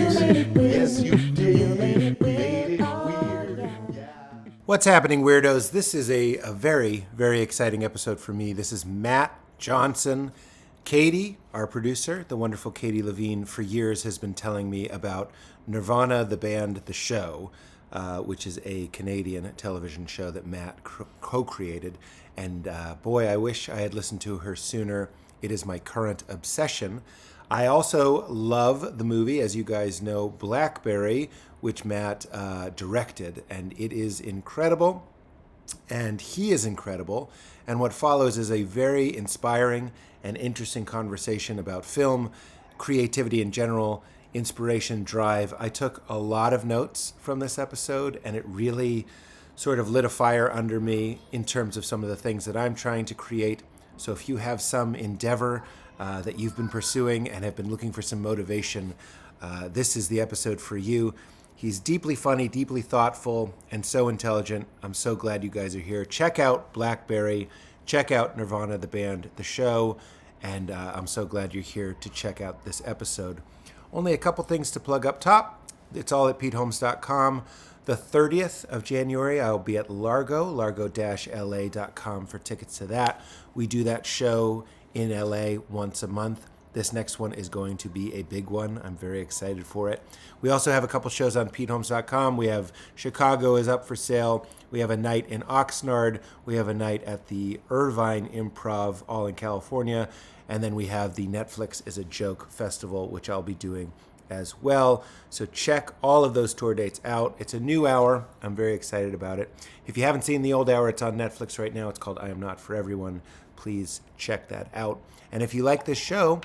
weird. Yes, you did. Made it weird. What's happening, weirdos? This is a very, very exciting episode for me. This is Matt Johnson. Katie, our producer, the wonderful Katie Levine, for years has been telling me about Nirvana, the band, the show, which is a Canadian television show that Matt co-created. And boy, I wish I had listened to her sooner. It is my current obsession. I also love the movie, as you guys know, Blackberry, which Matt directed, and it is incredible, and he is incredible. And what follows is a very inspiring and interesting conversation about film, creativity in general, inspiration, drive. I took a lot of notes from this episode, and it really sort of lit a fire under me in terms of some of the things that I'm trying to create. So if you have some endeavor that you've been pursuing and have been looking for some motivation, this is the episode for you. He's deeply funny, deeply thoughtful, and so intelligent. I'm so glad you guys are here. Check out Blackberry. Check out Nirvana, the band, the show. And I'm so glad you're here to check out this episode. Only a couple things to plug up top. It's all at PeteHolmes.com. The 30th of January, I'll be at largo-la.com for tickets to that. We do that show in LA once a month. This next one is going to be a big one. I'm very excited for it. We also have a couple shows on PeteHolmes.com. We have Chicago is up for sale. We have a night in Oxnard. We have a night at the Irvine Improv, all in California. And then we have the Netflix is a Joke Festival, which I'll be doing as well. So check all of those tour dates out. It's a new hour. I'm very excited about it. If you haven't seen the old hour, it's on Netflix right now. It's called I Am Not For Everyone. Please check that out. And if you like this show,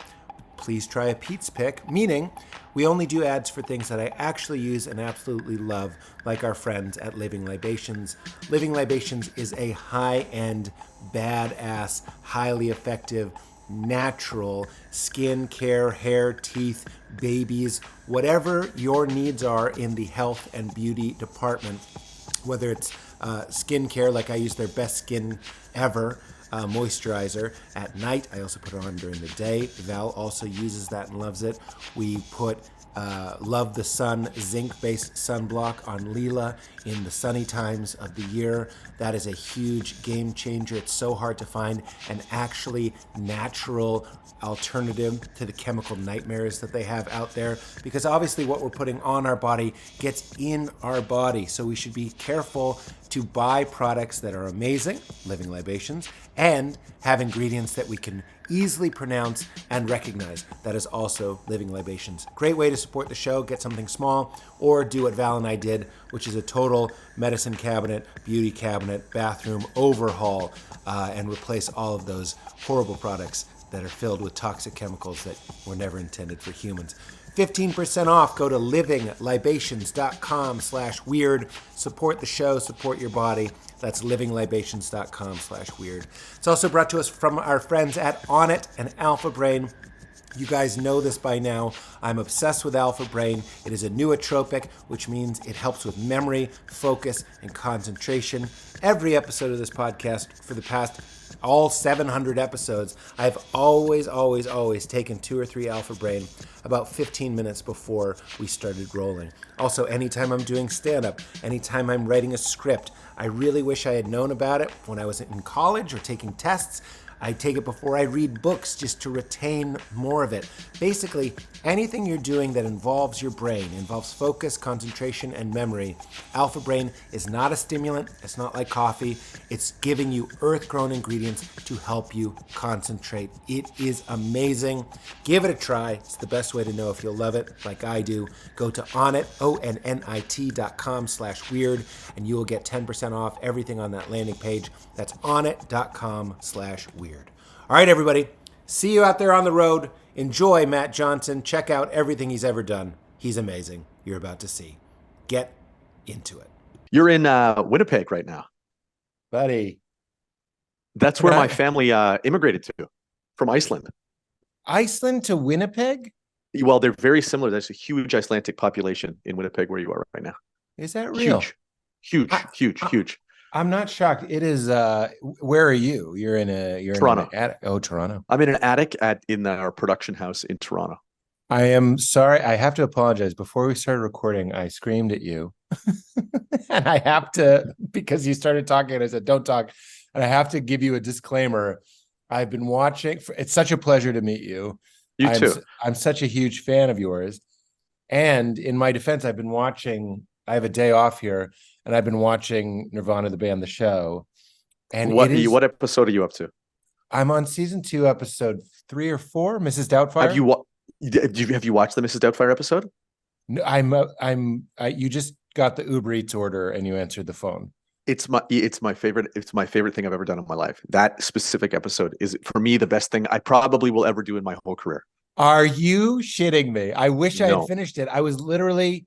please try a Pete's Pick, meaning we only do ads for things that I actually use and absolutely love, like our friends at Living Libations. Living Libations is a high-end, badass, highly effective, natural skin care, hair, teeth, babies, whatever your needs are in the health and beauty department, whether it's skin care, like I use their best skin ever, moisturizer at night. I also put it on during the day. Val also uses that and loves it. We put Love the Sun zinc-based sunblock on Leela in the sunny times of the year. That is a huge game changer. It's so hard to find an actually natural alternative to the chemical nightmares that they have out there, because obviously what we're putting on our body gets in our body. So we should be careful to buy products that are amazing, Living Libations, and have ingredients that we can easily pronounce and recognize. That is also Living Libations. Great way to support the show. Get something small, or do what Val and I did, which is a total medicine cabinet, beauty cabinet, bathroom overhaul, and replace all of those horrible products that are filled with toxic chemicals that were never intended for humans. 15% off. Go to livinglibations.com/weird. Support the show, support your body. That's livinglibations.com/weird. It's also brought to us from our friends at ONNIT and Alpha Brain. You guys know this by now. I'm obsessed with Alpha Brain. It is a nootropic, which means it helps with memory, focus, and concentration. Every episode of this podcast for the past all 700 episodes, I've always taken 2 or 3 Alpha Brain about 15 minutes before we started rolling. Also, anytime I'm doing stand-up, anytime I'm writing a script, I really wish I had known about it when I was in college or taking tests. I take it before I read books just to retain more of it. Basically, anything you're doing that involves your brain, involves focus, concentration, and memory. Alpha Brain is not a stimulant. It's not like coffee. It's giving you earth-grown ingredients to help you concentrate. It is amazing. Give it a try. It's the best way to know if you'll love it, like I do. Go to ONNIT, ONNIT.com/weird, and you will get 10% off everything on that landing page. That's ONNIT.com/weird. All right, everybody. See you out there on the road. Enjoy Matt Johnson. Check out everything he's ever done. He's amazing. You're about to see. Get into it. You're in Winnipeg right now. Buddy. That's where my family immigrated to, from Iceland. Iceland to Winnipeg? Well, they're very similar. There's a huge Icelandic population in Winnipeg where you are right now. Is that real? Huge. I'm not shocked. It is. Where are you? You're in Toronto. An attic. Oh, Toronto. I'm in an attic in our production house in Toronto. I am sorry. I have to apologize. Before we started recording, I screamed at you. And I have to, because you started talking and I said, don't talk. And I have to give you a disclaimer. I've been watching. It's such a pleasure to meet you. You too. I'm such a huge fan of yours. And in my defense, I've been watching, I have a day off here, and I've been watching Nirvana, the band, the show. And What episode are you up to? I'm on season 2, episode 3 or 4, Mrs. Doubtfire. Have you watched the Mrs. Doubtfire episode? No, you just got the Uber Eats order and you answered the phone. It's my favorite thing I've ever done in my life. That specific episode is, for me, the best thing I probably will ever do in my whole career. Are you shitting me? I wish I No. had finished it. I was literally,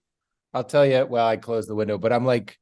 I'll tell you, well, I closed the window, but I'm like,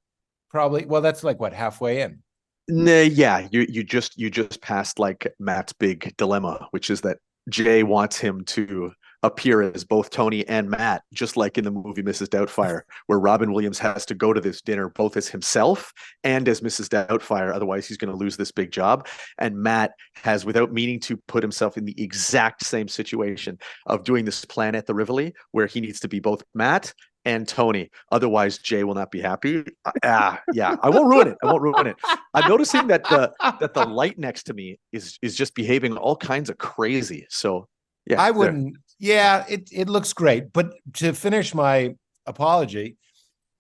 probably, well, that's like what, halfway in? Nah, yeah, you just passed like Matt's big dilemma, which is that Jay wants him to appear as both Tony and Matt, just like in the movie Mrs. Doubtfire, where Robin Williams has to go to this dinner both as himself and as Mrs. Doubtfire, otherwise he's going to lose this big job. And Matt has, without meaning to, put himself in the exact same situation of doing this plan at the Rivoli, where he needs to be both Matt and Tony, otherwise Jay will not be happy. Yeah, I won't ruin it. I'm noticing that the light next to me is just behaving all kinds of crazy. So yeah, I wouldn't. Yeah, it looks great. But to finish my apology,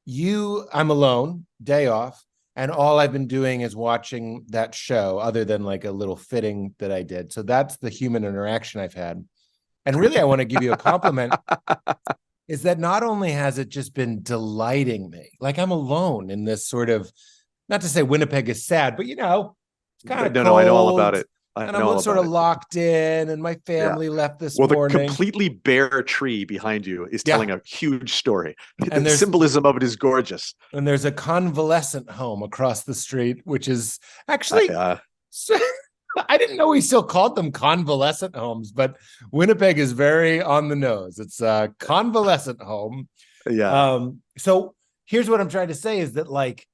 I'm alone, day off, and all I've been doing is watching that show, other than like a little fitting that I did. So that's the human interaction I've had. And really, I want to give you a compliment. Is that not only has it just been delighting me, like I'm alone in this sort of, not to say Winnipeg is sad, but it's kind of cold. No, I know all about it. And I'm sort of locked in, and my family left this morning. The completely bare tree behind you is telling a huge story. And the symbolism of it is gorgeous. And there's a convalescent home across the street, which is actually... I didn't know we still called them convalescent homes, but Winnipeg is very on the nose. It's a convalescent home. Yeah. So here's what I'm trying to say is that, like,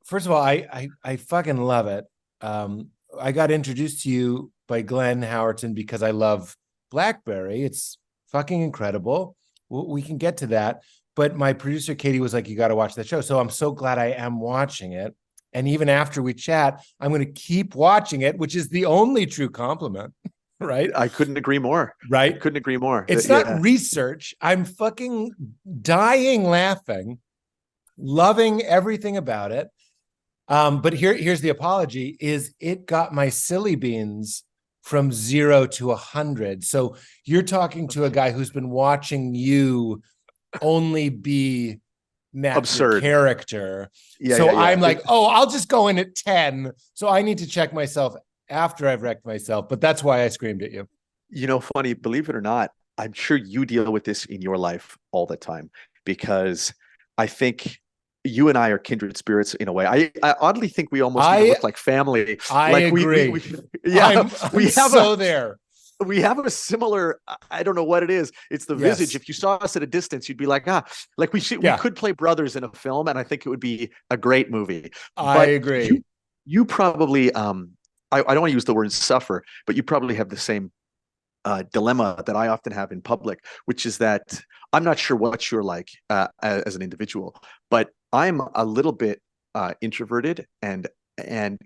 first of all, I fucking love it. I got introduced to you by Glenn Howerton because I love Blackberry. It's fucking incredible. We can get to that. But my producer, Katie, was like, you got to watch that show. So I'm so glad I am watching it. And even after we chat, I'm going to keep watching it, which is the only true compliment, right? I couldn't agree more. Right? I couldn't agree more. It's not research. I'm fucking dying laughing, loving everything about it. But here's the apology, is it got my silly beans from 0 to 100. So you're talking to a guy who's been watching you only be Matt, absurd character. I'm like, I'll just go in at 10. So I need to check myself after I've wrecked myself. But that's why I screamed at you. Funny, believe it or not, I'm sure you deal with this in your life all the time, because I think you and I are kindred spirits in a way. I oddly think we almost look like family. I agree. We have a similar, I don't know what it is. It's the visage. If you saw us at a distance, you'd be like, we could play brothers in a film, and I think it would be a great movie. I agree. You probably, I don't want to use the word suffer, but you probably have the same dilemma that I often have in public, which is that I'm not sure what you're like as an individual, but I'm a little bit introverted and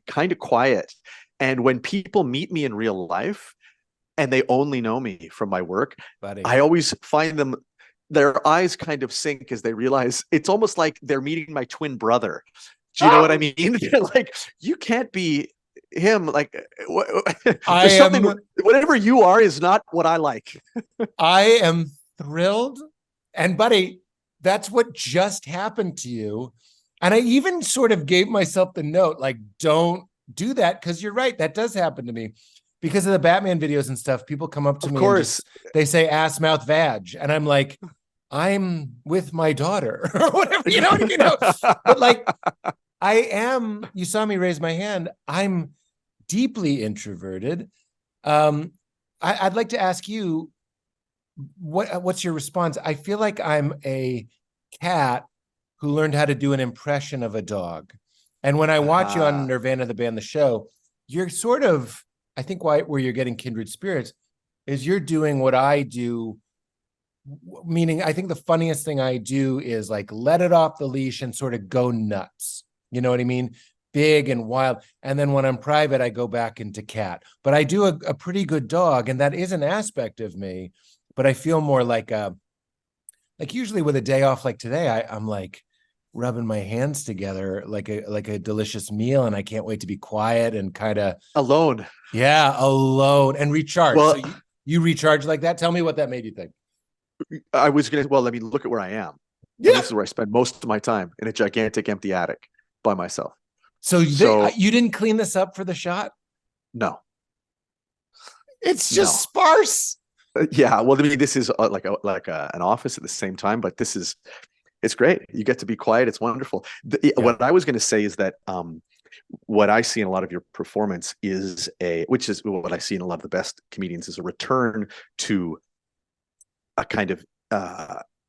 kind of quiet. And when people meet me in real life, and they only know me from my work, buddy, I always find their eyes kind of sink as they realize it's almost like they're meeting my twin brother. Do you know what I mean? They're like, you can't be him. Like, whatever you are is not what I like. I am thrilled. And buddy, that's what just happened to you. And I even sort of gave myself the note, like, don't do that, because you're right. That does happen to me. Because of the Batman videos and stuff, people come up to me and they say ass, mouth, vag. And I'm like, I'm with my daughter or whatever, you know. But like, you saw me raise my hand. I'm deeply introverted. I'd like to ask you, what's your response? I feel like I'm a cat who learned how to do an impression of a dog. And when I watch you on Nirvana, the band, the show, you're sort of, I think where you're getting kindred spirits is you're doing what I do Meaning I think the funniest thing I do is like let it off the leash and sort of go nuts. You know what I mean? Big and wild. And then when I'm private, I go back into cat. But I do a pretty good dog, and that is an aspect of me. But I feel more like usually with a day off like today, I'm like rubbing my hands together like a delicious meal, and I can't wait to be quiet and kind of Alone. alone and recharge. Well, So you recharge like that? Tell me what that made you think. I was gonna. Well, I mean, look at where I am. Yeah. And this is where I spend most of my time, in a gigantic empty attic by myself. So So you didn't clean this up for the shot? no, It's no. just sparse. Yeah. Well, I mean, this is an office at the same time, but it's great. You get to be quiet. It's wonderful. Yeah. What I was going to say is that what I see in a lot of your performance which is what I see in a lot of the best comedians, is a return to a kind of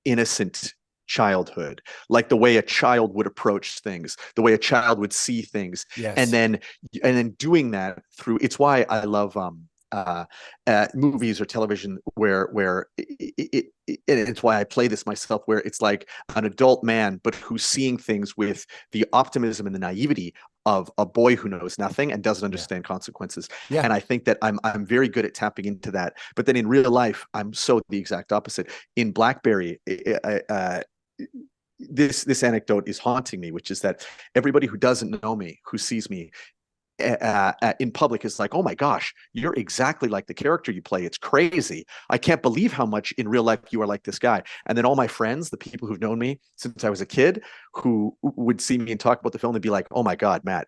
innocent childhood, like the way a child would approach things, the way a child would see things. Yes. And then doing that through, it's why I love movies or television where and it's why I play this myself, where it's like an adult man, but who's seeing things with the optimism and the naivety of a boy who knows nothing and doesn't understand consequences. Yeah. And I think that I'm very good at tapping into that. But then in real life, I'm so the exact opposite. In Blackberry, this anecdote is haunting me, which is that everybody who doesn't know me, who sees me in public, is like, oh my gosh, you're exactly like the character you play. It's crazy. I can't believe how much in real life you are like this guy. And then all my friends, the people who've known me since I was a kid, who would see me and talk about the film, they'd be like, oh my God, Matt,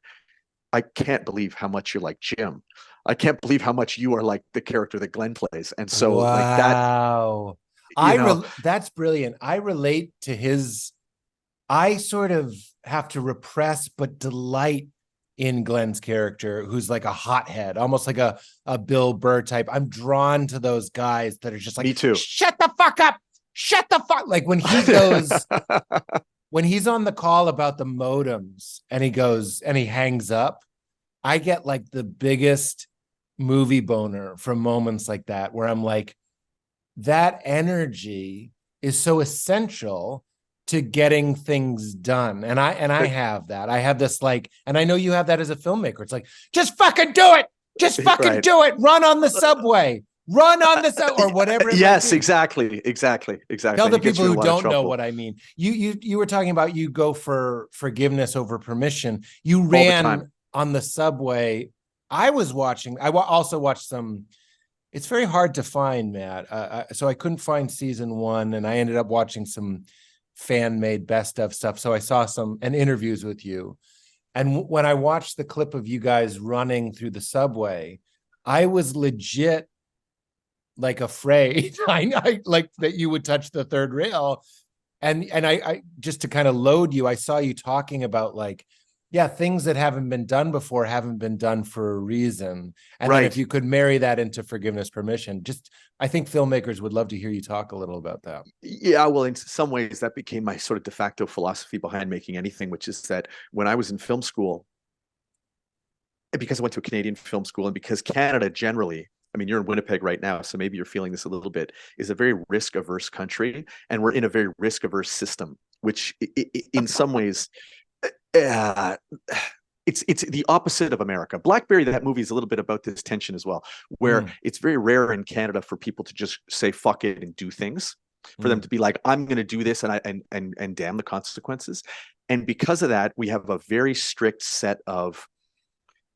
I can't believe how much you're like Jim. I can't believe how much you are like the character that Glenn plays. And so like that, wow. That's brilliant. I relate to his. I sort of have to repress but delight in Glenn's character, who's like a hothead, almost like a Bill Burr type. I'm drawn to those guys that are just like, me too. Shut the fuck up. Shut the fuck. Like when he goes, when he's on the call about the modems and he goes and he hangs up, I get like the biggest movie boner from moments like that, where I'm like, that energy is so essential to getting things done. And I have that. I have this like, and I know you have that as a filmmaker. It's like, just fucking do it. Just fucking do it. Run on the subway. Run on the subway, or whatever. Yes, exactly. Tell the people who don't know what I mean. You were talking about, you go for forgiveness over permission. You ran on the subway. I was watching. I also watched some. It's very hard to find, Matt. So I couldn't find season 1, and I ended up watching some fan-made best of stuff. So I saw some interviews with you. And when I watched the clip of you guys running through the subway, I was legit like afraid. I like that you would touch the third rail. And I just to kind of load you, I saw you talking about like, yeah, things that haven't been done before haven't been done for a reason. And then if you could marry that into forgiveness, permission, I think filmmakers would love to hear you talk a little about that. Yeah, well, in some ways that became my sort of de facto philosophy behind making anything, which is that when I was in film school, because I went to a Canadian film school, and because Canada generally, I mean, you're in Winnipeg right now, so maybe you're feeling this a little bit, is a very risk-averse country, and we're in a very risk-averse system, which in some ways, it's the opposite of America. Blackberry, that movie, is a little bit about this tension as well, where it's very rare in Canada for people to just say fuck it and do things, for them to be like, I'm going to do this, and damn the consequences. And because of that, we have a very strict set of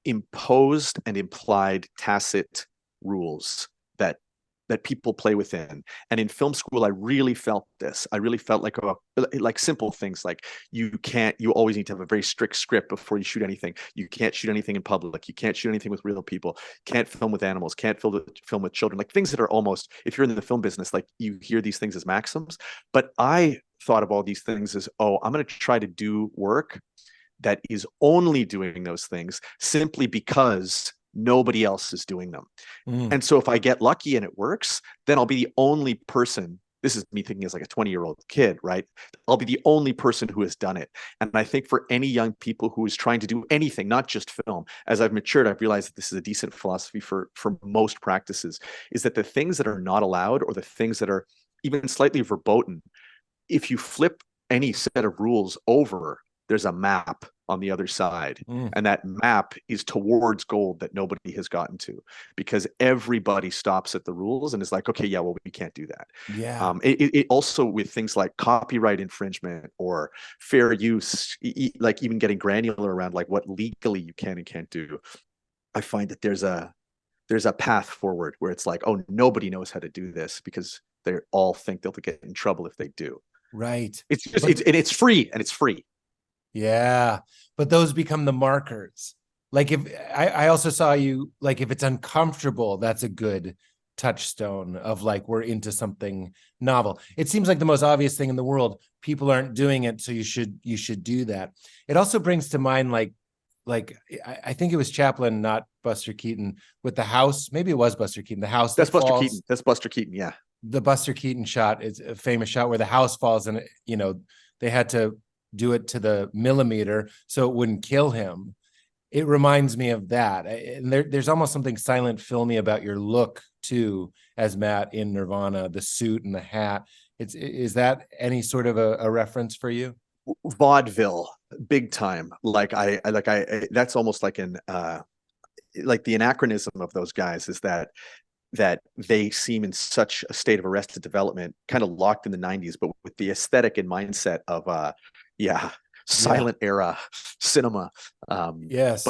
imposed and implied tacit rules that people play within. And in film school, I really felt this. I really felt like simple things like you always need to have a very strict script before you shoot anything. You can't shoot anything in public. You can't shoot anything with real people. Can't film with animals. Can't film with children. Like things that are almost, if you're in the film business, like you hear these things as maxims. But I thought of all these things as, I'm going to try to do work that is only doing those things simply because nobody else is doing them. And so if I get lucky and it works, then I'll be the only person. This is me thinking as like a 20-year-old kid, right? I'll be the only person who has done it. And I think for any young people who is trying to do anything, not just film, as I've matured, I've realized that this is a decent philosophy for most practices, is that the things that are not allowed, or the things that are even slightly verboten, if you flip any set of rules over, there's a map on the other side. And that map is towards gold that nobody has gotten to, because everybody stops at the rules and is like, okay, yeah, well, we can't do that. Yeah. It also, with things like copyright infringement or fair use, like even getting granular around like what legally you can and can't do, I find that there's a path forward where it's like, oh, nobody knows how to do this because they all think they'll get in trouble if they do. Right. It's just, it's free, and it's free. Yeah. But those become the markers. Like if I also saw you, like if it's uncomfortable, that's a good touchstone of like, we're into something novel. It seems like the most obvious thing in the world. People aren't doing it, so you should do that. It also brings to mind like I think it was Chaplin, not Buster Keaton, with the house. Maybe it was Buster Keaton. The house That's that Buster falls. Keaton. That's Buster Keaton. Yeah. The Buster Keaton shot is a famous shot where the house falls, and you know they had to do it to the millimeter so it wouldn't kill him. It reminds me of that, and there's almost something silent filmy about your look too, as Matt in Nirvana, the suit and the hat. Is that any sort of a reference for you? Vaudeville, big time. Like I that's almost like an like the anachronism of those guys is that they seem in such a state of arrested development, kind of locked in the 90s, but with the aesthetic and mindset of silent era cinema. Yes.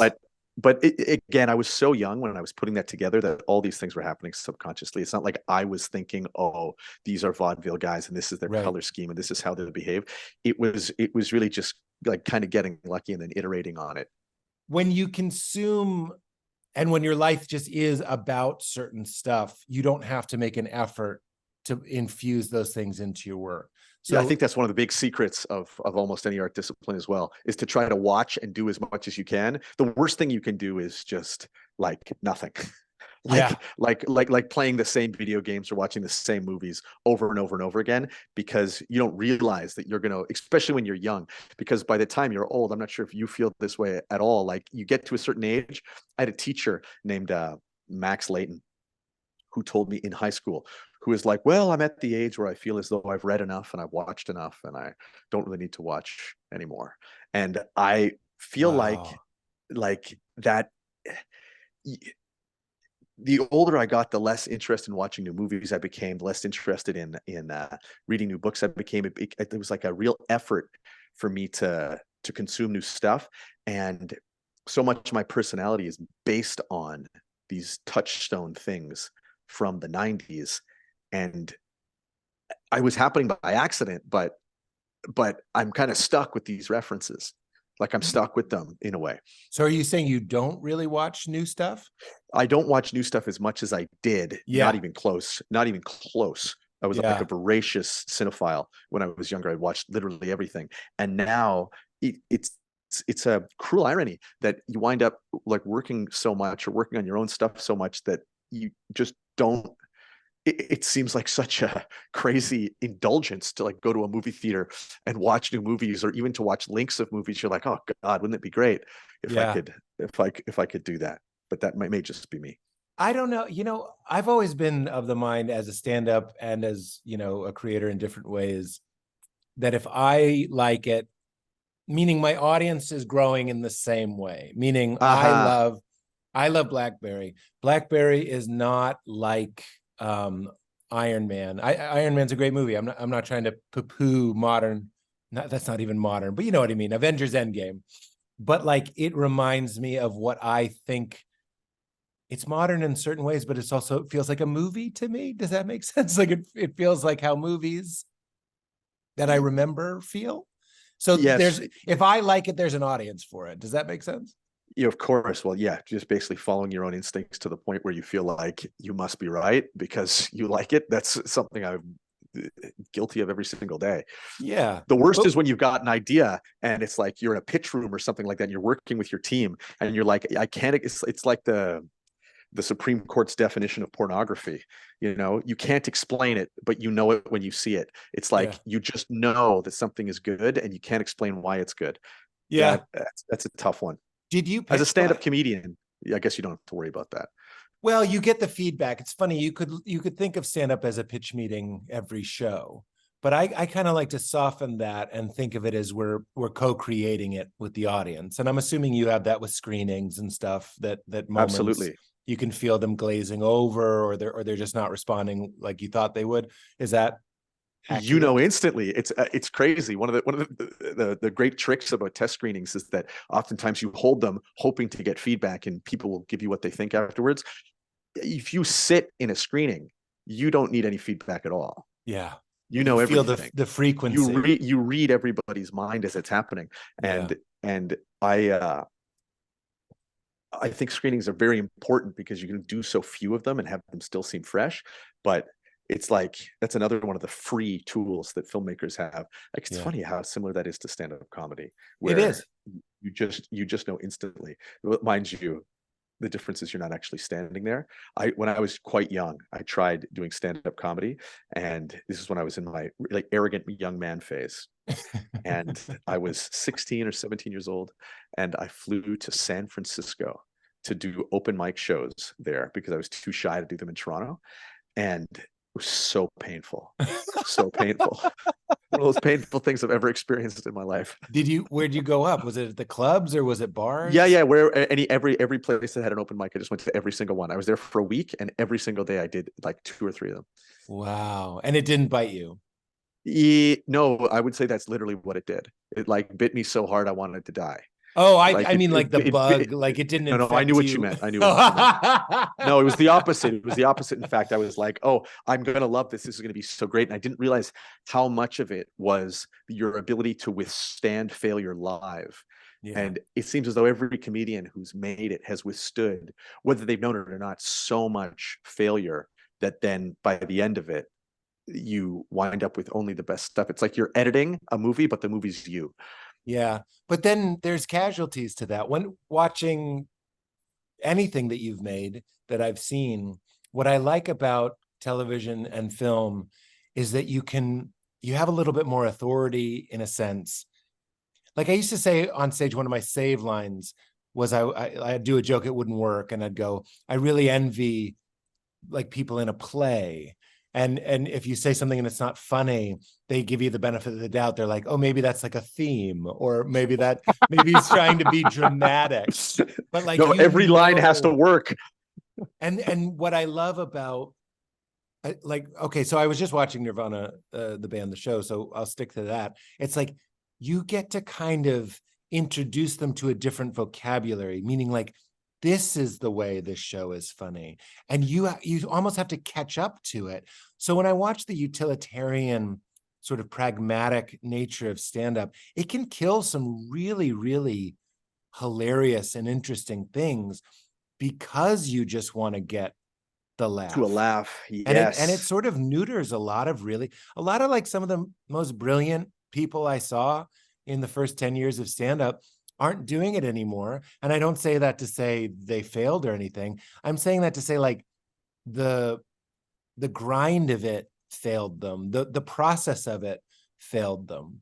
But again, I was so young when I was putting that together that all these things were happening subconsciously. It's not like I was thinking, oh, these are vaudeville guys and this is their color scheme and this is how they behave. It was really just like kind of getting lucky and then iterating on it. When you consume and when your life just is about certain stuff, you don't have to make an effort to infuse those things into your work. So yeah, I think that's one of the big secrets of almost any art discipline as well, is to try to watch and do as much as you can. The worst thing you can do is just like nothing. like playing the same video games or watching the same movies over and over and over again, because you don't realize that you're going to, especially when you're young, because by the time you're old, I'm not sure if you feel this way at all. Like you get to a certain age. I had a teacher named Max Layton who told me in high school, who is like, well, I'm at the age where I feel as though I've read enough and I've watched enough and I don't really need to watch anymore. And I feel like that the older I got, the less interested in watching new movies I became, the less interested in reading new books I became. It was like a real effort for me to consume new stuff. And so much of my personality is based on these touchstone things from the 90s. And I was happening by accident, but I'm kind of stuck with these references. Like I'm stuck with them in a way. So are you saying you don't really watch new stuff? I don't watch new stuff as much as I did. Yeah. Not even close. Not even close. I was like a voracious cinephile when I was younger. I watched literally everything. And now it's a cruel irony that you wind up like working so much or working on your own stuff so much that you just don't. It seems like such a crazy indulgence to like go to a movie theater and watch new movies, or even to watch links of movies. You're like, oh God, wouldn't it be great if I could do that? But that may just be me. I don't know. You know, I've always been of the mind as a stand-up and as, you know, a creator in different ways, that if I like it, meaning my audience is growing in the same way, meaning I love Blackberry. Blackberry is not like Iron Man. Iron Man's a great movie. I'm not trying to poo-poo modern. That's not even modern, but you know what I mean. Avengers Endgame. But like it reminds me of what I think. It's modern in certain ways, but it also feels like a movie to me. Does that make sense? Like it feels like how movies that I remember feel. So yes. if I like it, there's an audience for it. Does that make sense? Yeah, of course. Well, yeah, just basically following your own instincts to the point where you feel like you must be right because you like it. That's something I'm guilty of every single day. Yeah. The worst is when you've got an idea and it's like you're in a pitch room or something like that and you're working with your team and you're like, I can't, it's like the Supreme Court's definition of pornography. You know, you can't explain it, but you know it when you see it. It's like you just know that something is good and you can't explain why it's good. Yeah. That's a tough one. Did you as a stand-up comedian? I guess you don't have to worry about that. Well, you get the feedback. It's funny. You could think of stand up as a pitch meeting every show, but I kind of like to soften that and think of it as we're co-creating it with the audience. And I'm assuming you have that with screenings and stuff, that moments Absolutely. you can feel them glazing over, or they're just not responding like you thought they would. Is that You accurate? know instantly. It's crazy. One of the great tricks about test screenings is that oftentimes you hold them hoping to get feedback, and people will give you what they think afterwards. If you sit in a screening, you don't need any feedback at all. Yeah. You You know feel everything. the frequency. You read everybody's mind as it's happening. Yeah. And I think screenings are very important because you can do so few of them and have them still seem fresh. But it's like that's another one of the free tools that filmmakers have. Like it's Yeah. funny how similar that is to stand-up comedy, It is. where you just know instantly. Mind you, the difference is you're not actually standing there. When I was quite young, I tried doing stand-up comedy, and this is when I was in my like arrogant young man phase. And I was 16 or 17 years old, and I flew to San Francisco to do open mic shows there because I was too shy to do them in Toronto. And it was so painful, so painful. One of those painful things I've ever experienced in my life. Where'd you go up? Was it at the clubs or was it Yeah, bars? yeah. Every place that had an open mic, I just went to every single one. I was there for a week, and every single day I did like two or three of them. Wow. And it didn't bite you. No, I would say that's literally what it did. It like bit me so hard I wanted to die. Oh, Like I mean like the bug, like it didn't no, I knew infect what you you. meant. I knew what you meant. No, it was the opposite. It was the opposite. In fact, I was like, oh, I'm going to love this. This is going to be so great. And I didn't realize how much of it was your ability to withstand failure live. Yeah. And it seems as though every comedian who's made it has withstood, whether they've known it or not, so much failure that then by the end of it, you wind up with only the best stuff. It's like you're editing a movie, but the movie's you. Yeah. But then there's casualties to that. When watching anything that you've made that I've seen, what I like about television and film is that you have a little bit more authority in a sense. Like I used to say on stage, one of my save lines was I'd do a joke, it wouldn't work, and I'd go, I really envy like people in a play. And if you say something and it's not funny, they give you the benefit of the doubt. They're like, oh, maybe that's like a theme, or maybe he's trying to be dramatic. But like No, every line has to work. And what I love about like, okay, so I was just watching Nirvana, the band, the show, so I'll stick to that. It's like you get to kind of introduce them to a different vocabulary, meaning like this is the way this show is funny, and you almost have to catch up to it. So when I watch the utilitarian sort of pragmatic nature of stand-up, it can kill some really, really hilarious and interesting things because you just want to get the To a laugh. laugh, And it yes. sort of neuters a lot of like some of the most brilliant people I saw in the first 10 years of stand-up aren't doing it anymore. And I don't say that to say they failed or anything. I'm saying that to say like the grind of it failed them. The process of it failed them.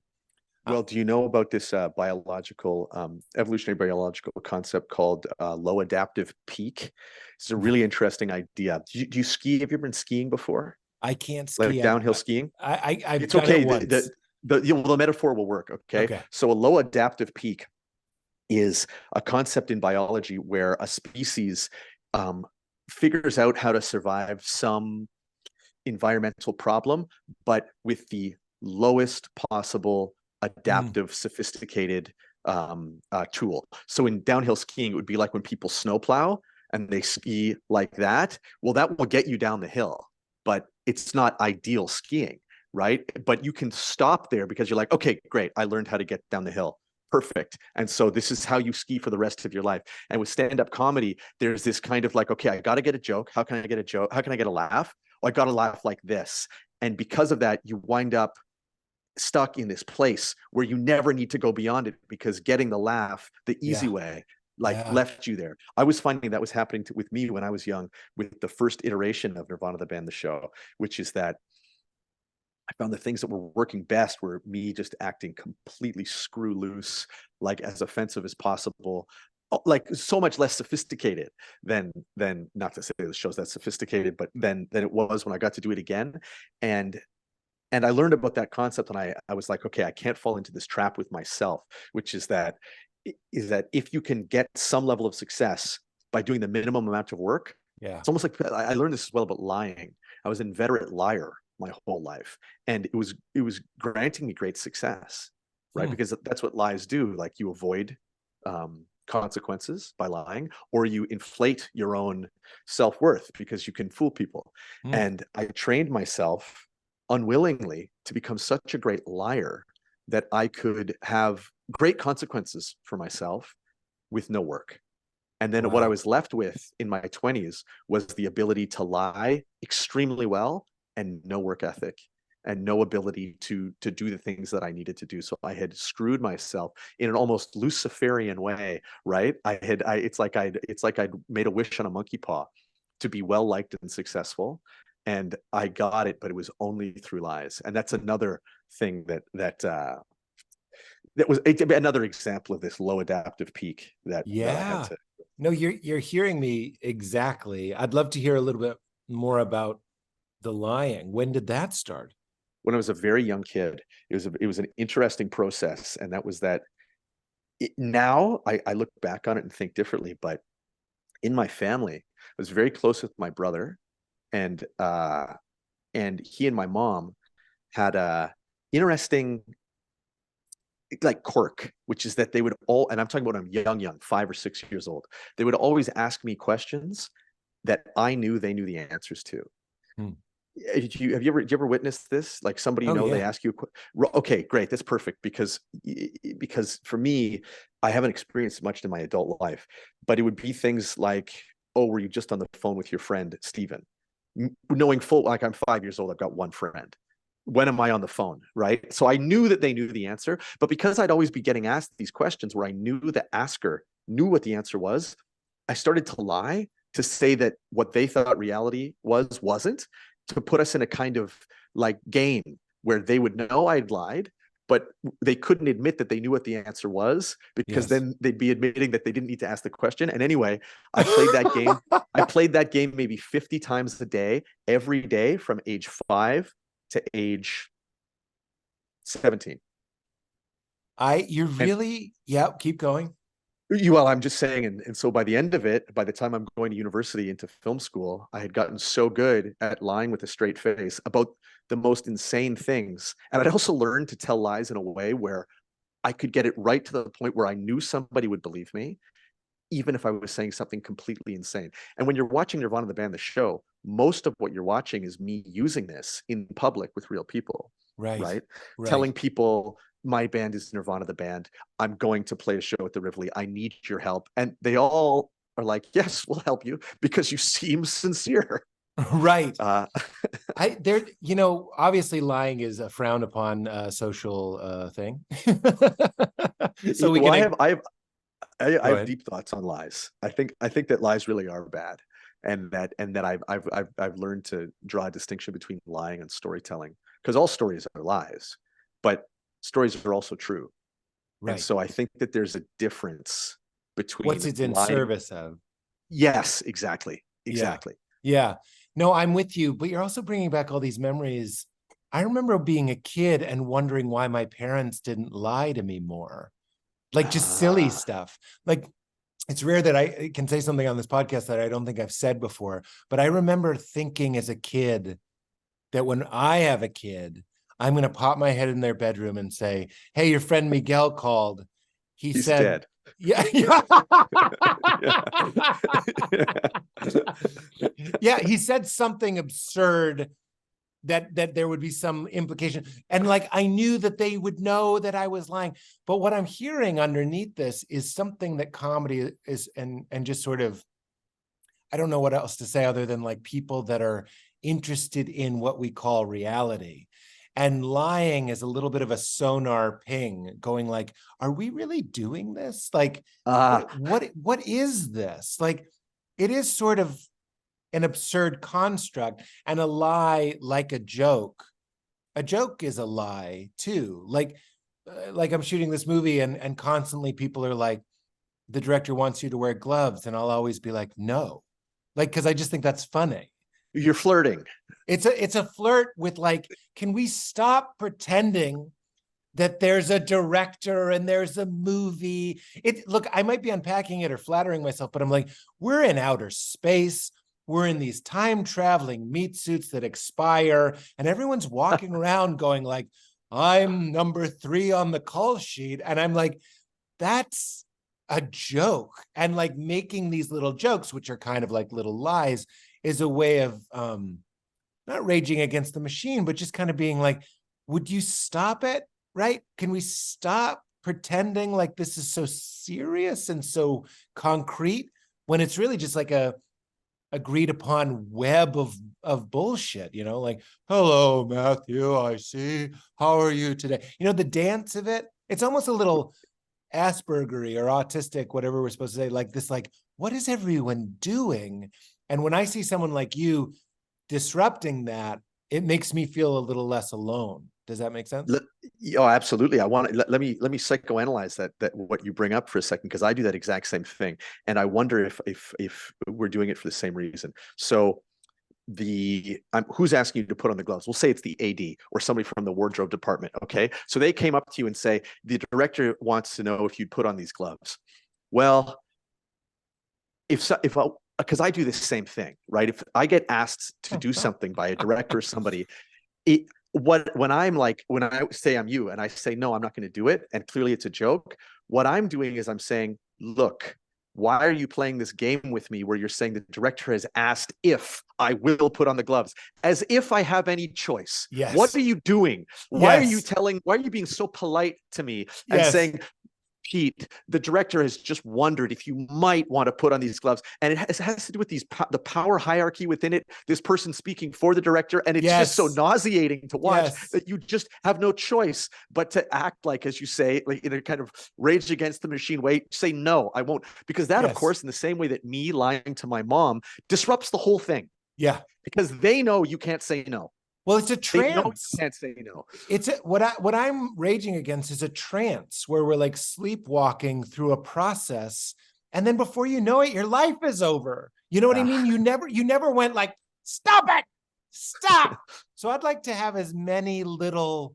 Well, do you know about this evolutionary biological concept called low adaptive peak? It's a really interesting idea. Do you ski? Have you ever been skiing before? I can't Like ski. downhill skiing? I've It's done it okay. once. The metaphor will work. Okay. Okay. So a low adaptive peak is a concept in biology where a species figures out how to survive some environmental problem, but with the lowest possible adaptive, sophisticated tool. So in downhill skiing, it would be like when people snowplow and they ski like that. Well, that will get you down the hill, but it's not ideal skiing, right? But you can stop there because you're like, okay, great, I learned how to get down the hill. Perfect. And so this is how you ski for the rest of your life. And with stand-up comedy, there's this kind of like, okay, I got to get a joke. How can I get a joke? How can I get a laugh? Well, I got to laugh like this. And because of that, you wind up stuck in this place where you never need to go beyond it because getting the laugh the easy Yeah. way like Yeah. left you there. I was finding that was happening with me when I was young with the first iteration of Nirvana the band, the show, which is that I found the things that were working best were me just acting completely screw loose, like as offensive as possible, like so much less sophisticated than not to say the show's that sophisticated, but than it was when I got to do it again. And I learned about that concept, and I was like, okay, I can't fall into this trap with myself, which is that if you can get some level of success by doing the minimum amount of work, Yeah. it's almost like I learned this as well about lying. I was an inveterate liar my whole life, and it was granting me great success, right? Because that's what lies do. Like, you avoid consequences by lying, or you inflate your own self-worth because you can fool people. And I trained myself unwillingly to become such a great liar that I could have great consequences for myself with no work. And then what I was left with in my 20s was the ability to lie extremely well and no work ethic and no ability to do the things that I needed to do. So I had screwed myself in an almost Luciferian way, right? It's like I'd made a wish on a monkey paw to be well liked and successful, and I got it, but it was only through lies. And that's another thing that was another example of this low adaptive peak that I had to. No, you're hearing me exactly. I'd love to hear a little bit more about the lying. When did that start? When I was a very young kid. It was an interesting process, and that was that. Now I look back on it and think differently, but in my family, I was very close with my brother, and he and my mom had a interesting like quirk, which is that they would all, and I'm talking about when I'm young, 5 or 6 years old, they would always ask me questions that I knew they knew the answers to. Have you ever witnessed this? Like, somebody, they ask you, okay, great, that's perfect, because for me, I haven't experienced much in my adult life, but it would be things like, oh, were you just on the phone with your friend Steven? Knowing full, like, I'm 5 years old, I've got one friend. When am I on the phone, right? So I knew that they knew the answer, but because I'd always be getting asked these questions where I knew the asker knew what the answer was, I started to lie to say that what they thought reality wasn't, to put us in a kind of like game where they would know I'd lied, but they couldn't admit that they knew what the answer was, because then they'd be admitting that they didn't need to ask the question. And anyway, I played that game. I played that game maybe 50 times a day, every day, from age 5 to age 17. Keep going. Well, I'm just saying, and so by the end of it, by the time I'm going to university into film school, I had gotten so good at lying with a straight face about the most insane things. And I'd also learned to tell lies in a way where I could get it right to the point where I knew somebody would believe me, even if I was saying something completely insane. And when you're watching Nirvana, the band, the show, most of what you're watching is me using this in public with real people, right? Telling people, my band is Nirvana, the band. I'm going to play a show at the Rivoli. I need your help. And they all are like, yes, we'll help you, because you seem sincere. Right. Obviously lying is a frowned upon social thing. So I have deep thoughts on lies. I think that lies really are bad, and that I've learned to draw a distinction between lying and storytelling, because all stories are lies, but stories are also true. Right. And so I think that there's a difference between what's it in lying. Service of. Yes, exactly. Yeah. No, I'm with you, but you're also bringing back all these memories. I remember being a kid and wondering why my parents didn't lie to me more. Like, just silly stuff. Like, it's rare that I can say something on this podcast that I don't think I've said before, but I remember thinking as a kid that when I have a kid, I'm going to pop my head in their bedroom and say, hey, your friend Miguel called. He's said, dead. Yeah. Yeah, he said something absurd that there would be some implication. And like, I knew that they would know that I was lying. But what I'm hearing underneath this is something that comedy is, and just sort of, I don't know what else to say other than like people that are interested in what we call reality. And lying is a little bit of a sonar ping going like, are we really doing this? Like, what is this? Like, it is sort of an absurd construct, and a lie, like a joke is a lie too. Like I'm shooting this movie and constantly people are like, the director wants you to wear gloves, and I'll always be like, no, like, because I just think that's funny. You're flirting. It's a flirt with like, can we stop pretending that there's a director and there's a movie? Look, I might be unpacking it or flattering myself, but I'm like, we're in outer space. We're in these time traveling meat suits that expire, and everyone's walking around going like, I'm number 3 on the call sheet. And I'm like, that's a joke. And like making these little jokes, which are kind of like little lies, is a way of not raging against the machine, but just kind of being like, would you stop it? Right? Can we stop pretending like this is so serious and so concrete when it's really just like a agreed upon web of bullshit, like, hello, Matthew, I see. How are you today? The dance of it, it's almost a little Aspergery or autistic, whatever we're supposed to say, like this, like, what is everyone doing? And when I see someone like you disrupting that, it makes me feel a little less alone. Does that make sense? Oh, absolutely. I want to let me psychoanalyze that what you bring up for a second, because I do that exact same thing, and I wonder if we're doing it for the same reason. So who's asking you to put on the gloves? We'll say it's the AD or somebody from the wardrobe department. Okay, so they came up to you and say the director wants to know if you'd put on these gloves. Well, because I do the same thing, right? If I get asked to do something by a director or somebody, when I say I'm you and I say, no, I'm not going to do it, and clearly it's a joke, what I'm doing is I'm saying, look, why are you playing this game with me where you're saying the director has asked if I will put on the gloves, as if I have any choice? Yes. What are you doing? Why are you being so polite to me and saying, Pete, the director has just wondered if you might want to put on these gloves, and it has to do with the power hierarchy within it. This person speaking for the director, and it's just so nauseating to watch that you just have no choice but to act like, as you say, like in a kind of rage against the machine way, say no, I won't, because that, of course, in the same way that me lying to my mom disrupts the whole thing. Yeah, because they know you can't say no. Well, it's a trance. They know you can't say no. It's what I'm raging against is a trance where we're like sleepwalking through a process, and then before you know it, your life is over. You know what I mean? You never went like, stop it, stop. So I'd like to have as many little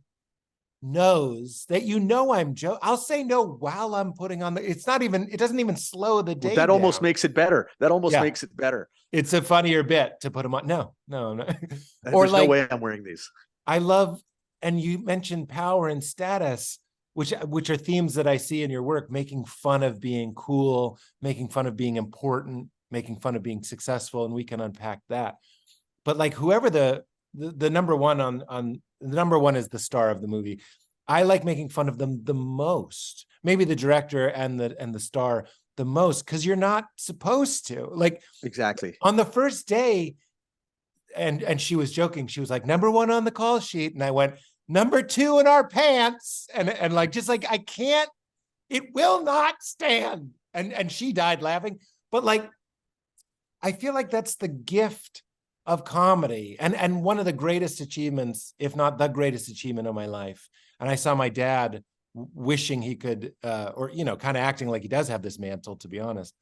no's that I'm joking. I'll say no while I'm putting on it doesn't even slow the day. That down. Almost makes it better. That almost makes it better. It's a funnier bit to put them on. No. Or there's no way I'm wearing these. I love, and you mentioned power and status, which are themes that I see in your work, making fun of being cool, making fun of being important, making fun of being successful, and we can unpack that. But like whoever the number one on the number one is the star of the movie, I like making fun of them the most. Maybe the director and the star the most, because you're not supposed to. Like, exactly on the first day, and she was joking, she was like, number 1 on the call sheet, and I went, number 2 in our pants, and like, just like, I can't, it will not stand. And she died laughing. But like, I feel like that's the gift of comedy, and one of the greatest achievements, if not the greatest achievement of my life. And I saw my dad wishing he could, or, kind of acting like he does have this mantle, to be honest.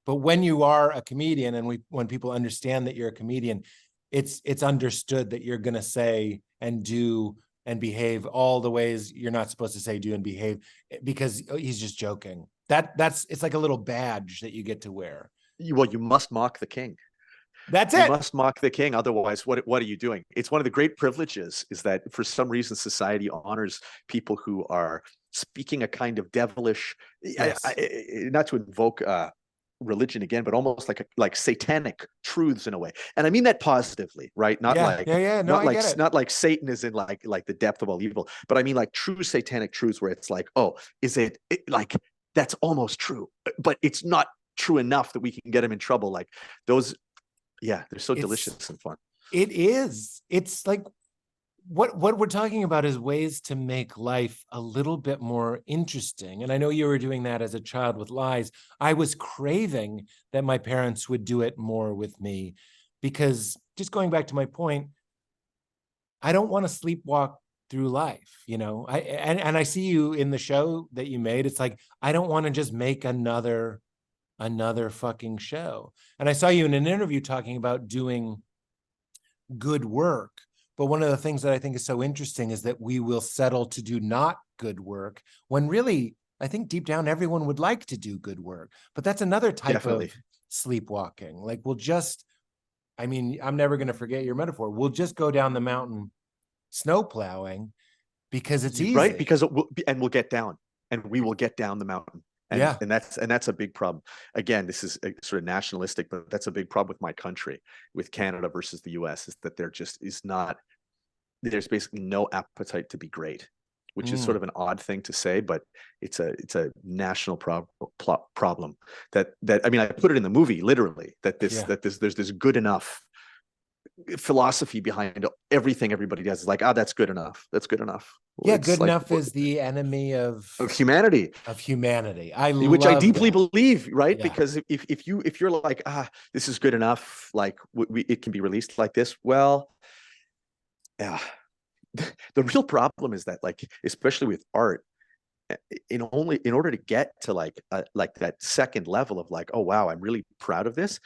But when you are a comedian, and when people understand that you're a comedian, it's understood that you're going to say and do and behave all the ways you're not supposed to say, do, and behave, because he's just joking. It's like a little badge that you get to wear. Well, you must mock the king. That's it. You must mock the king. Otherwise, what are you doing? It's one of the great privileges, is that for some reason society honors people who are speaking a kind of devilish, not to invoke religion again, but almost like satanic truths in a way. And I mean that positively, right? Not like Satan is in like the depth of all evil, but I mean like true satanic truths where it's like, oh, is it like that's almost true, but it's not true enough that we can get him in trouble. Like those. Yeah, they're so delicious and fun. It is. It's like what we're talking about is ways to make life a little bit more interesting. And I know you were doing that as a child with lies. I was craving that my parents would do it more with me, because just going back to my point, I don't want to sleepwalk through life, you know. And I see you in the show that you made. It's like, I don't want to just make another fucking show. And I saw you in an interview talking about doing good work. But one of the things that I think is so interesting is that we will settle to do not good work when really, I think deep down, everyone would like to do good work. But that's another type Definitely. of sleepwalking. Like, we'll just, I mean, I'm never going to forget your metaphor. We'll just go down the mountain snow plowing because it's easy. Right? Because we'll get down, and we will get down the mountain. Yeah. And that's a big problem. Again, this is sort of nationalistic, but that's a big problem with my country, with Canada versus the US, is that there just is not, there's basically no appetite to be great, which is sort of an odd thing to say, but it's a national problem that I mean, I put it in the movie literally, that there's this good enough philosophy behind everything everybody does. Is like, oh, that's good enough. That's good enough. Yeah, good enough is the enemy of humanity. Of humanity. Which I deeply that. believe, right? Yeah. Because if you're like, this is good enough, like it can be released like this. Well, yeah. The real problem is that, like, especially with art, in order to get to like that second level of like, oh wow, I'm really proud of this,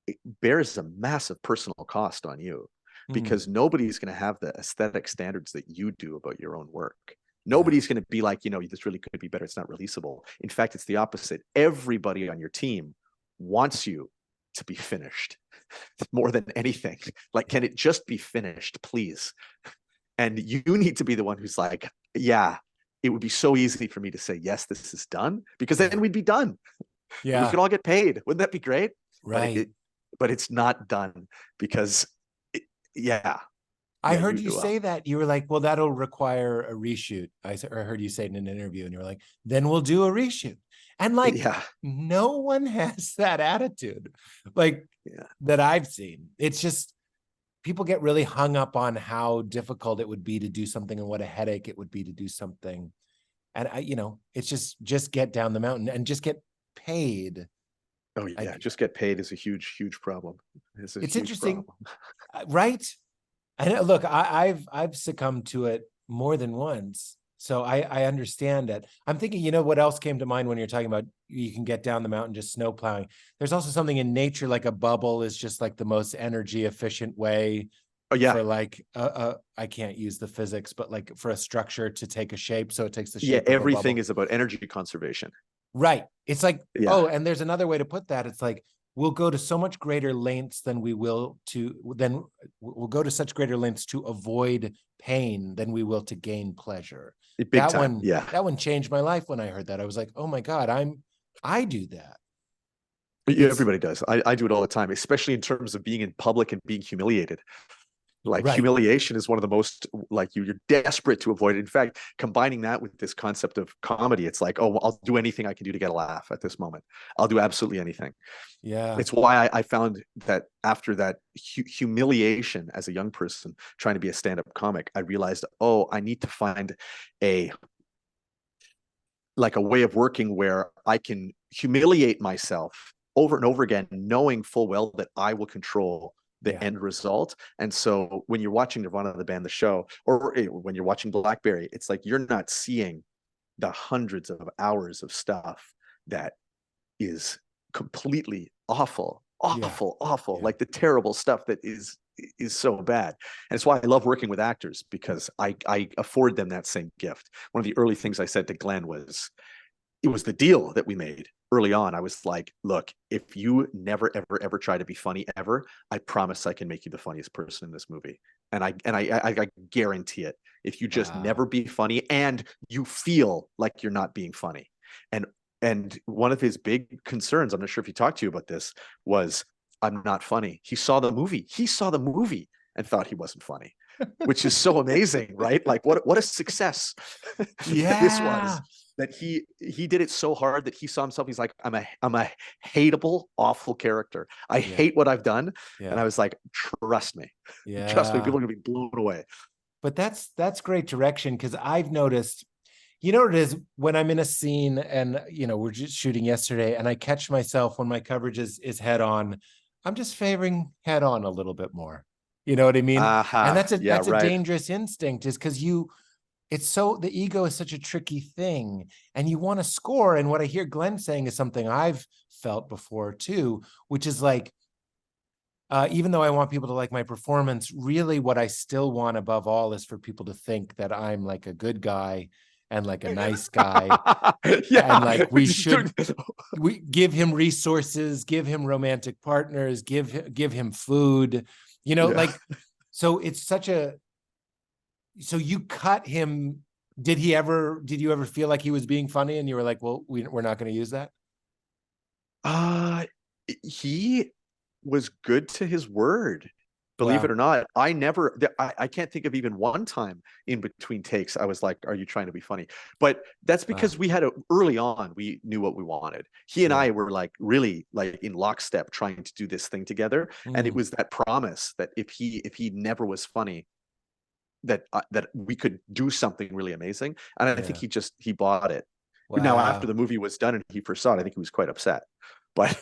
it bears a massive personal cost on you, because nobody's going to have the aesthetic standards that you do about your own work. Nobody's going to be like, this really could be better, it's not releasable. In fact, it's the opposite. Everybody on your team wants you to be finished more than anything. Like, can it just be finished, please? And you need to be the one who's like, yeah, it would be so easy for me to say, yes, this is done, because then we'd be done. Yeah. We could all get paid. Wouldn't that be great? Right. But it's not done because, I heard you say that. You were like, well, that'll require a reshoot. I heard you say it in an interview, and you were like, then we'll do a reshoot. And like, no one has that attitude, like, that I've seen. It's just, people get really hung up on how difficult it would be to do something and what a headache it would be to do something. And it's just get down the mountain and just get paid. Oh yeah, just get paid is a huge problem. It's interesting, right? And look, I've succumbed to it more than once, so I understand it. I'm thinking, what else came to mind when you're talking about you can get down the mountain just snow plowing? There's also something in nature, like a bubble is just like the most energy efficient way. Oh yeah, for like I can't use the physics, but like for a structure to take a shape, so it takes the shape. Everything is about energy conservation. Right. It's like, and there's another way to put that. It's like, we'll go to so much greater lengths we'll go to such greater lengths to avoid pain than we will to gain pleasure. That one changed my life when I heard that. I was like, oh my God, I do that. Yeah, everybody does. I do it all the time, especially in terms of being in public and being humiliated. Like, humiliation is one of the most, like, you're desperate to avoid it. In fact, combining that with this concept of comedy, it's like, oh, I'll do anything I can do to get a laugh at this moment. I'll do absolutely anything. Yeah. It's why I found that after that humiliation as a young person trying to be a stand-up comic, I realized, oh, I need to find a way of working where I can humiliate myself over and over again, knowing full well that I will control the end result. And so when you're watching Nirvana, the band, the show, or when you're watching Blackberry, it's like you're not seeing the hundreds of hours of stuff that is completely awful, like the terrible stuff that is so bad. And it's why I love working with actors, because I afford them that same gift. One of the early things I said to Glenn was, it was the deal that we made early on. I was like, look, if you never, ever try to be funny ever, I promise I can make you the funniest person in this movie. And I guarantee it. If you just never be funny and you feel like you're not being funny. And one of his big concerns, I'm not sure if he talked to you about this, was, I'm not funny. He saw the movie and thought he wasn't funny, which is so amazing, right? Like, what a success this was. That he did it so hard that he saw himself. He's like, I'm a hateable, awful character. I hate what I've done. And I was like, trust me. Trust me, people are gonna be blown away. But that's great direction, because I've noticed, what it is, when I'm in a scene and we're just shooting yesterday and I catch myself when my coverage is head on, I'm just favoring head on a little bit more. You know what I mean? And Yeah, that's a right. dangerous instinct, is because it's so, the ego is such a tricky thing, and you want to score. And what I hear Glenn saying is something I've felt before too, which is like, even though I want people to like my performance, really what I still want above all is for people to think that I'm like a good guy and like a nice guy. And Yeah. like we give him resources, give him romantic partners, give him food, Yeah. like, so it's such a, so you cut him. Did you ever feel like he was being funny and you were like, well, we're not going to use that? Uh, he was good to his word. Believe it Wow. or not, I can't think of even one time in between takes I was like, "Are you trying to be funny?" But that's Wow. because early on we knew what we wanted. He and Yeah. I were like really like in lockstep trying to do this thing together, and it was that promise that if he never was funny, that we could do something really amazing. And I think Yeah. he bought it. Now, after Wow. the movie was done and he first saw it, I think he was quite upset. But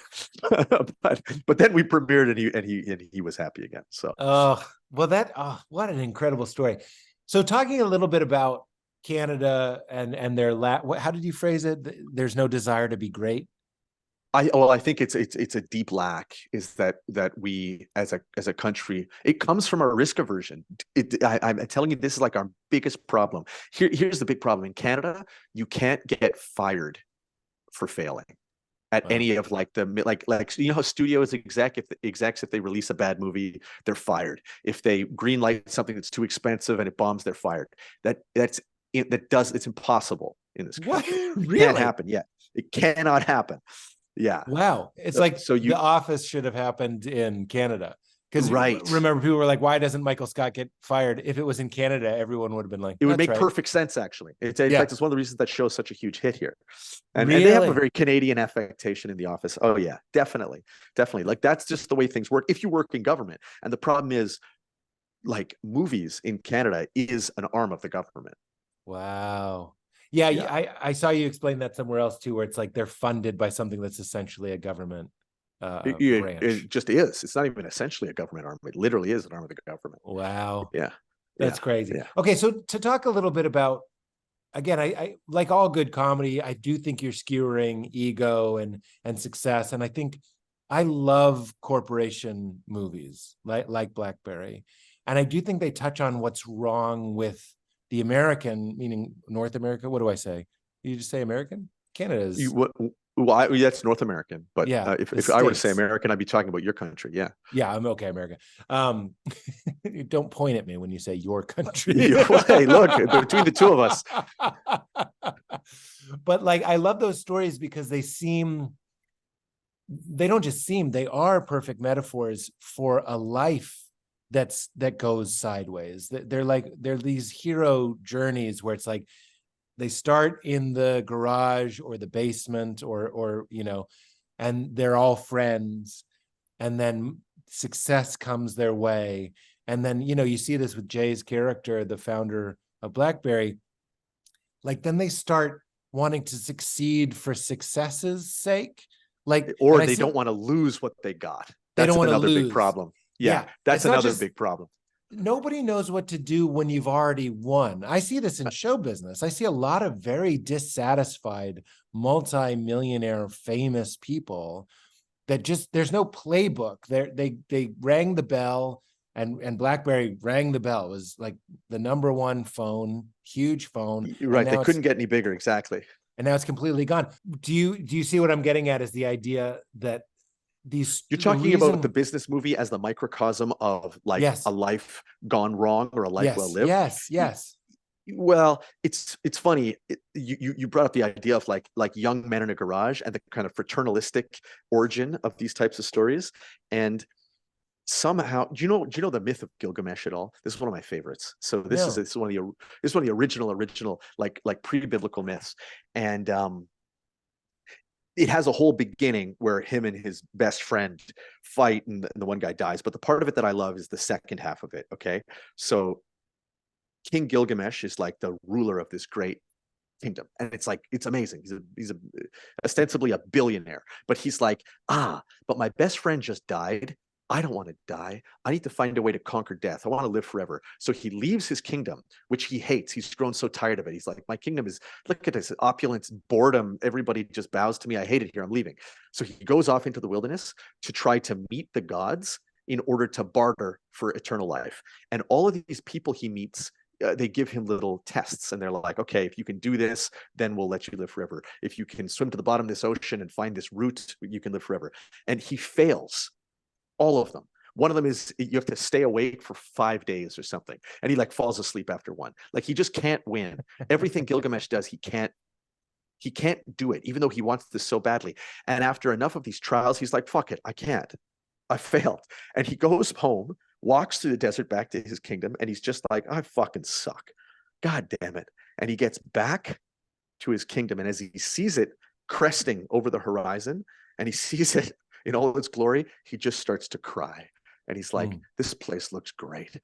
but then we premiered and he was happy again. So Oh, well, what an incredible story. So talking a little bit about Canada and their how did you phrase it? There's no desire to be great. I think it's a deep lack, is that we as a country, it comes from our risk aversion. I'm telling you, this is like our biggest problem. Here's the big problem in Canada: you can't get fired for failing at Wow. any of like how studios execs, if they release a bad movie, they're fired. If they greenlight something that's too expensive and it bombs, they're fired. It's impossible in this What? country. It can't Really? happen. Yeah, it cannot happen. Yeah. Wow. It's like So The you Office should have happened in Canada. Because right. remember, people were like, why doesn't Michael Scott get fired? If it was in Canada, everyone would have been like, It would that's make right. perfect sense, actually. It's in Yeah. fact, it's one of the reasons that show's such a huge hit here. And they have a Really? very Canadian affectation in The Office. Oh yeah, definitely. Definitely. Like that's just the way things work if you work in government. And the problem is, like, movies in Canada is an arm of the government. Wow. Yeah, Yeah. I saw you explain that somewhere else too, where it's like they're funded by something that's essentially a government branch. It just is. It's not even essentially a government arm. It literally is an arm of the government. Wow. Yeah. That's Yeah. crazy. Yeah. Okay, so to talk a little bit about, again, I like all good comedy, I do think you're skewering ego and success. And I think I love corporation movies like Blackberry. And I do think they touch on what's wrong with the American, meaning North America. What do I say? You just say American? You, Canada's, what, that's North American, but yeah, the if I were to say States. American, I'd be talking about your country. Yeah. Yeah, I'm okay, America. Um, don't point at me when you say your country. Hey, look, between the two of us. But like, I love those stories because they don't just seem, they are perfect metaphors for a life that goes sideways. They're these hero journeys where it's like they start in the garage or the basement or and they're all friends, and then success comes their way. And then you see this with Jay's character, the founder of Blackberry. Like, then they start wanting to succeed for success's sake, like, and Or I they see don't want to lose what they got. they That's don't want to another big lose. problem. Yeah, Yeah, that's it's not another just, big problem. nobody knows what to do when you've already won. I see this in show business. I see a lot of very dissatisfied multi-millionaire famous people that just, there's no playbook. They rang the bell, and BlackBerry rang the bell. It was like the #1 phone, huge phone, Right. They couldn't get any bigger. Exactly. and now it's completely gone. Do you see what I'm getting at? Is the idea that You're the talking about the reason. business movie as the microcosm of like a Yes, life gone wrong or a life well yes, lived. yes, yes. Well, it's funny. You brought up the idea of like young men in a garage and the kind of fraternalistic origin of these types of stories. And somehow, do you know the myth of Gilgamesh at all? This is one of my favorites. So No. this is one of the original like pre-biblical myths. And it has a whole beginning where him and his best friend fight, and the one guy dies. But the part of it that I love is the second half of it. Okay, so King Gilgamesh is like the ruler of this great kingdom, and it's amazing. He's ostensibly a billionaire, but he's like, but my best friend just died. I don't want to die. I need to find a way to conquer death. I want to live forever. So he leaves his kingdom, which he hates. He's grown so tired of it. He's like, my kingdom is, look at this opulence, boredom. Everybody just bows to me. I hate it here. I'm leaving. So he goes off into the wilderness to try to meet the gods in order to barter for eternal life. And all of these people he meets, they give him little tests, and they're like, okay, if you can do this, then we'll let you live forever. If you can swim to the bottom of this ocean and find this route, you can live forever. And he fails all of them. One of them is you have to stay awake for 5 days or something, and he like falls asleep after one. Like he just can't win. Everything Gilgamesh does, he can't do it, even though he wants this so badly. And after enough of these trials, he's like, fuck it, I can't. I failed. And he goes home, walks through the desert back to his kingdom, and he's just like, I fucking suck. God damn it. And he gets back to his kingdom, and as he sees it cresting over the horizon, and he sees it in all its glory, he just starts to cry. And he's like, this place looks great.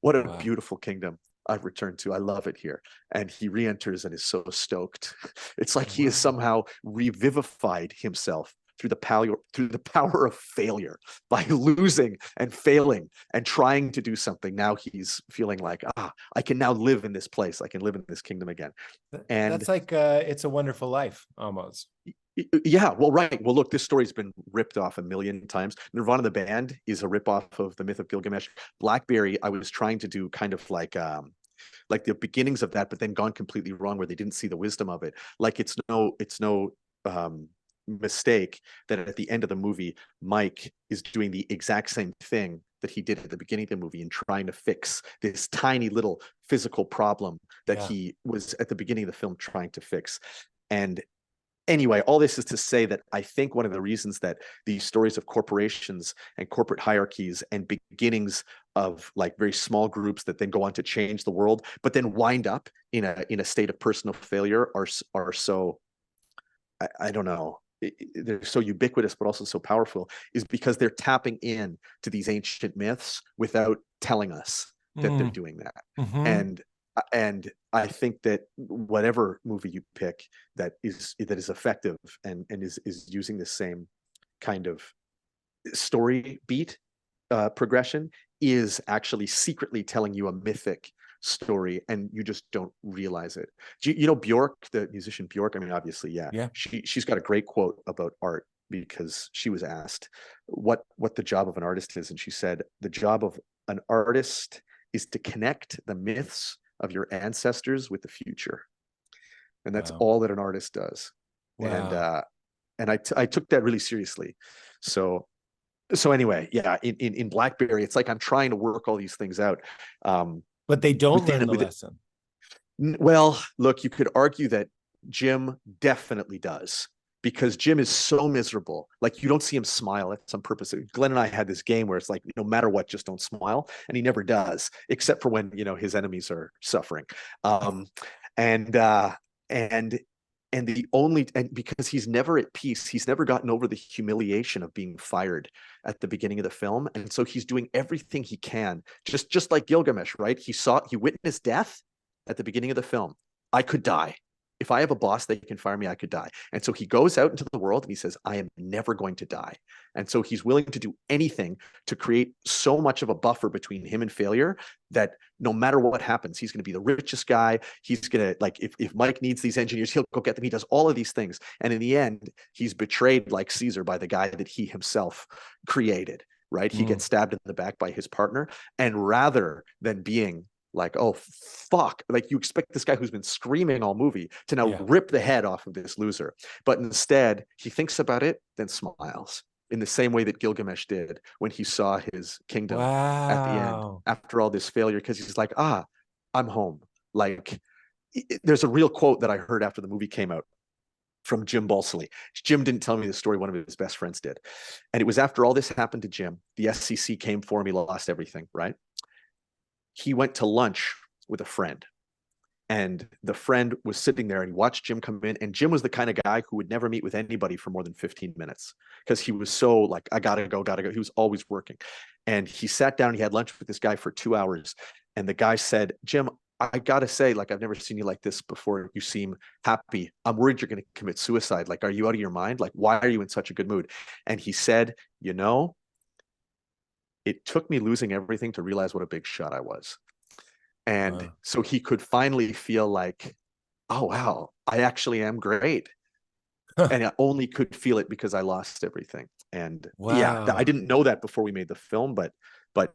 What a beautiful kingdom I've returned to. I love it here. And he re-enters and is so stoked. It's like he has somehow revivified himself through the power of failure, by losing and failing and trying to do something. Now he's feeling like, I can now live in this place. I can live in this kingdom again. And that's like It's a Wonderful Life almost. Yeah, well, right. Well, look, this story's been ripped off a million times. Nirvana the band is a ripoff of the Myth of Gilgamesh. Blackberry, I was trying to do kind of like the beginnings of that, but then gone completely wrong, where they didn't see the wisdom of it. Like it's no mistake that at the end of the movie, Mike is doing the exact same thing that he did at the beginning of the movie and trying to fix this tiny little physical problem that he was at the beginning of the film trying to fix. And anyway, all this is to say that I think one of the reasons that these stories of corporations and corporate hierarchies and beginnings of like very small groups that then go on to change the world, but then wind up in a state of personal failure are so, I don't know, they're so ubiquitous, but also so powerful, is because they're tapping in to these ancient myths without telling us that they're doing that. And I think that whatever movie you pick that is effective and is using the same kind of story beat progression is actually secretly telling you a mythic story, and you just don't realize it. You know Bjork, the musician Bjork? I mean, obviously, yeah. She's got a great quote about art, because she was asked what the job of an artist is, and she said, the job of an artist is to connect the myths of your ancestors with the future. And that's all that an artist does. And I took that really seriously. So anyway, yeah, in Blackberry, it's like I'm trying to work all these things out. But they don't learn the lesson. Well, look, you could argue that Jim definitely does, because Jim is so miserable. Like, you don't see him smile. That's on purpose. Glenn and I had this game where it's like, no matter what, just don't smile. And he never does, except for when, his enemies are suffering. And because he's never at peace, he's never gotten over the humiliation of being fired at the beginning of the film. And so he's doing everything he can, just like Gilgamesh, right? He witnessed death at the beginning of the film. I could die. If I have a boss, they can fire me, I could die. And so he goes out into the world and he says, I am never going to die. And so he's willing to do anything to create so much of a buffer between him and failure that no matter what happens, he's going to be the richest guy. He's going to, like, if Mike needs these engineers, he'll go get them. He does all of these things. And in the end, he's betrayed like Caesar by the guy that he himself created, right? He gets stabbed in the back by his partner. And rather than being like, oh, fuck, like, you expect this guy who's been screaming all movie to now rip the head off of this loser. But instead, he thinks about it, then smiles in the same way that Gilgamesh did when he saw his kingdom at the end after all this failure, because he's like, I'm home. Like, there's a real quote that I heard after the movie came out from Jim Balsillie. Jim didn't tell me the story. One of his best friends did. And it was after all this happened to Jim, the SCC came for him. He lost everything, right? He went to lunch with a friend, and the friend was sitting there, and he watched Jim come in. And Jim was the kind of guy who would never meet with anybody for more than 15 minutes because he was so like, I gotta go. He was always working. And he sat down, he had lunch with this guy for 2 hours. And the guy said, Jim, I gotta say, like, I've never seen you like this before. You seem happy. I'm worried you're going to commit suicide. Like, are you out of your mind? Like, why are you in such a good mood? And he said, it took me losing everything to realize what a big shot I was. And Wow. so he could finally feel like, oh, wow, I actually am great. And I only could feel it because I lost everything. And yeah, I Wow. didn't know that before we made the film, but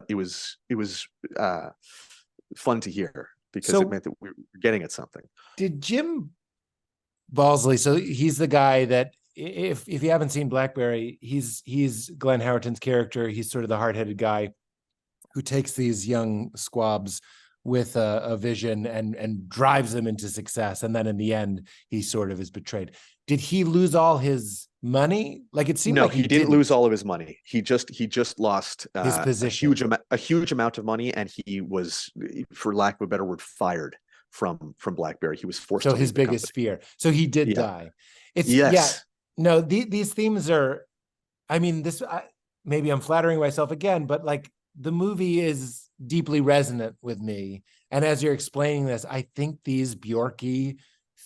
it was fun to hear because it So meant that we were getting at something. did Jim Balsley, so he's the guy that if you haven't seen Blackberry, he's Glenn Howerton's character. He's sort of the hard-headed guy who takes these young squabs with a vision and drives them into success. And then in the end, he sort of is betrayed. Did he lose all his money? Like it seemed No, like he he didn't lose all of his money. He just lost his position. a huge amount of money, and he was, for lack of a better word, fired from BlackBerry. He was forced So to his leave the biggest company. fear. So he did Yeah. die. It's yeah. Yes. No, these themes are. I mean, maybe I'm flattering myself again, but like the movie is deeply resonant with me. And as you're explaining this, I think these Bjorky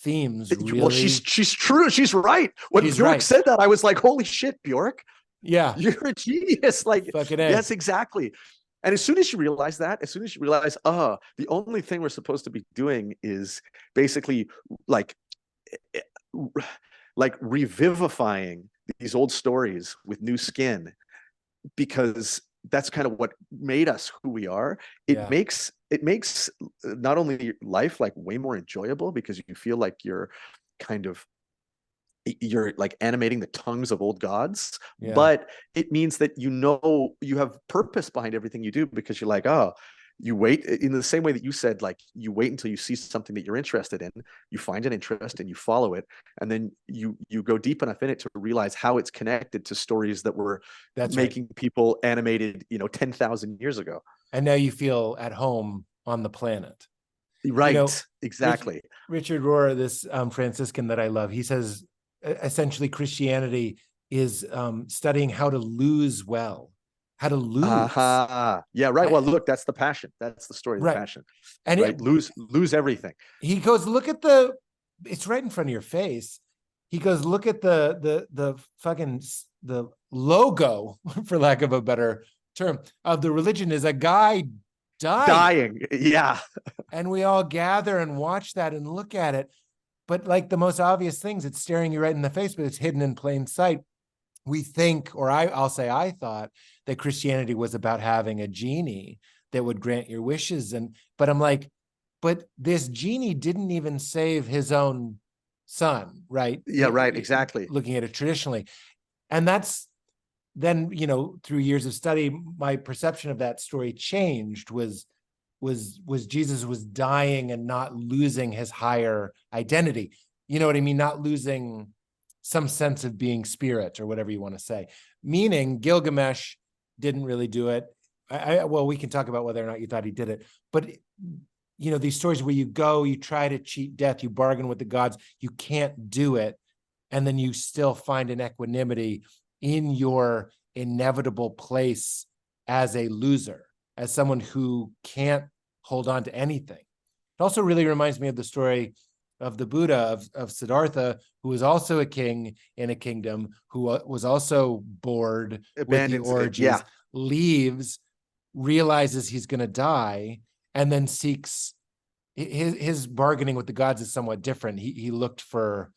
themes really. Well, she's true. She's right. When She's Bjork right. said that, I was like, "Holy shit, Bjork! Yeah, You're a genius!" Like, fucking A. yes, exactly. And as soon as you realize that, as soon as you realize, the only thing we're supposed to be doing is basically like revivifying these old stories with new skin, because that's kind of what made us who we are. Yeah. It makes not only life like way more enjoyable, because you feel like you're like animating the tongues of old gods, Yeah. but it means that you have purpose behind everything you do, because you're like, oh, you wait in the same way that you said, like you wait until you see something that you're interested in, you find an interest and you follow it, and then you go deep enough in it to realize how it's connected to stories that were making people animated 10,000 years ago. And now you feel at home on the planet. Right. Exactly. Richard Rohr, this Franciscan that I love, he says essentially Christianity is studying how to lose well, how to lose. Yeah, right. Well, look, that's the passion. That's the story of the passion. And right? Lose everything. He goes, look at it's right in front of your face. He goes, look at the fucking the logo, for lack of a better term, of the religion is a guy dying. Yeah. And we all gather and watch that and look at it. But like the most obvious things, it's staring you right in the face, but it's hidden in plain sight. We think, or I'll say I thought that Christianity was about having a genie that would grant your wishes. But I'm like, but this genie didn't even save his own son, right? Yeah, right, exactly. Looking at it traditionally. And that's then, through years of study, my perception of that story changed, was Jesus was dying and not losing his higher identity. You know what I mean? Not losing some sense of being spirit, or whatever you want to say. Meaning Gilgamesh didn't really do it. Well, we can talk about whether or not you thought he did it, but these stories where you go, you try to cheat death, you bargain with the gods, you can't do it. And then you still find an equanimity in your inevitable place as a loser, as someone who can't hold on to anything. It also really reminds me of the story of the Buddha, of Siddhartha, who was also a king in a kingdom, who was also bored with the orgies, leaves, realizes he's going to die, and then seeks his bargaining with the gods is somewhat different. He looked for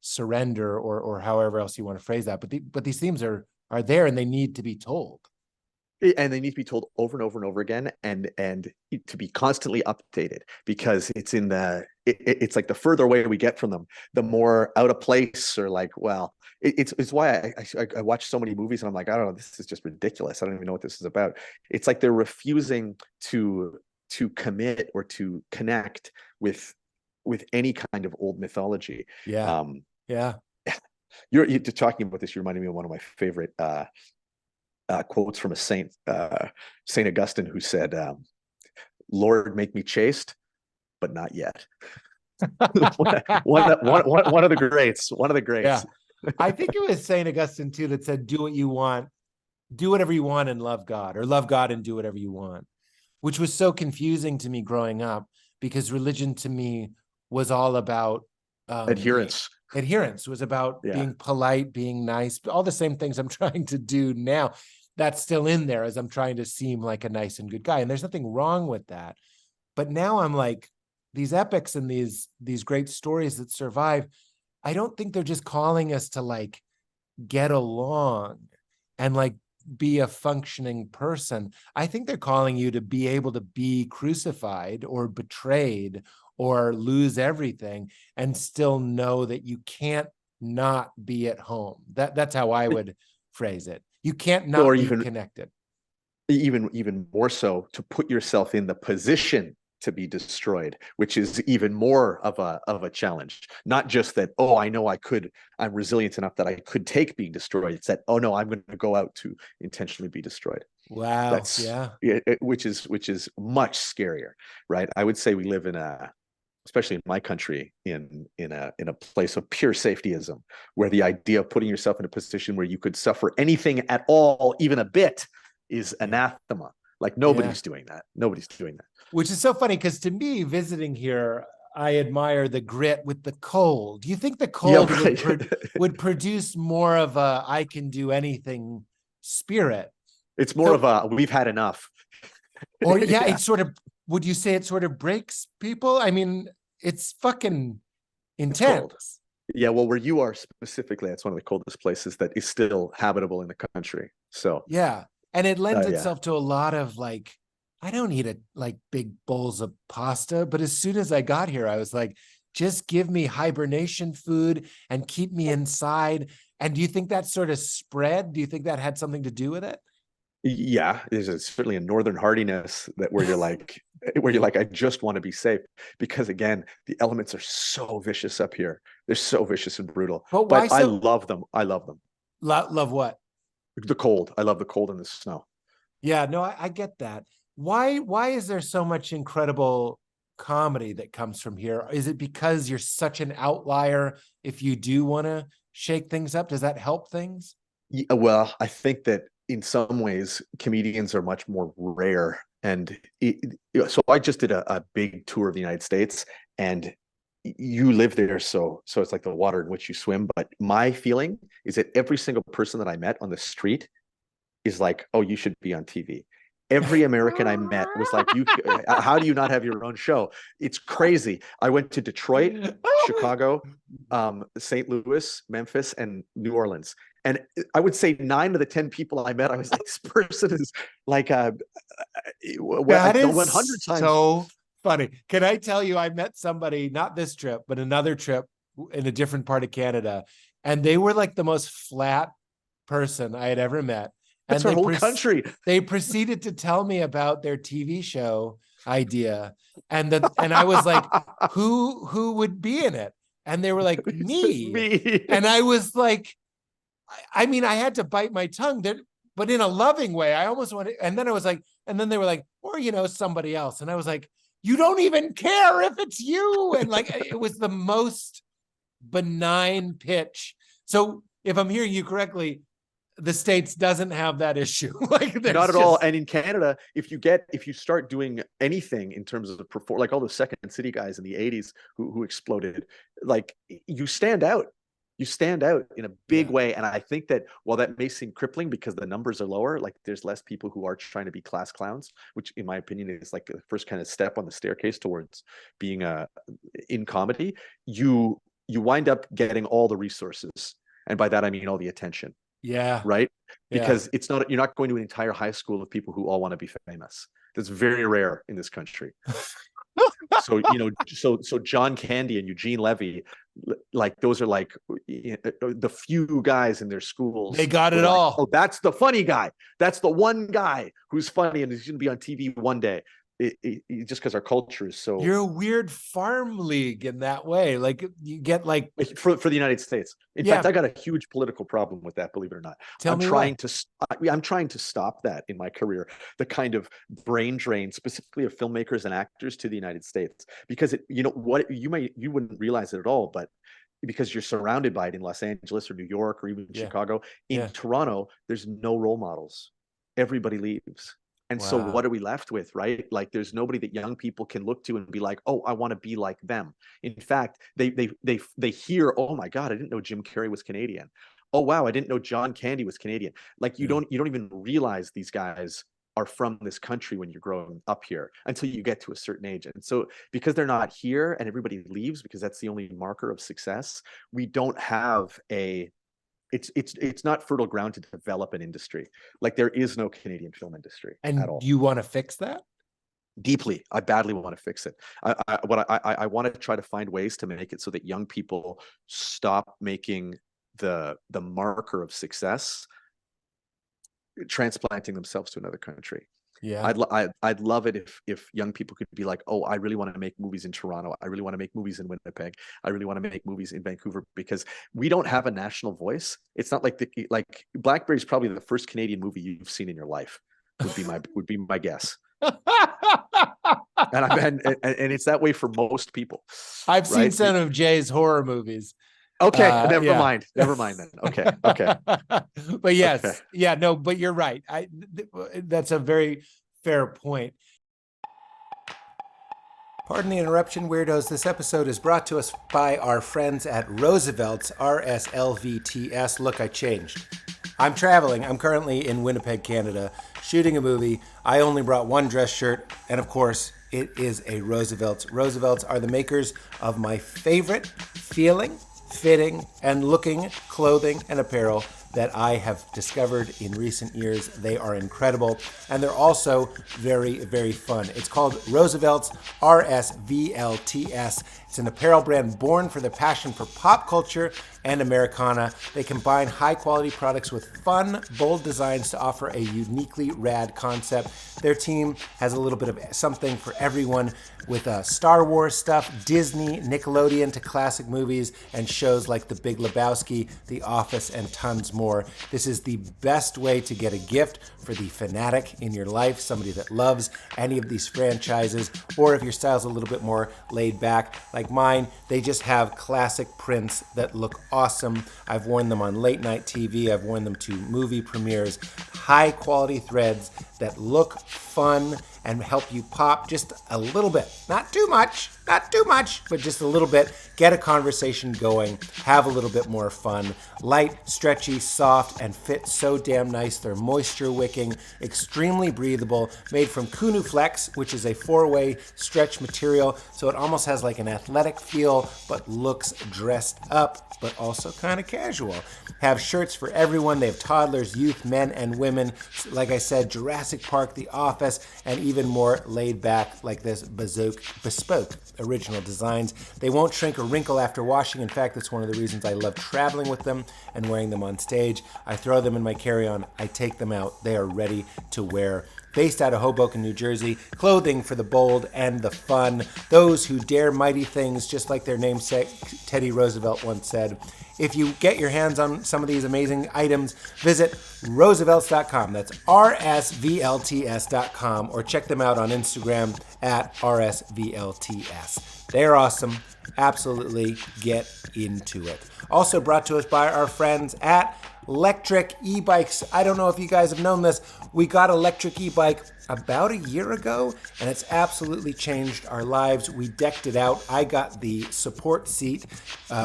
surrender, or however else you want to phrase that. But these themes are there, and they need to be told. And they need to be told over and over and over again, and to be constantly updated, because it's it's like the further away we get from them, the more out of place, or like, well, it's why I watch so many movies and I'm like, I don't know, this is just ridiculous. I don't even know what this is about. It's like they're refusing to commit or to connect with any kind of old mythology. Yeah. You're talking about this. You reminded me of one of my favorite quotes from a saint, Saint Augustine, who said, "Lord, make me chaste, but not yet." one of the greats. One of the greats. Yeah. I think it was Saint Augustine too that said, "Do what you want, do whatever you want, and love God, or love God and do whatever you want," which was so confusing to me growing up, because religion to me was all about adherence. Adherence was about being polite, being nice, all the same things I'm trying to do now. that's still in there as I'm trying to seem like a nice and good guy. And there's nothing wrong with that. But now I'm like, these epics and these great stories that survive, I don't think they're just calling us to like get along and like be a functioning person. I think they're calling you to be able to be crucified or betrayed or lose everything and still know that you can't not be at home. That's how I would phrase it. You can't not Or be even connected. even more so, to put yourself in the position to be destroyed, which is even more of a challenge. Not just that, oh, I know I'm resilient enough that I could take being destroyed. It's that, oh no, I'm going to go out to intentionally be destroyed. Wow. That's Yeah. which is much scarier, right? I would say we live in especially in my country, in a place of pure safetyism, where the idea of putting yourself in a position where you could suffer anything at all, even a bit, is anathema. Like nobody's doing that. Nobody's doing that. Which is so funny, because to me, visiting here, I admire the grit with the cold. Do you think the cold would produce more of a I can do anything spirit? It's more of a we've had enough. Or it sort of, would you say it sort of breaks people? I mean, it's fucking intense. Yeah, well, where you are specifically, that's one of the coldest places that is still habitable in the country. So yeah. And it lends itself to a lot of like, I don't eat like big bowls of pasta, but as soon as I got here, I was like, just give me hibernation food and keep me inside. And do you think that sort of spread? Do you think that had something to do with it? Yeah, there's certainly a northern hardiness that where you're like, I just want to be safe, because again, the elements are so vicious up here. They're so vicious and brutal. But why I love them. I love them. Love what? The cold. I love the cold and the snow. Yeah, no, I get that. Why is there so much incredible comedy that comes from here? Is it because you're such an outlier if you do want to shake things up? Does that help things? Yeah, well, I think that in some ways comedians are much more rare. And so I just did a big tour of the United States, and you live there, so it's like the water in which you swim. But my feeling is that every single person that I met on the street is like, oh, you should be on TV. Every American I met was like, how do you not have your own show? It's crazy. I went to Detroit, Chicago, St. Louis, Memphis, and New Orleans. And I would say 9 of the 10 people I met, I was like, this person is like, that is 100 times. So funny. Can I tell you, I met somebody, not this trip, but another trip in a different part of Canada. And they were like the most flat person I had ever met. That's our whole country. They proceeded to tell me about their TV show idea. And I was like, who would be in it? And they were like, me. And I was like, I mean, I had to bite my tongue, but in a loving way. I almost wanted, and then I was like, and then they were like, or, somebody else. And I was like, you don't even care if it's you. And like, it was the most benign pitch. So if I'm hearing you correctly, the States doesn't have that issue. Like, not at all. And in Canada, if you start doing anything in terms of like all the Second City guys in the 80s who exploded, like you stand out. You stand out in a big way. And I think that while that may seem crippling because the numbers are lower, like there's less people who are trying to be class clowns, which in my opinion is like the first kind of step on the staircase towards being in comedy, you wind up getting all the resources. And by that, I mean all the attention. Yeah. Right. Because you're not going to an entire high school of people who all want to be famous. That's very rare in this country. So, so John Candy and Eugene Levy, like those are like the few guys in their schools. They got it all. Oh, that's the funny guy. That's the one guy who's funny and he's going to be on TV one day. Just because our culture is so. You're a weird farm league in that way. Like you get like for the United States. In fact, I got a huge political problem with that, believe it or not. I'm trying to stop that in my career. The kind of brain drain, specifically of filmmakers and actors to the United States, because you wouldn't realize it at all, but because you're surrounded by it in Los Angeles or New York or even Chicago. In Toronto, there's no role models. Everybody leaves. And so what are we left with, right? Like there's nobody that young people can look to and be like, oh, I want to be like them. In fact, they hear, oh my God, I didn't know Jim Carrey was Canadian. oh wow, I didn't know John Candy was Canadian. Like you don't even realize these guys are from this country when you're growing up here until you get to a certain age. And so because they're not here and everybody leaves because that's the only marker of success, we don't have a it's not fertile ground to develop an industry. Like there is no Canadian film industry And at all. do you want to fix that? Deeply, I badly want to fix it. I want to try to find ways to make it so that young people stop making the marker of success transplanting themselves to another country. Yeah. I'd love it if young people could be like, oh, I really want to make movies in Toronto. I really want to make movies in Winnipeg. I really want to make movies in Vancouver, because we don't have a national voice. It's not like Blackberry is probably the first Canadian movie you've seen in your life. Would be my guess. And it's that way for most people. I've seen some of Jay's horror movies. Okay, never mind then. Okay. But yes, okay. Yeah, no, but you're right. That's a very fair point. Pardon the interruption, weirdos. This episode is brought to us by our friends at Roosevelt's, RSLVTS. Look, I changed. I'm traveling. I'm currently in Winnipeg, Canada, shooting a movie. I only brought one dress shirt, and of course, it is a Roosevelt's. Roosevelt's are the makers of my favorite feeling, fitting, and looking clothing and apparel that I have discovered in recent years. They are incredible, and they're also very, very fun. It's called Roosevelt's RSVLTS. It's an apparel brand born for the passion for pop culture and Americana. They combine high-quality products with fun, bold designs to offer a uniquely rad concept. Their team has a little bit of something for everyone, with Star Wars stuff, Disney, Nickelodeon to classic movies, and shows like The Big Lebowski, The Office, and tons more. This is the best way to get a gift for the fanatic in your life, somebody that loves any of these franchises, or if your style's a little bit more laid back like mine, they just have classic prints that look awesome. I've worn them on late night TV. I've worn them to movie premieres. High quality threads that look fun and help you pop just a little bit. Not too much, but just a little bit. Get a conversation going, have a little bit more fun. Light, stretchy, soft, and fit so damn nice. They're moisture wicking, extremely breathable, made from Kunu Flex, which is a 4-way stretch material, so it almost has like an athletic feel, but looks dressed up, but also kind of casual. Have shirts for everyone. They have toddlers, youth, men, and women. Like I said, Jurassic Park, The Office, and even more laid back like this bespoke original designs. They won't shrink or wrinkle after washing. In fact, that's one of the reasons I love traveling with them and wearing them on stage. I throw them in my carry-on. I take them out. They are ready to wear. Based out of Hoboken, New Jersey, clothing for the bold and the fun, those who dare mighty things, just like their namesake Teddy Roosevelt once said. If you get your hands on some of these amazing items, visit roosevelts.com. That's RSVLTS.com, or check them out on Instagram at RSVLTS. They're awesome. Absolutely get into it. Also brought to us by our friends at LECTRIC ebikes. I don't know if you guys have known this. We got a LECTRIC e-bike about a year ago, and it's absolutely changed our lives. We decked it out. I got the support seat,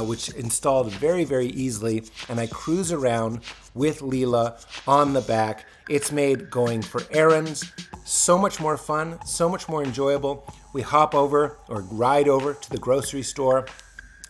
which installed very, very easily, and I cruise around with Leela on the back. It's made going for errands so much more fun, so much more enjoyable. We hop over or ride over to the grocery store,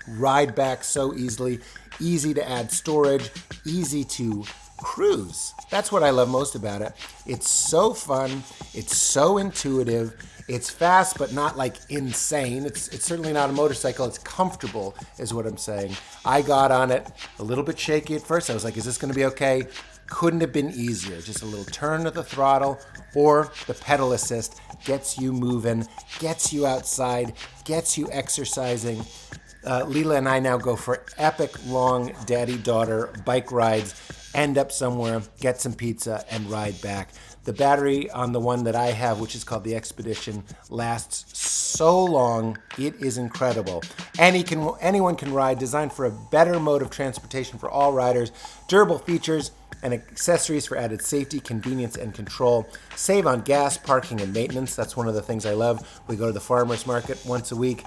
ride back so easily, easy to add storage, easy to cruise. That's what I love most about it. It's so fun. It's so intuitive. It's fast, but not like insane. It's certainly not a motorcycle. It's comfortable, is what I'm saying. I got on it a little bit shaky at first. I was like, is this going to be okay? Couldn't have been easier. Just a little turn of the throttle or the pedal assist gets you moving, gets you outside, gets you exercising. Leela and I now go for epic long daddy-daughter bike rides, end up somewhere, get some pizza, and ride back. The battery on the one that I have, which is called the Expedition, lasts so long. It is incredible. Anyone can ride, designed for a better mode of transportation for all riders. Durable features and accessories for added safety, convenience, and control. Save on gas, parking, and maintenance. That's one of the things I love. We go to the farmer's market once a week.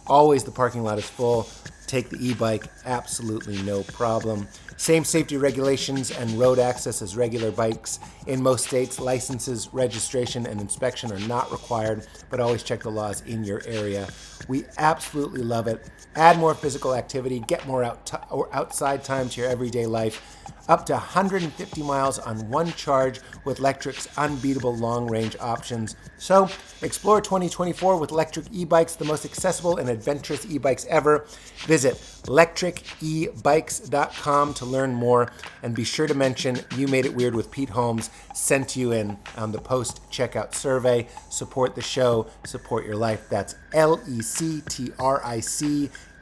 Always the parking lot is full. take the e-bike, absolutely no problem. Same safety regulations and road access as regular bikes. In most states, licenses, registration, and inspection are not required, but always check the laws in your area. We absolutely love it. Add more physical activity, get more outside time to your everyday life. Up to 150 miles on one charge with LECTRIC's unbeatable long-range options. So, explore 2024 with electric e-bikes, the most accessible and adventurous e-bikes ever. Visit lectricebikes.com to learn more, and be sure to mention You Made It Weird with Pete Holmes sent to you in on the post-checkout survey. Support the show, support your life. That's LECTRIC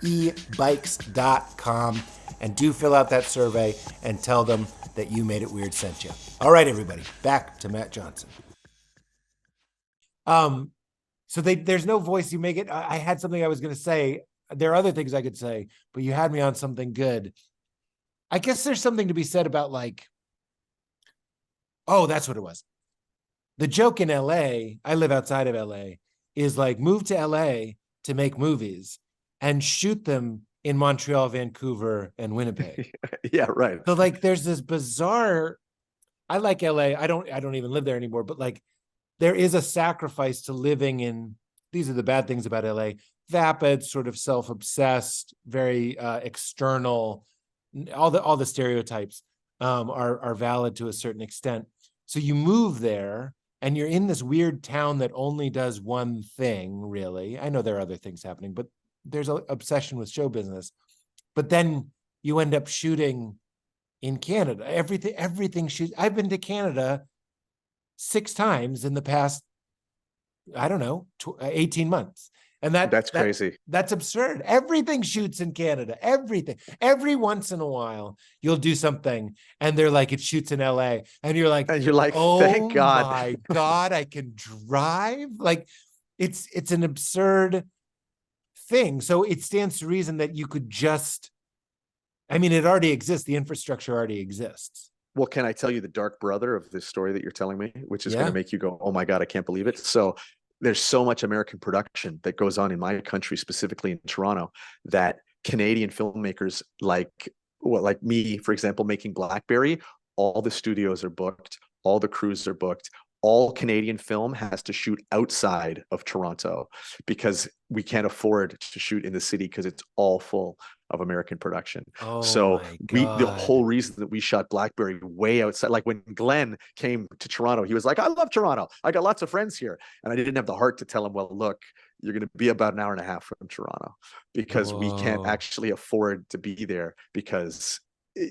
ebikes.com. And do fill out that survey and tell them that You Made It Weird sent you. All right, everybody, back to Matt Johnson. So there's no voice. You make it. I had something I was going to say. There are other things I could say, but you had me on something good. I guess there's something to be said about like, oh, that's what it was. The joke in LA, I live outside of LA, is like move to LA to make movies and shoot them in Montreal, Vancouver, and Winnipeg. Yeah, right. So like there's this bizarre, I like LA. I don't even live there anymore, but like there is a sacrifice to living in, these are the bad things about LA, vapid, sort of self-obsessed, very external, all the stereotypes are valid to a certain extent. So you move there and you're in this weird town that only does one thing, really. I know there are other things happening, but there's an obsession with show business. But then you end up shooting in Canada. Everything shoots. I've been to Canada 6 times in the past, I don't know, 18 months. And that's crazy. That's absurd. Everything shoots in Canada. Everything. Every once in a while, you'll do something and they're like, it shoots in LA. And you're like, oh, thank God. my God, I can drive. Like it's an absurd thing. So it stands to reason that you could just, I mean, it already exists. The infrastructure already exists. Well, can I tell you the dark brother of this story that you're telling me, which is going to make you go, oh my God, I can't believe it. So there's so much American production that goes on in my country, specifically in Toronto, that Canadian filmmakers like me, for example, making Blackberry, all the studios are booked, all the crews are booked. All Canadian film has to shoot outside of Toronto because we can't afford to shoot in the city because it's all full of American production. Oh, so the whole reason that we shot Blackberry way outside, like when Glenn came to Toronto, he was like, I love Toronto. I got lots of friends here. And I didn't have the heart to tell him, well, look, you're going to be about an hour and a half from Toronto because we can't actually afford to be there because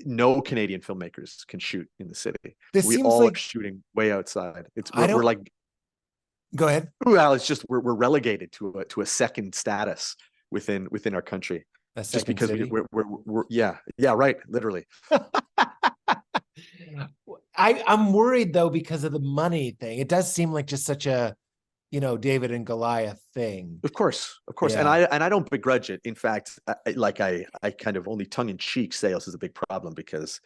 no Canadian filmmakers can shoot in the city. We all are shooting way outside. We're like, go ahead. Well, it's just we're relegated to a second status within our country. Just because we're right, literally. I'm worried though because of the money thing. It does seem like just such a, David and Goliath thing. Of course. Yeah. And I don't begrudge it. In fact, I kind of only tongue in cheek say this is a big problem because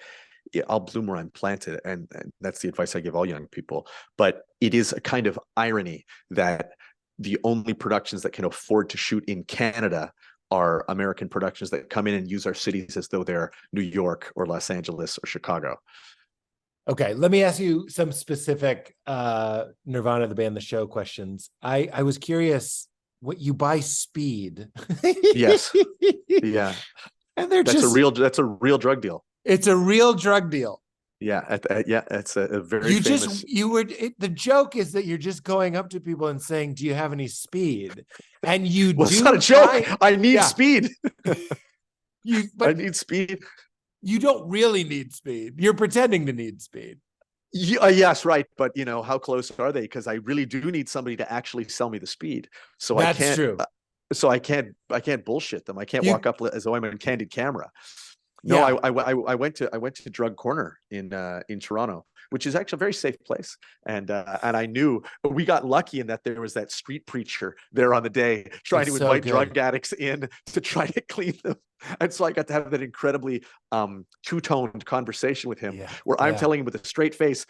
I'll bloom where I'm planted, and that's the advice I give all young people. But it is a kind of irony that the only productions that can afford to shoot in Canada are American productions that come in and use our cities as though they're New York or Los Angeles or Chicago. Okay, let me ask you some specific Nirvana, the band, the show questions. I was curious what you buy speed. Yes. Yeah. And that's a real drug deal. It's a real drug deal. Yeah. It's a very famous. The joke is that you're just going up to people and saying, do you have any speed? And you do. It's not a joke. I need speed. I need speed. You don't really need speed. You're pretending to need speed. Yes, right. But how close are they? Because I really do need somebody to actually sell me the speed. So that's true. So I can't bullshit them. I can't walk up as though I'm on candid camera. No, yeah. I went to Drug Corner in Toronto, which is actually a very safe place. And I knew we got lucky in that there was that street preacher there on the day trying to invite drug addicts in to try to clean them. And so I got to have that incredibly two-toned conversation with him where I'm telling him with a straight face,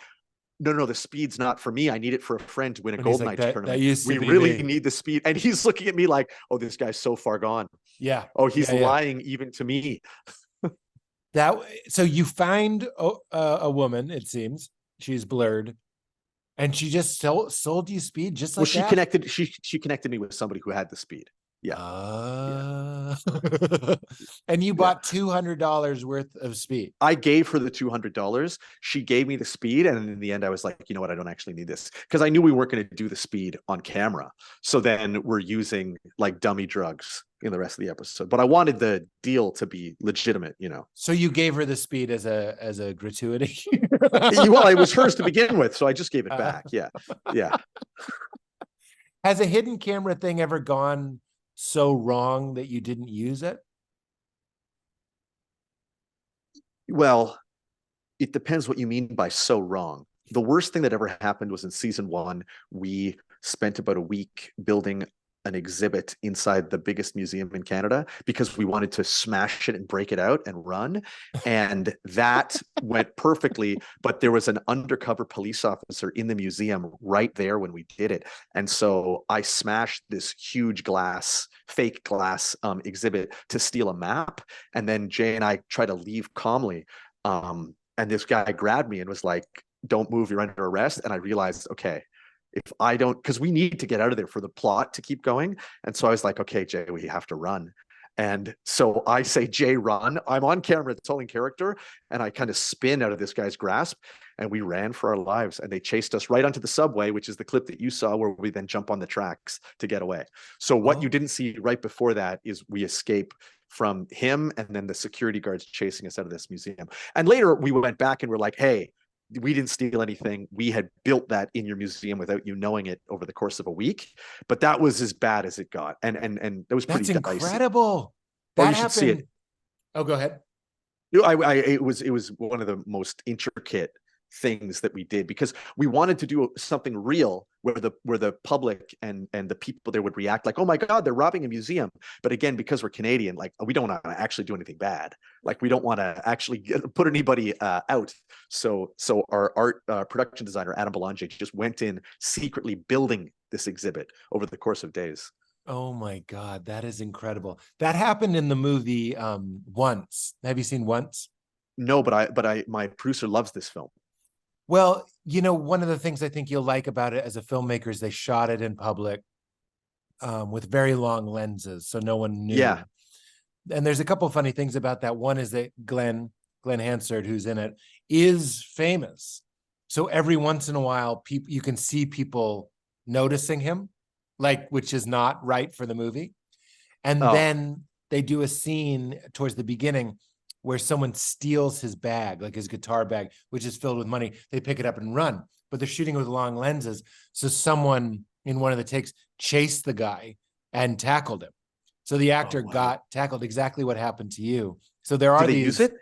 no, the speed's not for me. I need it for a friend to win a And he's Golden like, Knights that tournament. used to We be really me. need the speed. And he's looking at me like, oh, this guy's so far gone. Yeah. Oh, he's Yeah. lying even to me. So you find a woman, it seems. She's blurred. And she just sold you speed just like that? She connected me with somebody who had the speed. Yeah. And you Yeah. bought $200 worth of speed. I gave her the $200. She gave me the speed. And in the end, I was like, you know what? I don't actually need this, because I knew we weren't going to do the speed on camera. So then we're using like dummy drugs in the rest of the episode. But I wanted the deal to be legitimate, you know. So you gave her the speed as a gratuity. Well, it was hers to begin with, so I just gave it back. Yeah. Yeah. Has a hidden camera thing ever gone so wrong that you didn't use it? Well, it depends what you mean by so wrong. The worst thing that ever happened was in season 1. We spent about a week building an exhibit inside the biggest museum in Canada because we wanted to smash it and break it out and run. And that went perfectly, but there was an undercover police officer in the museum right there when we did it. And so I smashed this huge fake glass exhibit to steal a map. And then Jay and I tried to leave calmly. And this guy grabbed me and was like, don't move, you're under arrest. And I realized, okay, if I don't, because we need to get out of there for the plot to keep going. And so I was like, okay, Jay, we have to run. And so I say, Jay, run. I'm on camera, it's all in character. And I kind of spin out of this guy's grasp, and we ran for our lives. And they chased us right onto the subway, which is the clip that you saw where we then jump on the tracks to get away. So what you didn't see right before that is we escape from him and then the security guards chasing us out of this museum. And later we went back and we're like, hey, we didn't steal anything. We had built that in your museum without you knowing it over the course of a week. But that was as bad as it got. And that was pretty That's dicey. incredible. That That you should see happened. it. Oh, go ahead. It was one of the most intricate things that we did because we wanted to do something real where the public and the people there would react like, oh my God, they're robbing a museum. But again, because we're Canadian, like we don't want to actually do anything bad. Like we don't want to actually put anybody out. So our art production designer, Adam Belanger, just went in secretly building this exhibit over the course of days. Oh my God, that is incredible. That happened in the movie Once. Have you seen Once? No, but my producer loves this film. Well, you know, one of the things I think you'll like about it as a filmmaker is they shot it in public with very long lenses, so no one knew. Yeah. And there's a couple of funny things about that. One is that Glenn Hansard, who's in it, is famous. So every once in a while, you can see people noticing him, like, which is not right for the movie. And then they do a scene towards the beginning where someone steals his bag, like his guitar bag, which is filled with money. They pick it up and run, but they're shooting with long lenses. So someone in one of the takes chased the guy and tackled him. So the actor got tackled, exactly what happened to you. So there are Did they use it?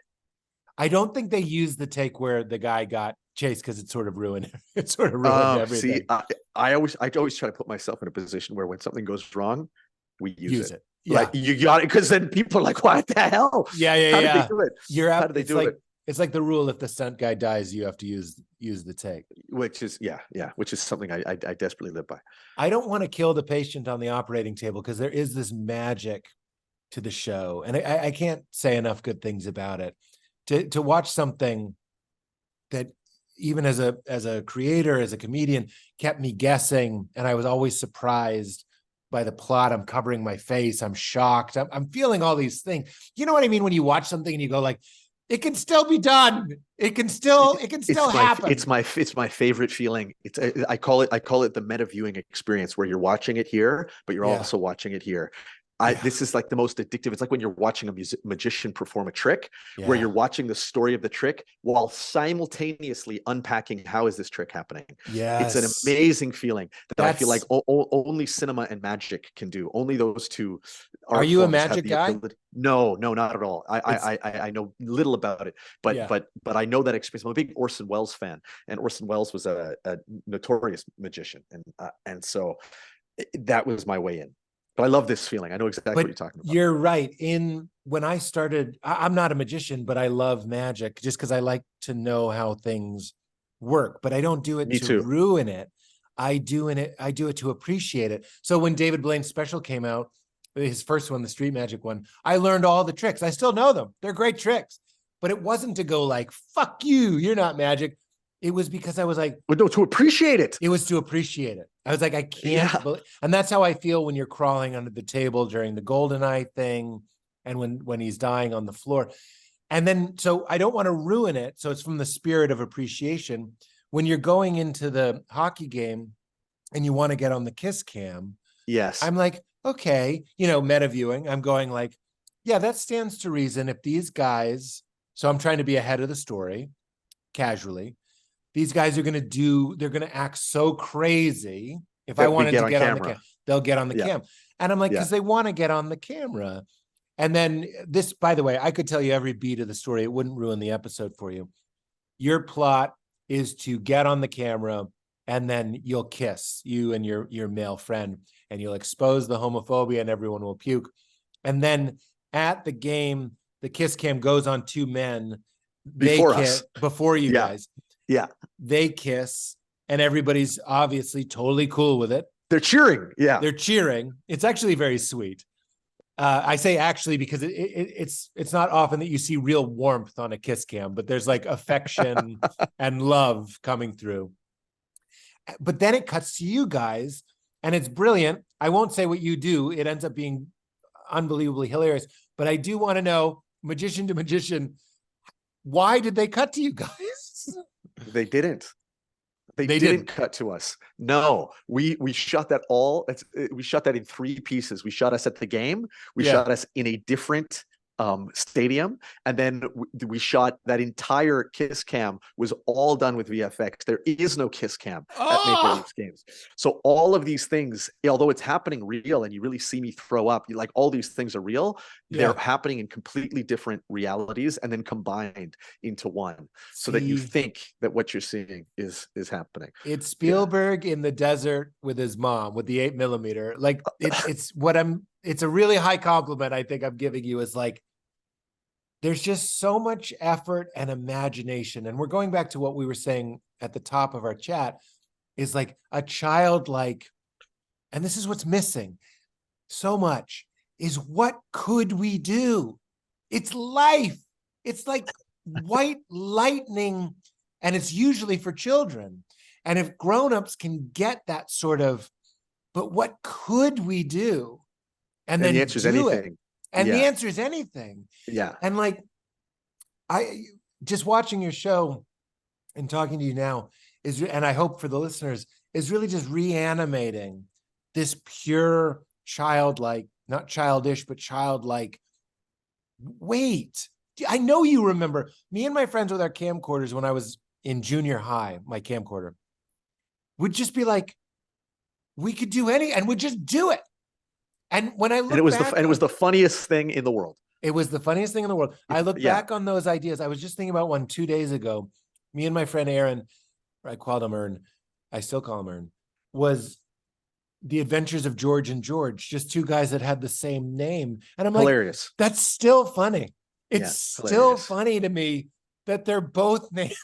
I don't think they used the take where the guy got chased because it sort of ruined it. Sort of ruined everything. See, I always try to put myself in a position where when something goes wrong, we use it. Yeah. Like you got it, because then people are like, "What the hell? Yeah. How did they do it? How did they do it?" It's like the rule: if the stunt guy dies, you have to use the take. Which is which is something I desperately live by. I don't want to kill the patient on the operating table because there is this magic to the show, and I can't say enough good things about it. To watch something that even as a creator, as a comedian, kept me guessing, and I was always surprised by the plot. I'm covering my face. I'm shocked. I'm feeling all these things. You know what I mean? When you watch something and you go like, it can still be done. It can still happen. It's my favorite feeling. I call it the meta viewing experience, where you're watching it here, but you're also watching it here. This is like the most addictive. It's like when you're watching a magician perform a trick, where you're watching the story of the trick while simultaneously unpacking how is this trick happening. Yes. It's an amazing feeling that I feel like only cinema and magic can do. Only those two. Are you a magic guy? No, not at all. I know little about it, but I know that experience. I'm a big Orson Welles fan, and Orson Welles was a notorious magician, and so that was my way in. But I love this feeling. I know exactly what you're talking about. You're right. When I started, I'm not a magician, but I love magic just because I like to know how things work, but I don't do it Me to too. ruin it. I do it to appreciate it. So when David Blaine's special came out, his first one, the Street Magic one, I learned all the tricks. I still know them. They're great tricks. But it wasn't to go like, fuck you, you're not magic. It was because I was like, But no, to appreciate it. it was to appreciate it. I was like, I can't Yeah. believe, and that's how I feel when you're crawling under the table during the GoldenEye thing, and when he's dying on the floor. And then, so I don't want to ruin it. So it's from the spirit of appreciation. When you're going into the hockey game and you want to get on the kiss cam, Yes. I'm like, okay, you know, meta viewing. I'm going like, yeah, that stands to reason if these guys, so I'm trying to be ahead of the story casually. These guys are going to they're going to act so crazy. If I wanted to get on the cam, they'll get on the cam. And I'm like, because they want to get on the camera. And then this, by the way, I could tell you every beat of the story. It wouldn't ruin the episode for you. Your plot is to get on the camera and then you'll kiss, you and your male friend, and you'll expose the homophobia and everyone will puke. And then at the game, the kiss cam goes on two men. Before us. Before you guys. Yeah. They kiss and everybody's obviously totally cool with it. They're cheering. Yeah. They're cheering. It's actually very sweet. I say actually because it's not often that you see real warmth on a kiss cam, but there's like affection and love coming through. But then it cuts to you guys and it's brilliant. I won't say what you do. It ends up being unbelievably hilarious, but I do want to know, magician to magician, why did they cut to you guys? They didn't. They didn't cut to us. No, we shot that all. We shot that in 3 pieces. We shot us at the game. We shot us in a different stadium, and then we shot that entire kiss cam was all done with VFX. There is no kiss cam at Maple Leafs games. So all of these things, although it's happening real, and you really see me throw up, like all these things are real. They're happening in completely different realities, and then combined into one, so that you think that what you're seeing is happening. It's Spielberg in the desert with his mom with the 8mm. Like it's a really high compliment I think I'm giving you, is like, there's just so much effort and imagination. And we're going back to what we were saying at the top of our chat, is like a childlike, and this is what's missing so much, is what could we do? It's life. It's like white lightning, and it's usually for children. And if grownups can get that sort of, but what could we do? And then the answer is anything. And the answer is anything. Yeah. And like, I just watching your show and talking to you now is, and I hope for the listeners, is really just reanimating this pure childlike, not childish, but childlike. Wait, I know you remember me and my friends with our camcorders when I was in junior high, my camcorder would just be like, we could do and we'd just do it. And when I look back, it was the funniest thing in the world. It was the funniest thing in the world. I look back on those ideas. I was just thinking about one 2 days ago. Me and my friend Aaron, I called him Ern, I still call him Ern, was The Adventures of George and George, just 2 guys that had the same name. And I'm like, hilarious. That's still funny. It's still funny to me that they're both named.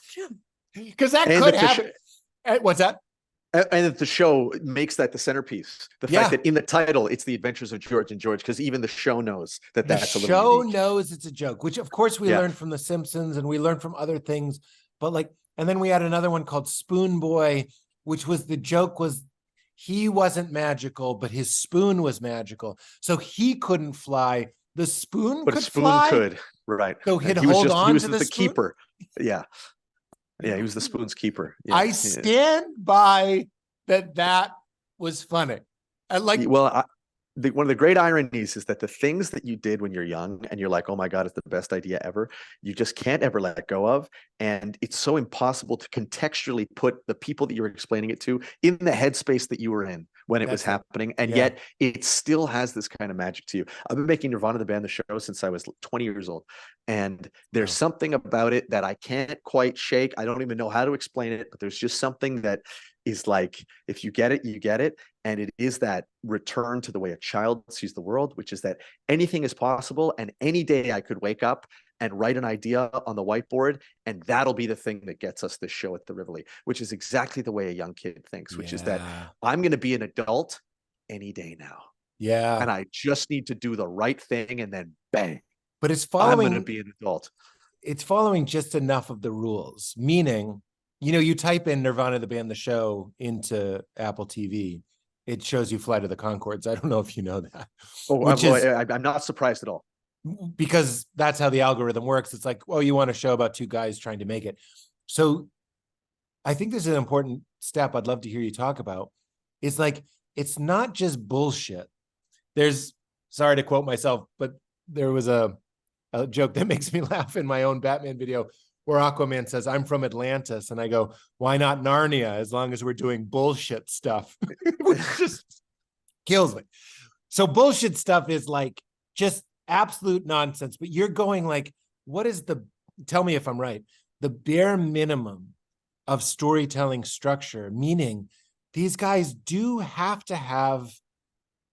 Because that could happen. What's that? And that the show makes that the centerpiece. The fact that in the title, it's The Adventures of George and George, because even the show knows that that's a little unique. The show knows it's a joke, which of course we learned from The Simpsons and we learned from other things. But like, and then we had another one called Spoon Boy, which was the joke was he wasn't magical, but his spoon was magical. So he couldn't fly. The spoon but could a spoon fly. Could, right. So he'd hold on to the spoon? Keeper. Yeah. Yeah, he was the spoon's keeper. Yeah. I stand by that was funny. I like. Well, one of the great ironies is that the things that you did when you're young and you're like, oh my God, it's the best idea ever, you just can't ever let go of. And it's so impossible to contextually put the people that you're explaining it to in the headspace that you were in when it was happening. And yet it still has this kind of magic to you. I've been making Nirvana the band, the show, since I was 20 years old. And there's something about it that I can't quite shake. I don't even know how to explain it, but there's just something that is like, if you get it, you get it. And it is that return to the way a child sees the world, which is that anything is possible. And any day I could wake up and write an idea on the whiteboard, and that'll be the thing that gets us this show at the Rivoli, which is exactly the way a young kid thinks, which is that I'm going to be an adult any day now. Yeah. And I just need to do the right thing, and then bang. But it's I'm following, going to be an adult. It's following just enough of the rules, meaning, you know, you type in Nirvana, the band, the show into Apple TV, it shows you Flight of the Conchords. I don't know if you know that. Oh, I'm not surprised at all. Because that's how the algorithm works. It's like, well, you want a show about two guys trying to make it. So I think this is an important step I'd love to hear you talk about. It's like, it's not just bullshit. There's, sorry to quote myself, but there was a joke that makes me laugh in my own Batman video where Aquaman says, I'm from Atlantis. And I go, why not Narnia, as long as we're doing bullshit stuff? Which just kills me. So bullshit stuff is like just absolute nonsense. But you're going like, what is the, tell me if I'm right, the bare minimum of storytelling structure, meaning these guys do have to have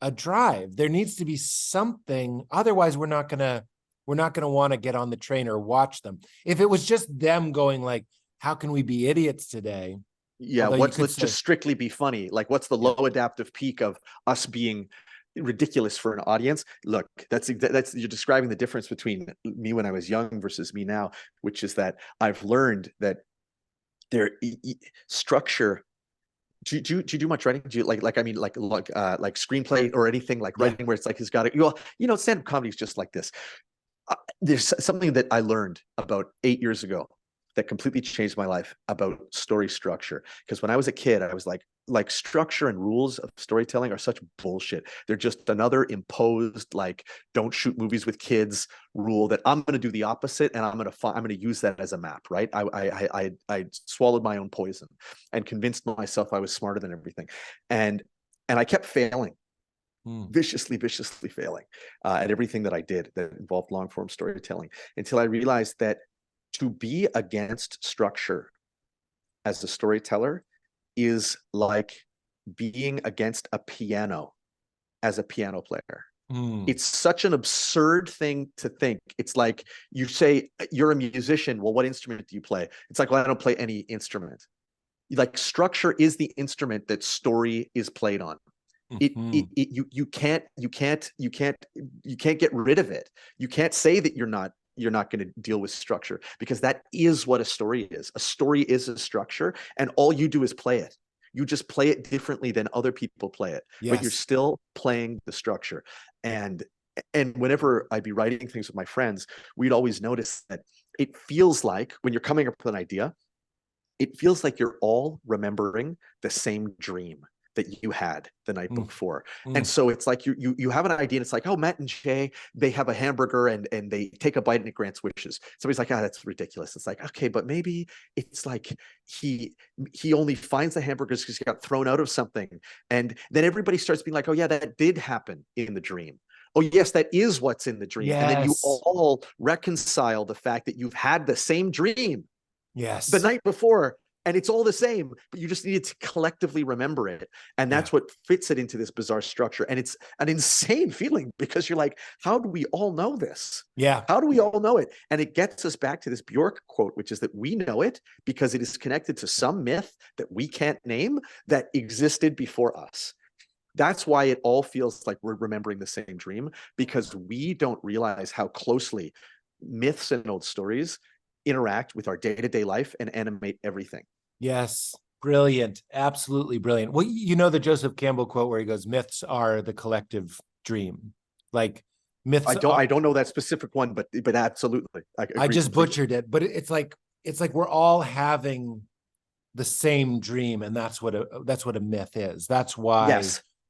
a drive. There needs to be something. Otherwise, we're not gonna want to get on the train or watch them. If it was just them going like, how can we be idiots today? Yeah, let's just strictly be funny. Like, what's the low adaptive peak of us being ridiculous for an audience? Look, that's you're describing the difference between me when I was young versus me now, which is that I've learned that their structure. Do you do much writing? Do you like screenplay or anything like writing where it's like he's got it? Well, you know, stand-up comedy is just like this. There's something that I learned about 8 years ago that completely changed my life about story structure. Because when I was a kid, I was like structure and rules of storytelling are such bullshit. They're just another imposed, like, don't shoot movies with kids rule that I'm going to do the opposite, and I'm going to use that as a map, right? I swallowed my own poison and convinced myself I was smarter than everything, and I kept failing. Viciously failing at everything that I did that involved long form storytelling, until I realized that to be against structure as a storyteller is like being against a piano as a piano player. It's such an absurd thing to think. It's like you say you're a musician. Well, what instrument do you play? It's like, well, I don't play any instrument. Like, structure is the instrument that story is played on. You can't get rid of it. You can't say that you're not going to deal with structure, because that is what a story is. A story is a structure, and all you do is play it. You just play it differently than other people play it, but you're still playing the structure. And whenever I'd be writing things with my friends, we'd always notice that it feels like when you're coming up with an idea, it feels like you're all remembering the same dream that you had the night before. And so it's like you have an idea, and it's like, oh, Matt and Jay, they have a hamburger and they take a bite and it grants wishes. Somebody's like, that's ridiculous. It's like, okay, but maybe it's like he only finds the hamburgers because he got thrown out of something. And then everybody starts being like, oh yeah, that did happen in the dream. Oh yes, that is what's in the dream. And then you all reconcile the fact that you've had the same dream the night before, and it's all the same, but you just needed to collectively remember it. And that's what fits it into this bizarre structure. And it's an insane feeling, because you're like, how do we all know this? How do we all know it? And it gets us back to this Bjork quote, which is that we know it because it is connected to some myth that we can't name that existed before us. That's why it all feels like we're remembering the same dream, because we don't realize how closely myths and old stories interact with our day-to-day life and animate everything. Yes. Brilliant. Absolutely brilliant. Well, you know the Joseph Campbell quote where he goes, myths are the collective dream. Like, myths. I don't know that specific one, but absolutely. I just butchered it, but it's like we're all having the same dream, and that's what a myth is. That's why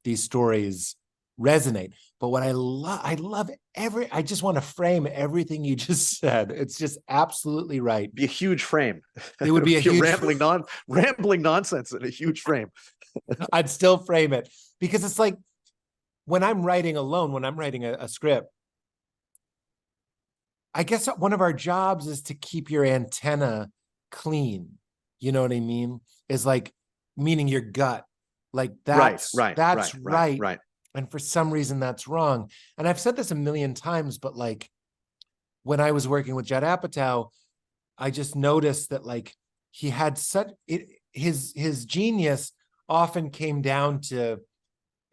these stories resonate. But what I just want to frame everything you just said. It's just absolutely right. Be a huge frame. It would be a huge rambling nonsense in a huge frame. I'd still frame it, because it's like when I'm writing alone, when I'm writing a script, I guess one of our jobs is to keep your antenna clean. You know what I mean? Is like, meaning your gut. Like that's right. And for some reason that's wrong. And I've said this a million times, but like, when I was working with Judd Apatow, I just noticed that like he had his genius often came down to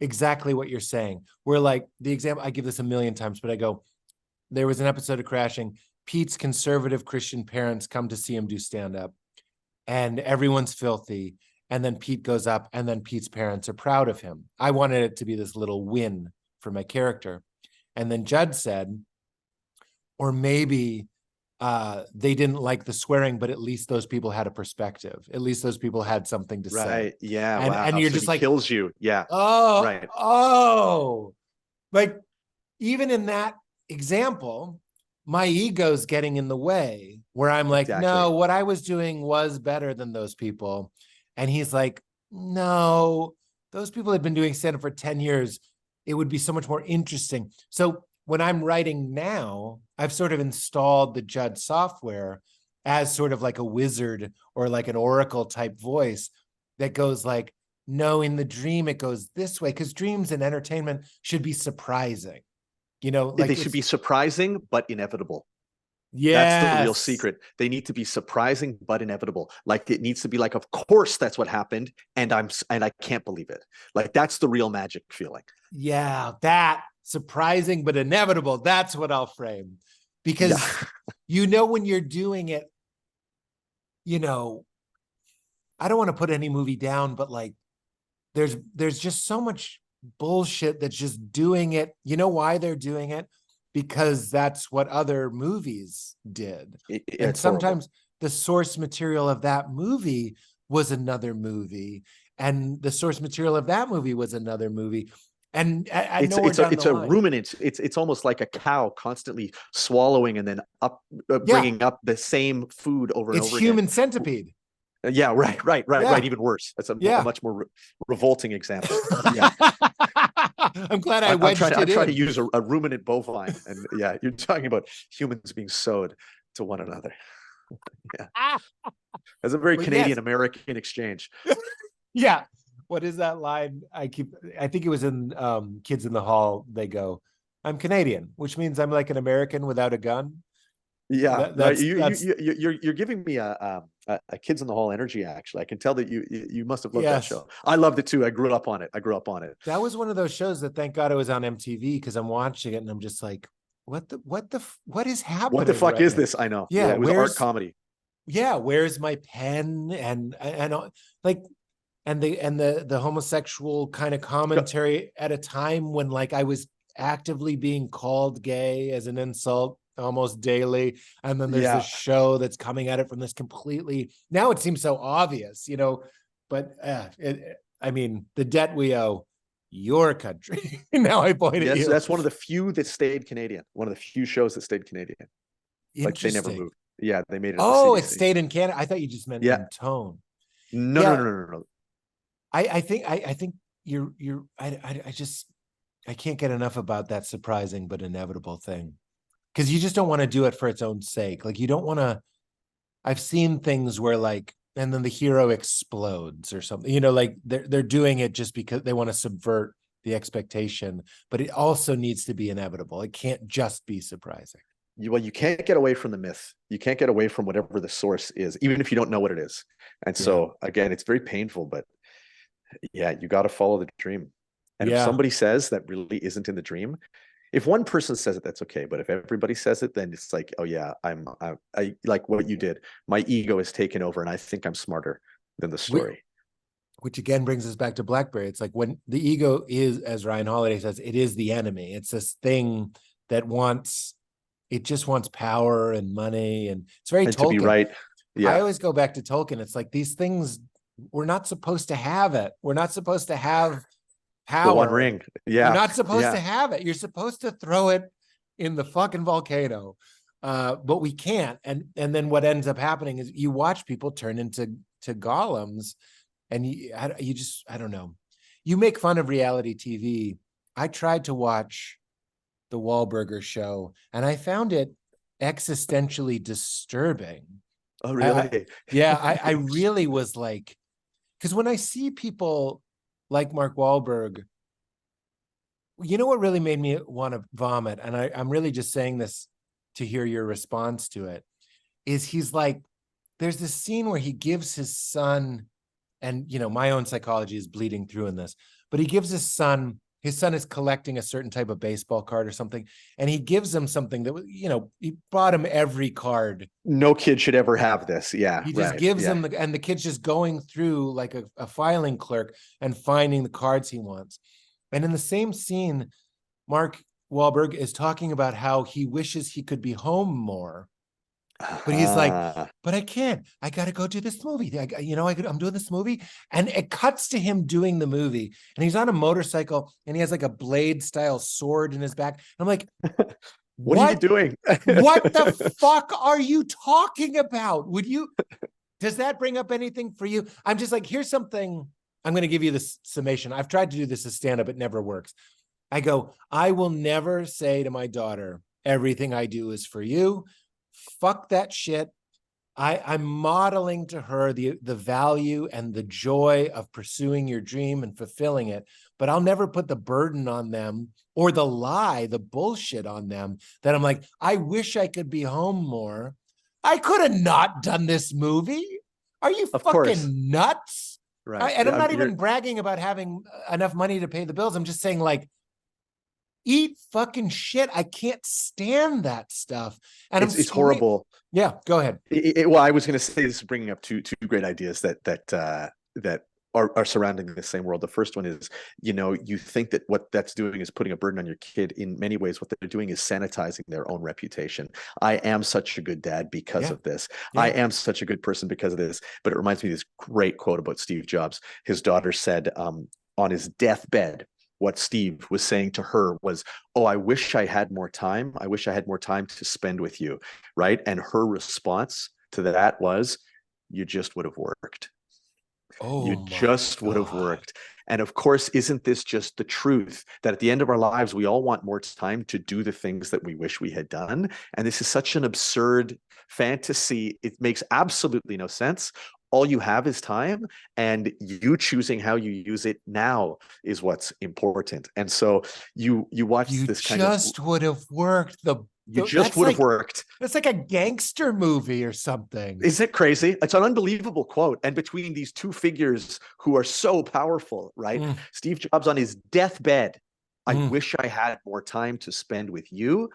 exactly what you're saying. Where like the example, I give this a million times, but I go, there was an episode of Crashing. Pete's conservative Christian parents come to see him do stand-up, and everyone's filthy. And then Pete goes up, and then Pete's parents are proud of him. I wanted it to be this little win for my character. And then Judd said, or maybe they didn't like the swearing, but at least those people had a perspective. At least those people had something to say. Right. Yeah. And, Wow. and you're So just he like, kills you. Yeah. oh, Right. oh. Like, even in that example, my ego's getting in the way, where I'm like, Exactly. no, what I was doing was better than those people. And he's like, no, those people had been doing stand-up for 10 years. It would be so much more interesting. So when I'm writing now, I've sort of installed the Judd software as sort of like a wizard or like an oracle type voice that goes like, no, in the dream, it goes this way, because dreams and entertainment should be surprising. You know, like They should be surprising, but inevitable. Yes. That's the real secret. They need to be surprising, but inevitable. Like it needs to be like, of course, that's what happened. And I can't believe it. Like that's the real magic feeling. Yeah, that surprising, but inevitable. That's what I'll frame. Because you know, when you're doing it, you know, I don't want to put any movie down, but like there's just so much bullshit that's just doing it. You know why they're doing it? Because that's what other movies did. And sometimes the source material of that movie was another movie, and the source material of that movie was another movie. And it's a ruminant. It's almost like a cow constantly swallowing and then bringing up the same food over and over again. It's human centipede. Yeah, right. Even worse. That's a much more revolting example. Yeah. I'm glad I wedged it in. I'm trying to use a ruminant bovine, and yeah, you're talking about humans being sowed to one another. Yeah, that's a very Canadian American exchange. Yeah. What is that line? I think it was in Kids in the Hall. They go, "I'm Canadian," which means I'm like an American without a gun. Yeah, you're giving me a Kids in the Hall energy. Actually, I can tell that you must have loved that show. I loved it too. I grew up on it. That was one of those shows that, thank God, it was on MTV, because I'm watching it and I'm just like, what is happening? What the fuck is this? I know. Yeah, it was art comedy. Yeah, where's my pen and like. And the homosexual kind of commentary at a time when like I was actively being called gay as an insult almost daily. And then there's this show that's coming at it from this completely, now it seems so obvious, you know, but I mean, the debt we owe your country. Now I point at you. That's one of the few that stayed Canadian. One of the few shows that stayed Canadian. Like they never moved. Yeah, they made it. Oh, it stayed in Canada. I thought you just meant in tone. No. I think I can't get enough about that surprising but inevitable thing, because you just don't want to do it for its own sake. Like you don't want to. I've seen things where like, and then the hero explodes or something. You know, like they're doing it just because they want to subvert the expectation, but it also needs to be inevitable. It can't just be surprising. You can't get away from the myth. You can't get away from whatever the source is, even if you don't know what it is. And so again, it's very painful, but yeah, you got to follow the dream. And if somebody says that really isn't in the dream, if one person says it, that's okay. But if everybody says it, then it's like, oh yeah, I like what you did. My ego is taken over and I think I'm smarter than the story. Which again brings us back to Blackberry. It's like when the ego is, as Ryan Holiday says, it is the enemy. It's this thing that just wants power and money. And it's very Tolkien. To be right. Yeah. I always go back to Tolkien. It's like these things, we're not supposed to have it. We're not supposed to have power. The One Ring. Yeah. You're not supposed to have it. You're supposed to throw it in the fucking volcano. But we can't. And then what ends up happening is you watch people turn into golems, and you just, I don't know. You make fun of reality TV. I tried to watch the Wahlburger show, and I found it existentially disturbing. Oh, really? I really was like, because when I see people like Mark Wahlberg, you know what really made me want to vomit? And I'm really just saying this to hear your response to it, is he's like, there's this scene where he gives his son, and my own psychology is bleeding through in this, but he gives his son is collecting a certain type of baseball card or something, and he gives him something that he bought him every card. No kid should ever have this. Yeah, he just gives him and the kid's just going through like a filing clerk and finding the cards he wants. And in the same scene, Mark Wahlberg is talking about how he wishes he could be home more. But he's like, but I can't. I got to go do this movie. I'm doing this movie. And it cuts to him doing the movie. And he's on a motorcycle and he has like a blade style sword in his back. And I'm like, what are you doing? What the fuck are you talking about? Does that bring up anything for you? I'm just like, here's something. I'm going to give you this summation. I've tried to do this as stand-up. It never works. I go, I will never say to my daughter, everything I do is for you. Fuck that shit. I'm modeling to her the value and the joy of pursuing your dream and fulfilling it, but I'll never put the burden on them or the bullshit on them that I'm like, I wish I could be home more. I could have not done this movie. Are you fucking nuts? Right. And I'm not even bragging about having enough money to pay the bills. I'm just saying, like, eat fucking shit. I can't stand that stuff. And it's horrible. Yeah, go ahead. Well, I was going to say, this is bringing up two great ideas that are surrounding the same world. The first one is, you think that what that's doing is putting a burden on your kid. In many ways, what they're doing is sanitizing their own reputation. I am such a good dad because of this. Yeah. I am such a good person because of this. But it reminds me of this great quote about Steve Jobs. His daughter said on his deathbed, what Steve was saying to her was, oh, I wish I had more time. I wish I had more time to spend with you, right? And her response to that was, you just would have worked. Oh, you just would have worked. And of course, isn't this just the truth that at the end of our lives, we all want more time to do the things that we wish we had done? And this is such an absurd fantasy. It makes absolutely no sense. All you have is time, and you choosing how you use it now is what's important. And so you watch this kind of, just would have worked. You just would have worked. It's like a gangster movie or something. Is it crazy? It's an unbelievable quote. And between these two figures who are so powerful, right? Steve Jobs on his deathbed, I wish I had more time to spend with you.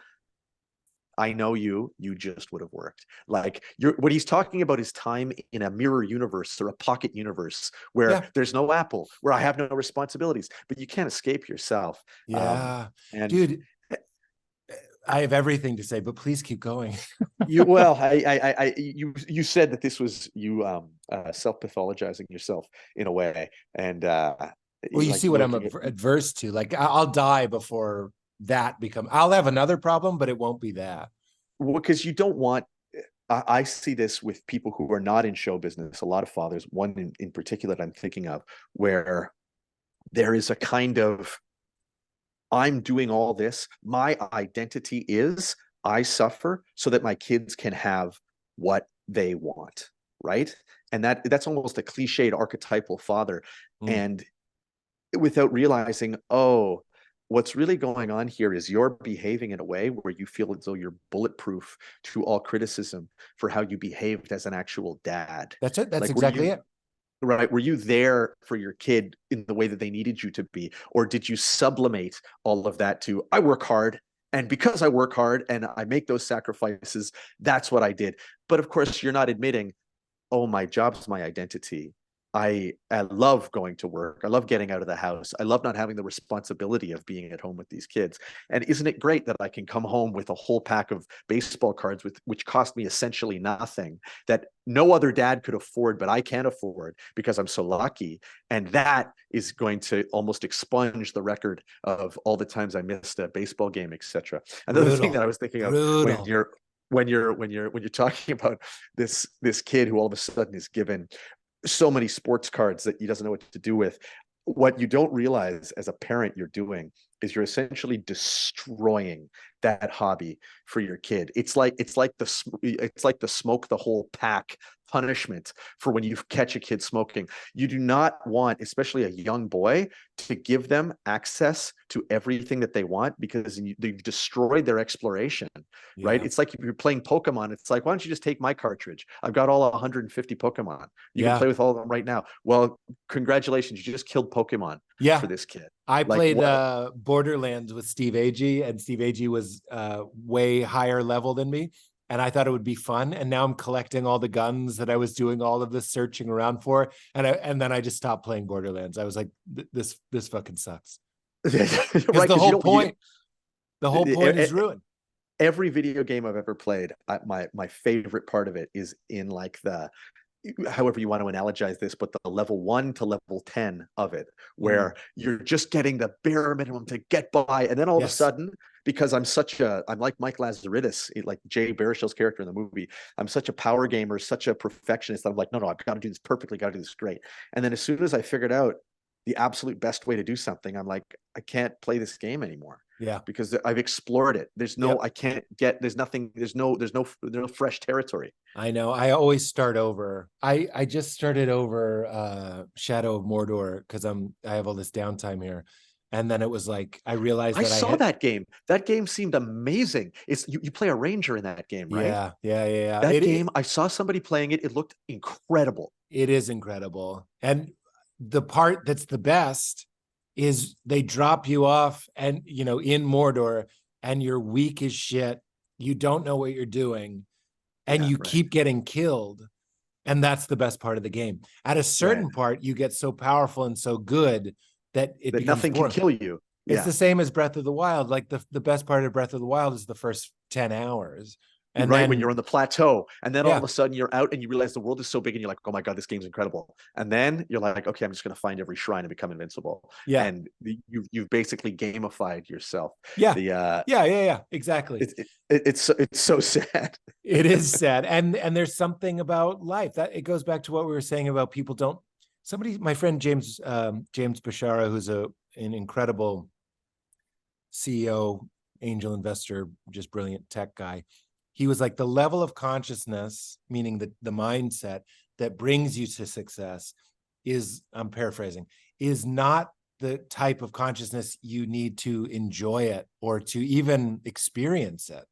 I know you just would have worked. Like, what he's talking about is time in a mirror universe or a pocket universe where there's no Apple, where I have no responsibilities, but you can't escape yourself. Yeah. Dude, I have everything to say, but please keep going. You said that this was you self-pathologizing yourself in a way. And well, you see what I'm adverse to. Like, I'll die before I'll have another problem, but it won't be that. Well, because you don't want, I see this with people who are not in show business, a lot of fathers, one in particular that I'm thinking of, where there is a kind of, I'm doing all this, my identity is I suffer so that my kids can have what they want, right? And that's almost a cliched archetypal father. And without realizing, oh, what's really going on here is you're behaving in a way where you feel as though you're bulletproof to all criticism for how you behaved as an actual dad. That's it. That's like, exactly it. Right. Were you there for your kid in the way that they needed you to be? Or did you sublimate all of that to, I work hard, and because I work hard and I make those sacrifices, that's what I did. But of course, you're not admitting, oh, my job's my identity. I love going to work. I love getting out of the house. I love not having the responsibility of being at home with these kids. And isn't it great that I can come home with a whole pack of baseball cards which cost me essentially nothing, that no other dad could afford, but I can afford because I'm so lucky. And that is going to almost expunge the record of all the times I missed a baseball game, etc. Another thing that I was thinking of when you're talking about this kid who all of a sudden is given so many sports cards that he doesn't know what to do with. What you don't realize as a parent you're doing is you're essentially destroying that hobby for your kid. It's like the smoke the whole pack punishment for when you catch a kid smoking. You do not want, especially a young boy, to give them access to everything that they want, because they've destroyed their exploration, right? It's like if you're playing Pokemon, it's like, why don't you just take my cartridge? I've got all 150 Pokemon. You can play with all of them right now. Well, congratulations, you just killed Pokemon for this kid. I played Borderlands with Steve Agee, and Steve Agee was way higher level than me. And I thought it would be fun. And now I'm collecting all the guns that I was doing all of this searching around for. And then I just stopped playing Borderlands. I was like, this fucking sucks. Because right, the whole point is ruined. Every video game I've ever played, my favorite part of it is in like however you want to analogize this, but the level 1 to level 10 of it, where you're just getting the bare minimum to get by. And then all of a sudden, because I'm like Mike Lazaridis, like Jay Baruchel's character in the movie, I'm such a power gamer, such a perfectionist, that I'm like, no, I've got to do this perfectly, got to do this great. And then as soon as I figured out the absolute best way to do something, I'm like, I can't play this game anymore. Yeah, because I've explored it. There's no, I can't get. There's nothing. There's no fresh territory. I know. I always start over. I just started over Shadow of Mordor because I have all this downtime here, and then it was like I realized that I saw that game. That game seemed amazing. It's you play a ranger in that game, right? Yeah. That game, I saw somebody playing it. It looked incredible. It is incredible, and the part that's the best is they drop you off and in Mordor, and you're weak as shit. You don't know what you're doing, and you keep getting killed. And that's the best part of the game. At a certain part, you get so powerful and so good that nothing can kill you. It's the same as Breath of the Wild. Like the best part of Breath of the Wild is the first 10 hours. And then, when you're on the plateau, and then all of a sudden you're out and you realize the world is so big, and you're like, oh my God, this game's incredible. And then you're like, okay, I'm just going to find every shrine and become invincible. Yeah. And you've basically gamified yourself. Yeah. Exactly. It's so sad. It is sad. And there's something about life that it goes back to what we were saying about people my friend James Bashara, who's an incredible CEO, angel investor, just brilliant tech guy. He was like, the level of consciousness, meaning the mindset that brings you to success is, I'm paraphrasing, is not the type of consciousness you need to enjoy it or to even experience it.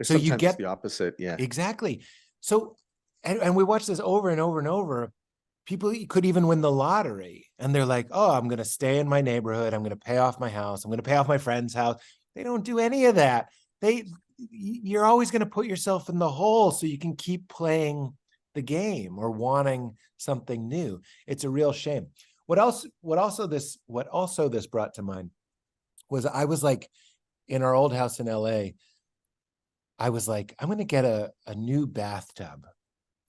So you get the opposite. Yeah, exactly. So, and we watch this over and over and over. People could even win the lottery, and they're like, oh, I'm going to stay in my neighborhood. I'm going to pay off my house. I'm going to pay off my friend's house. They don't do any of that. You're always going to put yourself in the hole so you can keep playing the game or wanting something new. It's a real shame. What also this brought to mind was I was like, in our old house in LA, I was like, I'm going to get a new bathtub.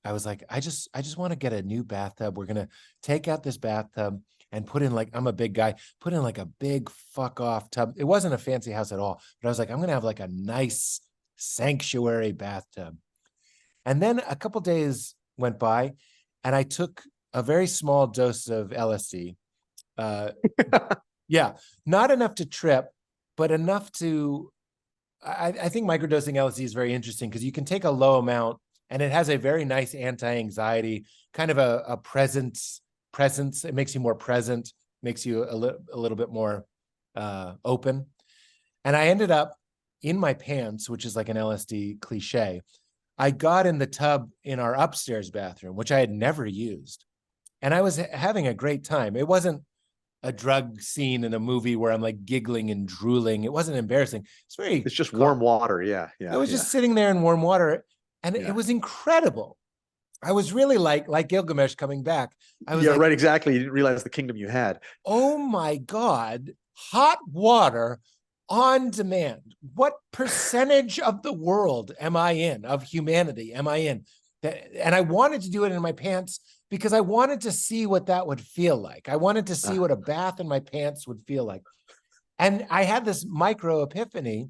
I was like, I just want to get a new bathtub. We're going to take out this bathtub and put in, like, I'm a big guy, put in like a big fuck off tub. It wasn't a fancy house at all, but I was like, I'm going to have like a nice sanctuary bathtub. And then a couple days went by and I took a very small dose of LSD. Not enough to trip, but enough to, I think microdosing LSD is very interesting because you can take a low amount and it has a very nice anti-anxiety, kind of a presence. It makes you more present, makes you a little bit more open. And I ended up in my pants, which is like an LSD cliche. I got in the tub in our upstairs bathroom, which I had never used. And I was having a great time. It wasn't a drug scene in a movie where I'm like giggling and drooling. It wasn't embarrassing. It's just warm water. Yeah. I was just sitting there in warm water, and it was incredible. I was really like Gilgamesh coming back. I was right, exactly. You didn't realize the kingdom you had. Oh my God, hot water on demand. What percentage of the world am I in, of humanity am I in? And I wanted to do it in my pants because I wanted to see what that would feel like. I wanted to see what a bath in my pants would feel like. And I had this micro epiphany,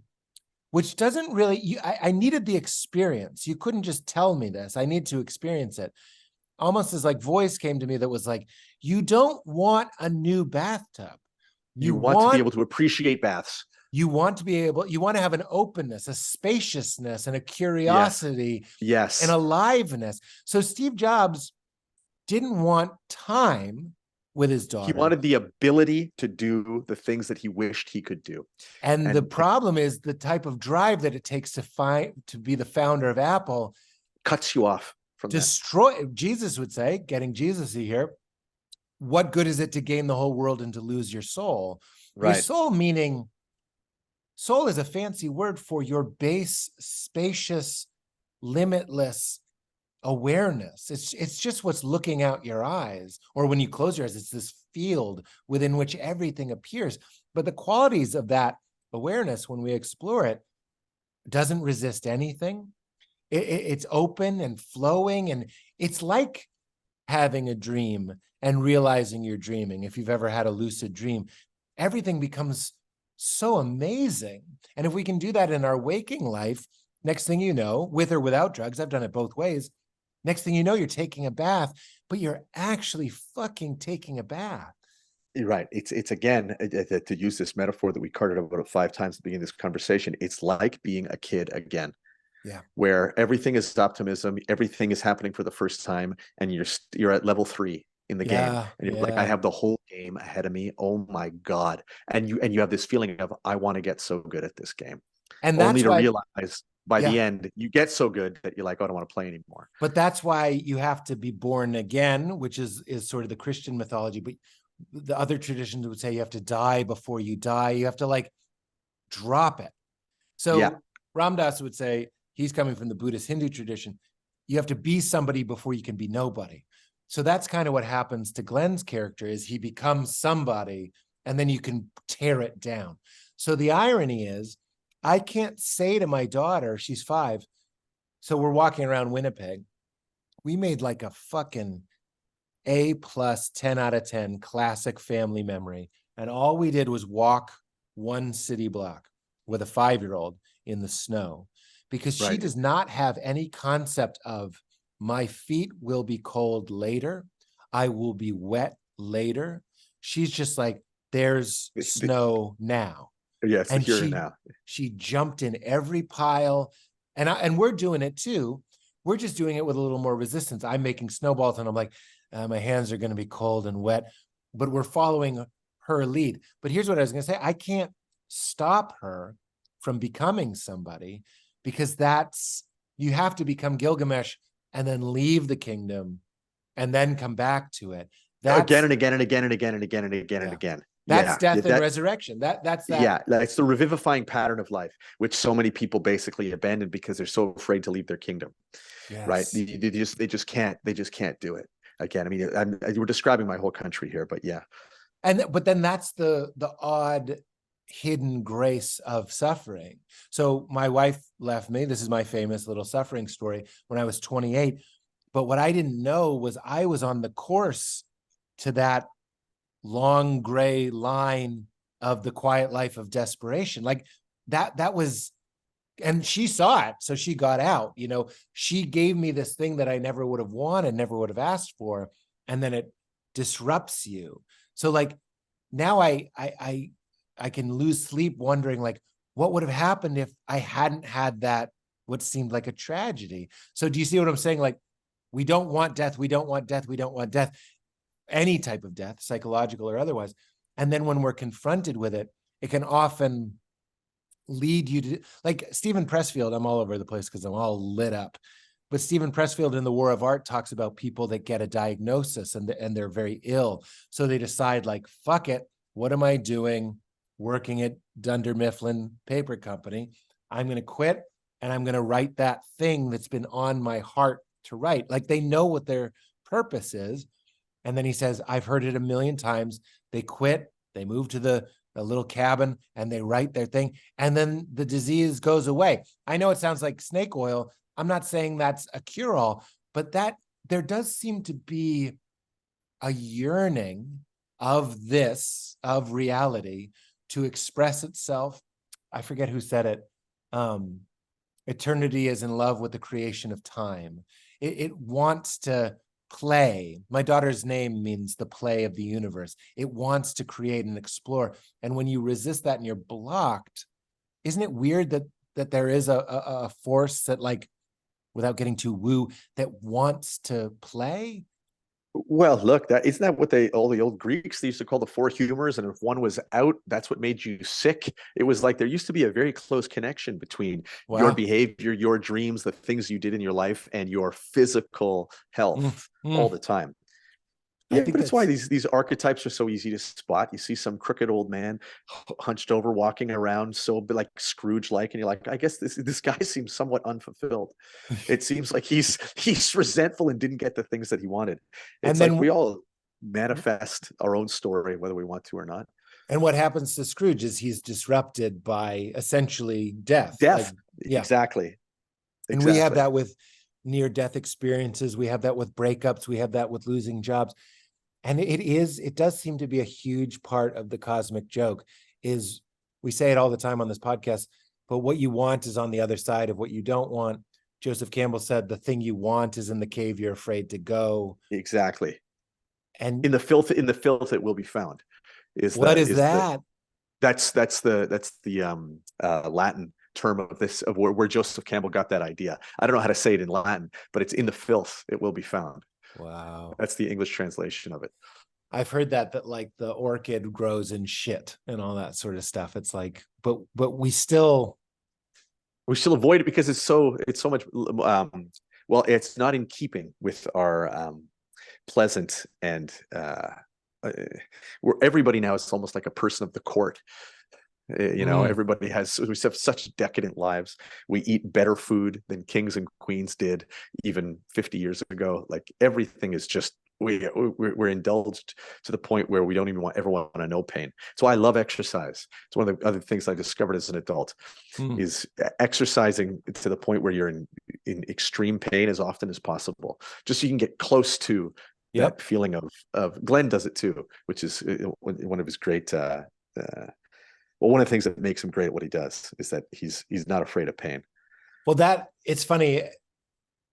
which doesn't really, I needed the experience. You couldn't just tell me this. I need to experience it. Almost as like voice came to me that was like, you don't want a new bathtub. You want to be able to appreciate baths. You want to be able, you want to have an openness, a spaciousness, and a Yes. curiosity and Yes. aliveness. So Steve Jobs didn't want time with his He daughter. wanted the ability to do the things that he wished he could do. And the And problem is the type of drive that it takes to be the founder of Apple cuts you off from that. destroy. Jesus would say, getting Jesus-y here, what good is it to gain the whole world and to lose your soul? Your Right. soul meaning, soul is a fancy word for your base, spacious, limitless awareness. It's just what's looking out your eyes, or when you close your eyes, it's this field within which everything appears. But the qualities of that awareness, when we explore it, doesn't resist anything. It's open and flowing, and it's like having a dream and realizing you're dreaming. If you've ever had a lucid dream, everything becomes so amazing. And if we can do that in our waking life, next thing you know, with or without drugs, I've done it both ways. Next thing you know, you're taking a bath, but you're actually fucking taking a bath. Right. It's again, to use this metaphor that we carted about 5 times at the beginning of this conversation, it's like being a kid again. Yeah. Where everything is optimism, everything is happening for the first time, and you're at level 3 in the game, and you're like, I have the whole game ahead of me. Oh my God. And you have this feeling of, I want to get so good at this game. And Only that's to why, realize by the end, you get so good that you're like, oh, I don't want to play anymore. but that's why you have to be born again, which is sort of the Christian mythology. But the other traditions would say you have to die before you die. You have to like drop it. So Ram Dass would say, he's coming from the Buddhist Hindu tradition, you have to be somebody before you can be nobody. So that's kind of what happens to Glenn's character, is he becomes somebody and then you can tear it down. So the irony is, I can't say to my daughter, she's 5, so we're walking around Winnipeg, we made like a fucking A+, 10 out of 10 classic family memory, and all we did was walk 1 city block with a 5-year-old in the snow, because she does not have any concept of, my feet will be cold later, I will be wet later. She's just like, there's snow now. Yes, and here and now. She jumped in every pile, and we're doing it too. We're just doing it with a little more resistance. I'm making snowballs and I'm like, my hands are going to be cold and wet, but we're following her lead. But here's what I was going to say. I can't stop her from becoming somebody, because you have to become Gilgamesh and then leave the kingdom and then come back to it. Again and again and again and again and again and again and again. That's death and resurrection. That's that. Yeah, it's the revivifying pattern of life, which so many people basically abandon because they're so afraid to leave their kingdom. Yes. Right? They just can't do it. Again, I mean, we're describing my whole country here, but yeah. But then that's the odd hidden grace of suffering. So my wife left me. This is my famous little suffering story, when I was 28. But what I didn't know was I was on the course to that long gray line of the quiet life of desperation. Like that was, and she saw it, so she got out. You know, she gave me this thing that I never would have wanted, never would have asked for, and then it disrupts you. So like now I can lose sleep wondering, like, what would have happened if I hadn't had that, what seemed like a tragedy. So do you see what I'm saying? Like, we don't want death, we don't want death, we don't want death, any type of death, psychological or otherwise. And then when we're confronted with it, it can often lead you to, like Stephen Pressfield, I'm all over the place because I'm all lit up. But Stephen Pressfield in The War of Art talks about people that get a diagnosis and they're very ill. So they decide, like, fuck it, what am I doing working at Dunder Mifflin Paper Company? I'm going to quit and I'm going to write that thing that's been on my heart to write. Like, they know what their purpose is. And then he says, I've heard it a million times. They quit, they move to a little cabin and they write their thing. And then the disease goes away. I know it sounds like snake oil. I'm not saying that's a cure-all, but that there does seem to be a yearning of reality to express itself. I forget who said it. Eternity is in love with the creation of time. It wants to play. My daughter's name means the play of the universe. It wants to create and explore. And when you resist that and you're blocked, isn't it weird that there is a force that, like, without getting too woo, that wants to play? Well, look, that isn't that what all the old Greeks, they used to call the four humors, and if one was out, that's what made you sick. It was like there used to be a very close connection between your Wow. behavior, your dreams, the things you did in your life, and your physical health all the time. I Yeah, think but it's why that's these archetypes are so easy to spot. You see some crooked old man hunched over, walking around, so like Scrooge-like, and you're like, I guess this guy seems somewhat unfulfilled. It seems like he's resentful and didn't get the things that he wanted. and It's like then we all manifest our own story, whether we want to or not. and what happens to Scrooge is he's disrupted by essentially death. Like, Death, yeah. exactly, And we have exactly. that with near-death experiences. We have that with breakups. We have that with losing jobs. And it does seem to be a huge part of the cosmic joke. Is we say it all the time on this podcast, but what you want is on the other side of what you don't want. Joseph Campbell said, the thing you want is in the cave you're afraid to go. Exactly. And In the filth, it will be found. what is that? That's the Latin term of this, of where Joseph Campbell got that idea. I don't know how to say it in Latin, but it's in the filth it will be found. Wow. That's the English translation of it. I've heard that like the orchid grows in shit and all that sort of stuff. It's like, but we still avoid it because it's so much. Well, it's not in keeping with our pleasant and where everybody now is almost like a person of the court. Everybody we have such decadent lives. We eat better food than kings and queens did even 50 years ago. Like everything is just we're indulged to the point where we don't even ever want to know pain. So I love exercise. It's one of the other things I discovered as an adult is exercising to the point where you're in extreme pain as often as possible, just so you can get close to that feeling of Glenn does it too, which is one of his great well, one of the things that makes him great at what he does is that he's not afraid of pain. Well, it's funny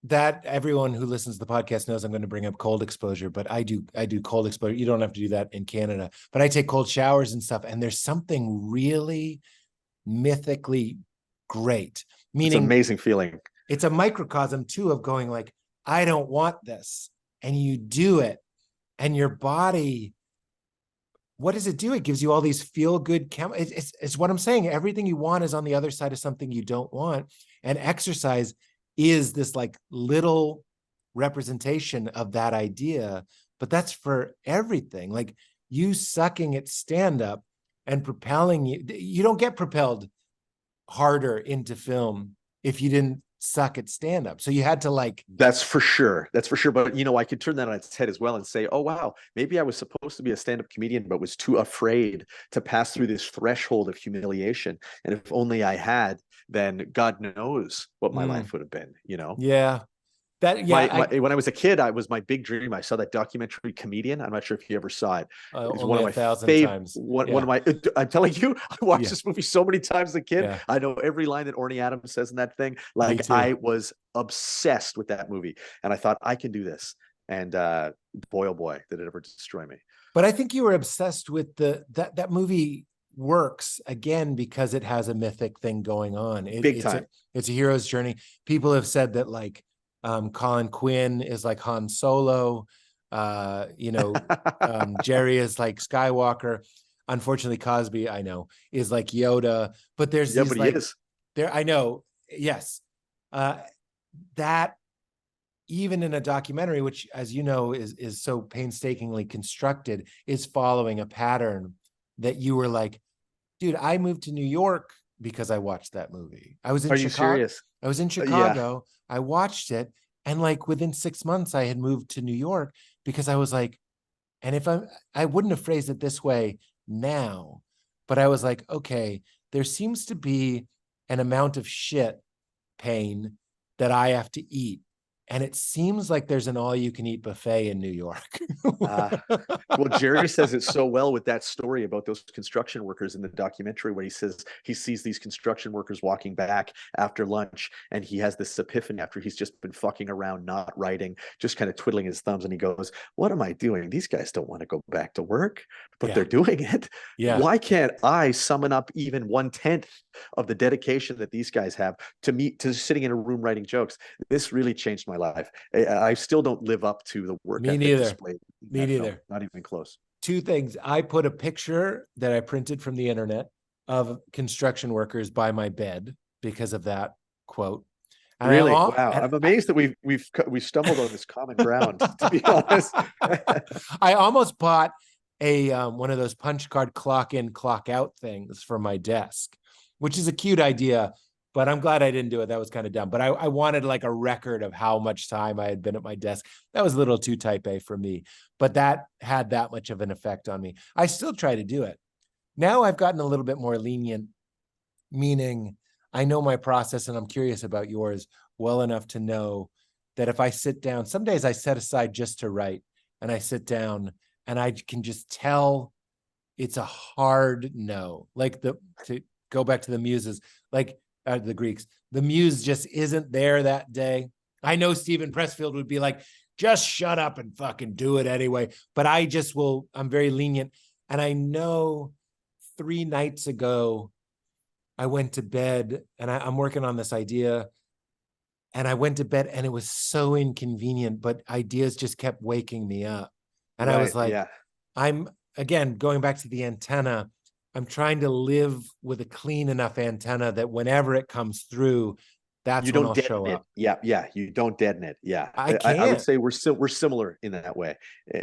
that everyone who listens to the podcast knows I'm going to bring up cold exposure, but I do cold exposure. You don't have to do that in Canada, but I take cold showers and stuff. And there's something really mythically great, meaning It's an amazing feeling. It's a microcosm too of going like, I don't want this. And you do it, and your body, what does it do? It gives you all these feel-good it's what I'm saying. Everything you want is on the other side of something you don't want. And exercise is this like little representation of that idea, but that's for everything. Like you sucking at stand-up and propelling you don't get propelled harder into film if you didn't suck at stand-up. So you had to like, that's for sure. But I could turn that on its head as well and say, oh wow, maybe I was supposed to be a stand-up comedian but was too afraid to pass through this threshold of humiliation, and if only I had, then God knows what my life would have been. Yeah, when I was a kid, my big dream. I saw that documentary Comedian. I'm not sure if you ever saw it. It's only one of my 1,000 times. One of my. I'm telling you, I watched this movie so many times as a kid. Yeah. I know every line that Orny Adams says in that thing. Like I was obsessed with that movie, and I thought I can do this. And boy, oh boy, did it ever destroy me. But I think you were obsessed with that movie works again because it has a mythic thing going on. Big time. It's a hero's journey. People have said that like. Colin Quinn is like Han Solo, Jerry is like Skywalker. Unfortunately, Cosby, I know, is like Yoda, but there's these, but like, he is. I know, yes. That even in a documentary, which as you know is so painstakingly constructed, is following a pattern that you were like, dude, I moved to New York because I watched that movie. I was in Chicago. Are you serious? I was in Chicago. I watched it. And like within 6 months, I had moved to New York because I was like, and if I wouldn't have phrased it this way now, but I was like, okay, there seems to be an amount of shit pain that I have to eat And it seems like there's an all-you-can-eat buffet in New York. Well, Jerry says it so well with that story about those construction workers in the documentary, when he says he sees these construction workers walking back after lunch, and he has this epiphany after he's just been fucking around, not writing, just kind of twiddling his thumbs, and he goes, what am I doing? These guys don't want to go back to work, but they're doing it. Yeah. Why can't I summon up even 1/10 of the dedication that these guys have to sitting in a room writing jokes? This really changed my life. I still don't live up to the work Me ethic neither. displayed. Me neither. Not even close. Two things. I put a picture that I printed from the internet of construction workers by my bed because of that quote. And really? Wow. I'm amazed that we've stumbled on this common ground, to be honest. I almost bought a one of those punch card clock in, clock out things for my desk, which is a cute idea, but I'm glad I didn't do it. That was kind of dumb. But I wanted like a record of how much time I had been at my desk. That was a little too type A for me, but that had that much of an effect on me. I still try to do it. Now I've gotten a little bit more lenient, meaning I know my process and I'm curious about yours well enough to know that if I sit down, some days I set aside just to write, and I sit down and I can just tell it's a hard no. Like to go back to the muses, like the Greeks, the muse just isn't there that day. I know Stephen Pressfield would be like, just shut up and fucking do it anyway. But I just will, I'm very lenient. And I know 3 nights ago, I went to bed and I'm working on this idea, and I went to bed and it was so inconvenient, but ideas just kept waking me up. And I was like, yeah. I'm, again, going back to the antenna, I'm trying to live with a clean enough antenna that whenever it comes through, that's when I'll show up. Yeah, you don't deaden it. Yeah, I would say we're similar in that way.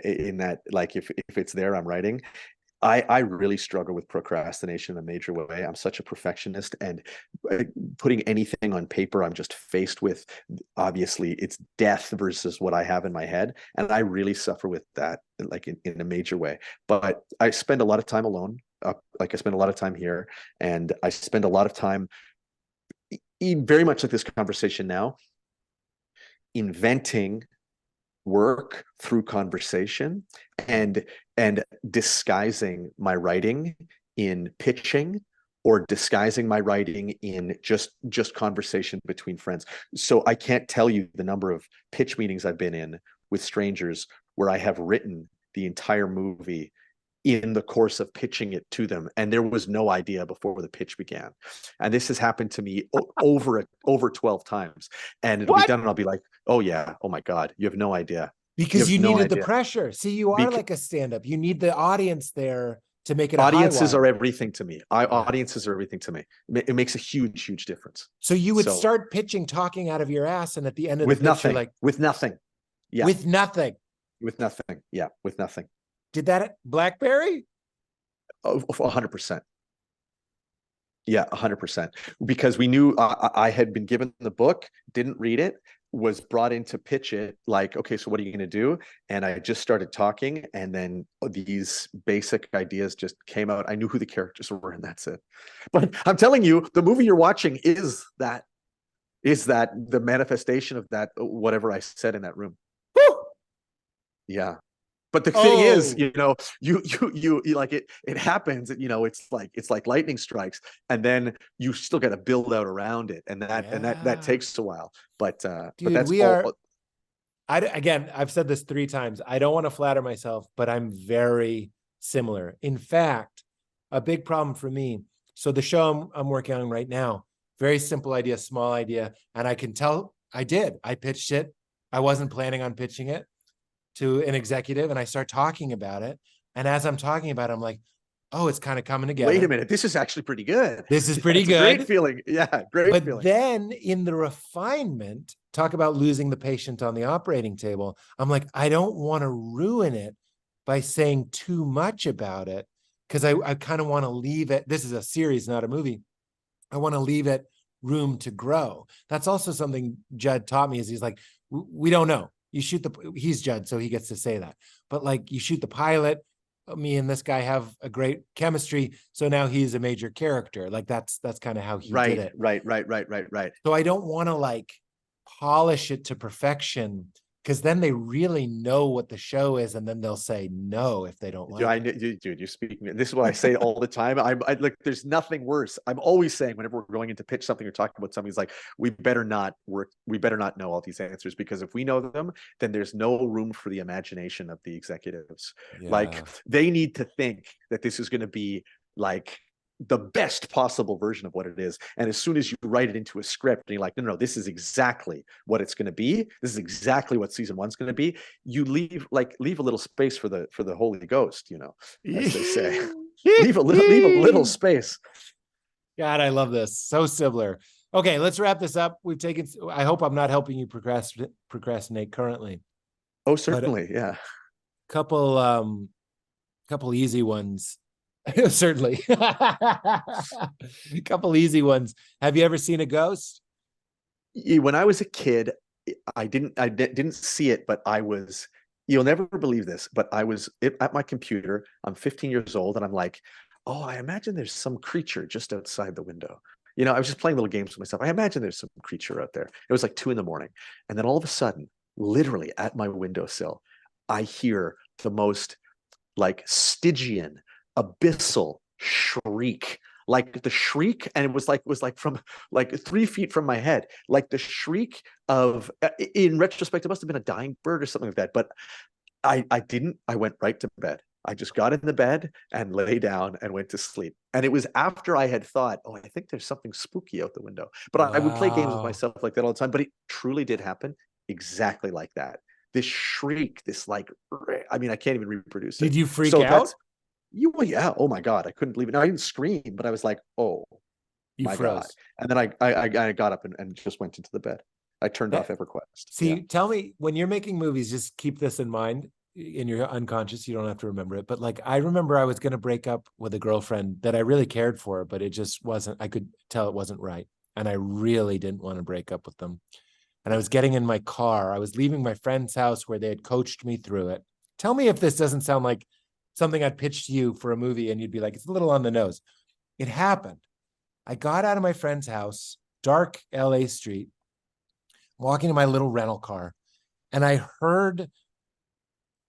In that, like, if it's there, I'm writing. I really struggle with procrastination in a major way. I'm such a perfectionist, and putting anything on paper, I'm just faced with, obviously, it's death versus what I have in my head. And I really suffer with that, like in a major way. But I spend a lot of time alone. Like I spend a lot of time here, and I spend a lot of time, very much like this conversation now, inventing work through conversation, and disguising my writing in pitching, or disguising my writing in just conversation between friends. So I can't tell you the number of pitch meetings I've been in with strangers where I have written the entire movie in the course of pitching it to them, and there was no idea before the pitch began. And this has happened to me over 12 times, and it'll be done and I'll be like, oh yeah, oh my god, you have no idea. Because you needed the pressure. See, you are like a stand-up. You need the audience there to make it a audiences are everything to me. Audiences are everything to me. It makes a huge difference. So you would start pitching, talking out of your ass, and at the end of the pitch, nothing, you're like, with nothing. Yeah. With nothing. Yeah, with nothing. Did that at Blackberry? Oh, 100%. Yeah, 100%. Because we knew I had been given the book, didn't read it, was brought in to pitch it, like, okay, so what are you going to do? And I just started talking, and then these basic ideas just came out. I knew who the characters were, and that's it. But I'm telling you, the movie you're watching is that the manifestation of that, whatever I said in that room. Woo! Yeah. But the thing is, you like it happens, it's like lightning strikes, and then you still got to build out around it. And that takes a while. But, dude, but that's again, I've said this 3 times. I don't want to flatter myself, but I'm very similar. In fact, a big problem for me. So the show I'm working on right now, very simple idea, small idea. And I can tell I pitched it. I wasn't planning on pitching it to an executive, and I start talking about it. And as I'm talking about it, I'm like, oh, it's kind of coming together. Wait a minute. This is actually pretty good. This is pretty good. Great feeling. Yeah. Great feeling. But then in the refinement, talk about losing the patient on the operating table. I'm like, I don't want to ruin it by saying too much about it, because I kind of want to leave it. This is a series, not a movie. I want to leave it room to grow. That's also something Judd taught me, is he's like, we don't know. You shoot he's Judd, so he gets to say that. But like, you shoot the pilot, me and this guy have a great chemistry, so now he's a major character. Like that's kind of how he did it. Right. So I don't want to like polish it to perfection, because then they really know what the show is, and then they'll say no if they don't like it. Dude, you're speaking. This is what I say all the time. I like. There's nothing worse. I'm always saying whenever we're going in to pitch something or talking about something, it's like we better not work. We better not know all these answers, because if we know them, then there's no room for the imagination of the executives. Like Yeah. they need to think that this is going to be like the best possible version of what it is. And as soon as you write it into a script and you're like, no, this is exactly what it's going to be. This is exactly what season one's going to be. You leave a little space for the Holy Ghost, you know, as they say. leave a little space. God, I love this. So similar. Okay, let's wrap this up. I hope I'm not helping you procrastinate currently. Oh, certainly. Yeah. Couple easy ones. Certainly. A couple easy ones. Have you ever seen a ghost? When I was a kid, I didn't see it, but you'll never believe this, but I was at my computer. I'm 15 years old, and I'm like, oh, I imagine there's some creature just outside the window. You know, I was just playing little games with myself. I imagine there's some creature out there. It was like 2 a.m. And then all of a sudden, literally at my windowsill, I hear the most like Stygian, abyssal shriek, like the shriek, and it was like from like 3 feet from my head, like the shriek of, in retrospect, it must have been a dying bird or something like that. But I went right to bed. I just got in the bed and lay down and went to sleep. And it was after I had thought, oh, I think there's something spooky out the window. But I would play games with myself like that all the time. But it truly did happen exactly like that. This shriek, this like, I mean, I can't even reproduce it. Did you freak out? Yeah. Oh my God. I couldn't believe it. No, I didn't scream, but I was like, oh my God. And then I got up and just went into the bed. I turned off EverQuest. See, tell me, when you're making movies, just keep this in mind in your unconscious. You don't have to remember it. But like, I remember I was going to break up with a girlfriend that I really cared for, but it just wasn't, I could tell it wasn't right. And I really didn't want to break up with them. And I was getting in my car. I was leaving my friend's house where they had coached me through it. Tell me if this doesn't sound like something I'd pitched to you for a movie and you'd be like, it's a little on the nose. It happened. I got out of my friend's house, dark LA street, walking to my little rental car, and I heard,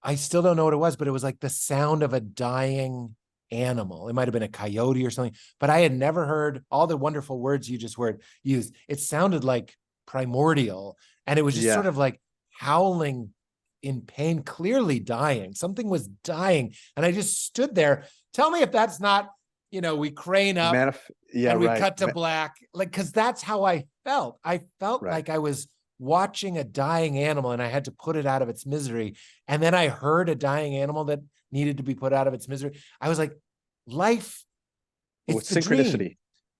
I still don't know what it was, but it was like the sound of a dying animal. It might have been a coyote or something, but I had never heard all the wonderful words you just used. It sounded like primordial, and it was just sort of like howling in pain, clearly dying. Something was dying, and I just stood there. Tell me if that's not, we crane up and we cut to black, like, because that's how I felt. I felt like I was watching a dying animal and I had to put it out of its misery. And then I heard a dying animal that needed to be put out of its misery. I was like, life, it's synchronicity.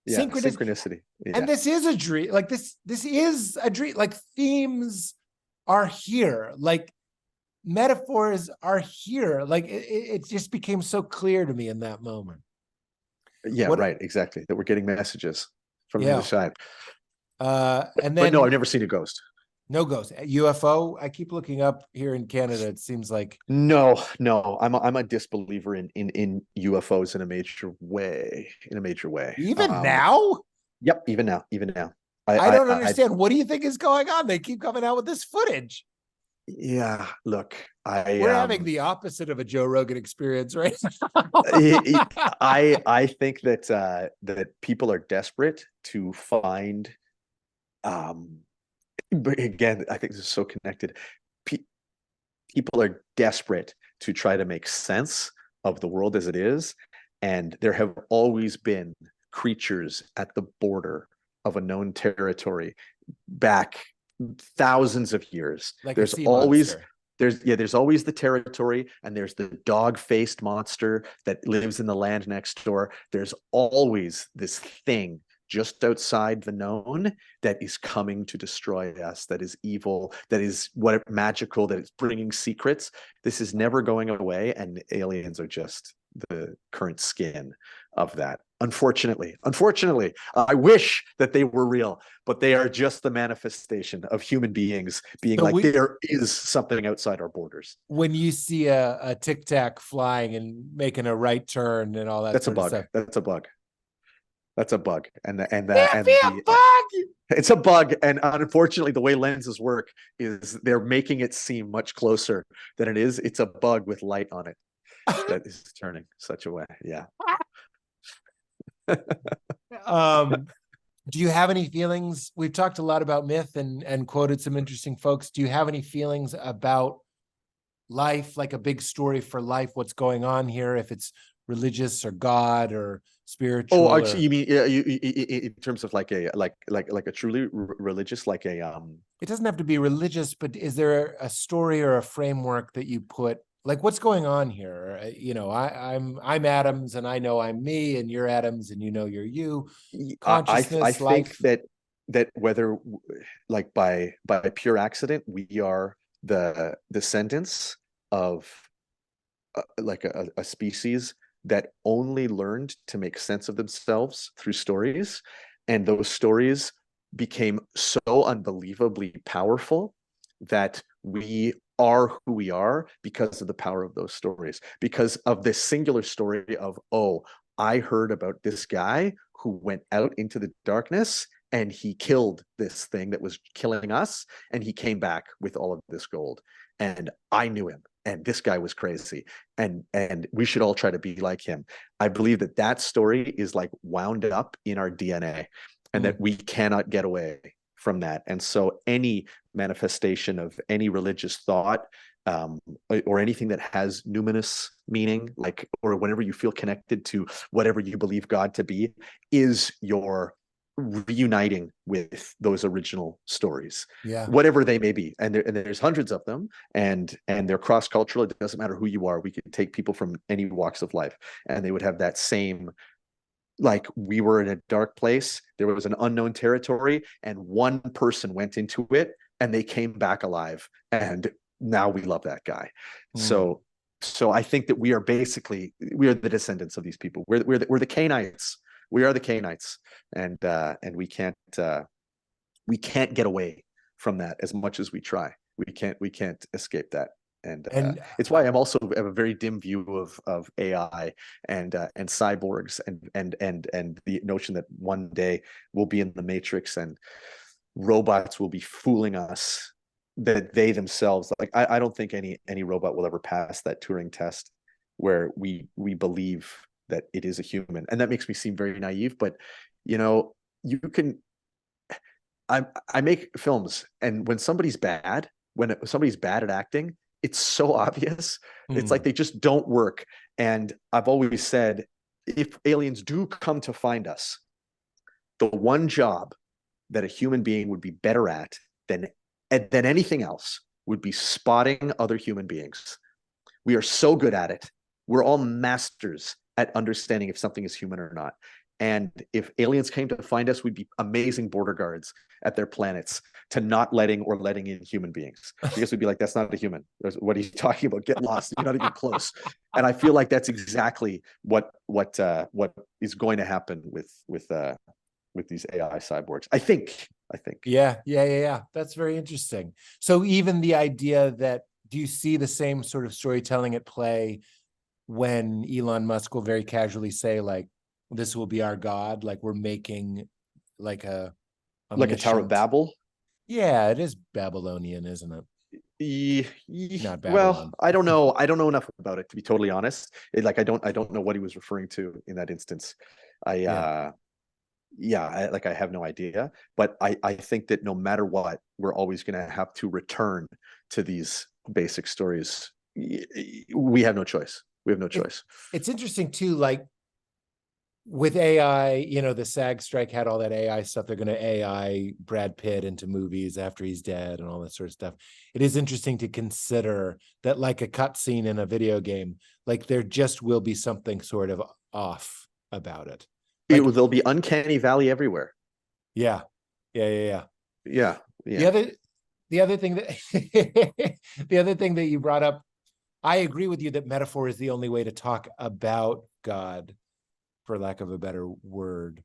Yeah, synchronicity. Yeah. And this is a dream. Like this is a dream. Like themes are here. Like metaphors are here. Like it just became so clear to me in that moment. Yeah, right. Exactly. That we're getting messages from the other side. And then, but no, I've never seen a ghost. No ghost. UFO. I keep looking up here in Canada. It seems like no. I'm a disbeliever in UFOs in a major way. Even now. Yep. Even now. I don't understand. What do you think is going on? They keep coming out with this footage. Yeah. Look, we're having the opposite of a Joe Rogan experience, right? I think that that people are desperate to find. But again, I think this is so connected. People are desperate to try to make sense of the world as it is. And there have always been creatures at the border of a known territory back thousands of years. Like there's always the territory, and there's the dog-faced monster that lives in the land next door. There's always this thing just outside the known that is coming to destroy us, that is evil, that is magical, that is bringing secrets. This is never going away, and aliens are just the current skin of that. Unfortunately, I wish that they were real, but they are just the manifestation of human beings being there is something outside our borders. When you see a tic tac flying and making a right turn and all that, that's sort a bug. of stuff, that's a bug. That's a bug, Can't be a bug. it's a bug. And unfortunately, the way lenses work is they're making it seem much closer than it is. It's a bug with light on it that is turning such a way. Yeah. Um, do you have any feelings? We've talked a lot about myth and quoted some interesting folks. Do you have any feelings about life, like a big story for life? What's going on here? If it's religious or God or spiritual? Oh, Or... actually, you mean in terms of like a truly religious, like a It doesn't have to be religious, but is there a story or a framework that you put? Like, what's going on here? You know, I'm Adams, and I know I'm me, and you're Adams, and you know you're you. I Consciousness, think life. that whether like by pure accident we are the descendants of like a species that only learned to make sense of themselves through stories, and those stories became so unbelievably powerful that we are who we are because of the power of those stories, because of this singular story of, oh, I heard about this guy who went out into the darkness and he killed this thing that was killing us, and he came back with all of this gold, and I knew him, and this guy was crazy, and we should all try to be like him. I believe that that story is like wound up in our DNA, and that we cannot get away from that. And so any manifestation of any religious thought, or anything that has numinous meaning, like, or whenever you feel connected to whatever you believe God to be, is your reuniting with those original stories, Yeah. whatever they may be. And there's hundreds of them, and they're cross-cultural. It doesn't matter who you are. We could take people from any walks of life, and they would have that same, like, we were in a dark place, there was an unknown territory, and one person went into it and they came back alive, and now we love that guy. So I think that we are the descendants of these people. We're the Canaanites. We are the Canaanites, and we can't get away from that as much as we try. We can't escape that. And it's why I'm also have a very dim view of AI and cyborgs and the notion that one day we'll be in the Matrix and robots will be fooling us, that they themselves, like, I don't think any robot will ever pass that Turing test where we believe that it is a human. And that makes me seem very naive, but you know, you can, I make films, and when somebody's bad at acting, it's so obvious. It's like they just don't work. And I've always said, if aliens do come to find us, the one job that a human being would be better at than anything else would be spotting other human beings. We are so good at it. We're all masters at understanding if something is human or not. And if aliens came to find us, we'd be amazing border guards at their planets to not letting in human beings. Because we'd be like, that's not a human. What are you talking about? Get lost. You're not even close. And I feel like that's exactly what is going to happen with these AI cyborgs. I think. Yeah. That's very interesting. So even the idea that, do you see the same sort of storytelling at play when Elon Musk will very casually say, like, this will be our God, like we're making like a Tower of Babel? Yeah, it is Babylonian, isn't it? Not Babylon. Well, I don't know enough about it, to be totally honest. I don't know what he was referring to in that instance. I have no idea. But I think that no matter what, we're always going to have to return to these basic stories. We have no choice. It's interesting too, like with AI, you know, the SAG strike had all that AI stuff. They're going to AI Brad Pitt into movies after he's dead and all that sort of stuff. It is interesting to consider that, like a cutscene in a video game, like there just will be something sort of off about it. Like, There'll be uncanny valley everywhere. Yeah. The other thing that the other thing that you brought up, I agree with you that metaphor is the only way to talk about God, for lack of a better word.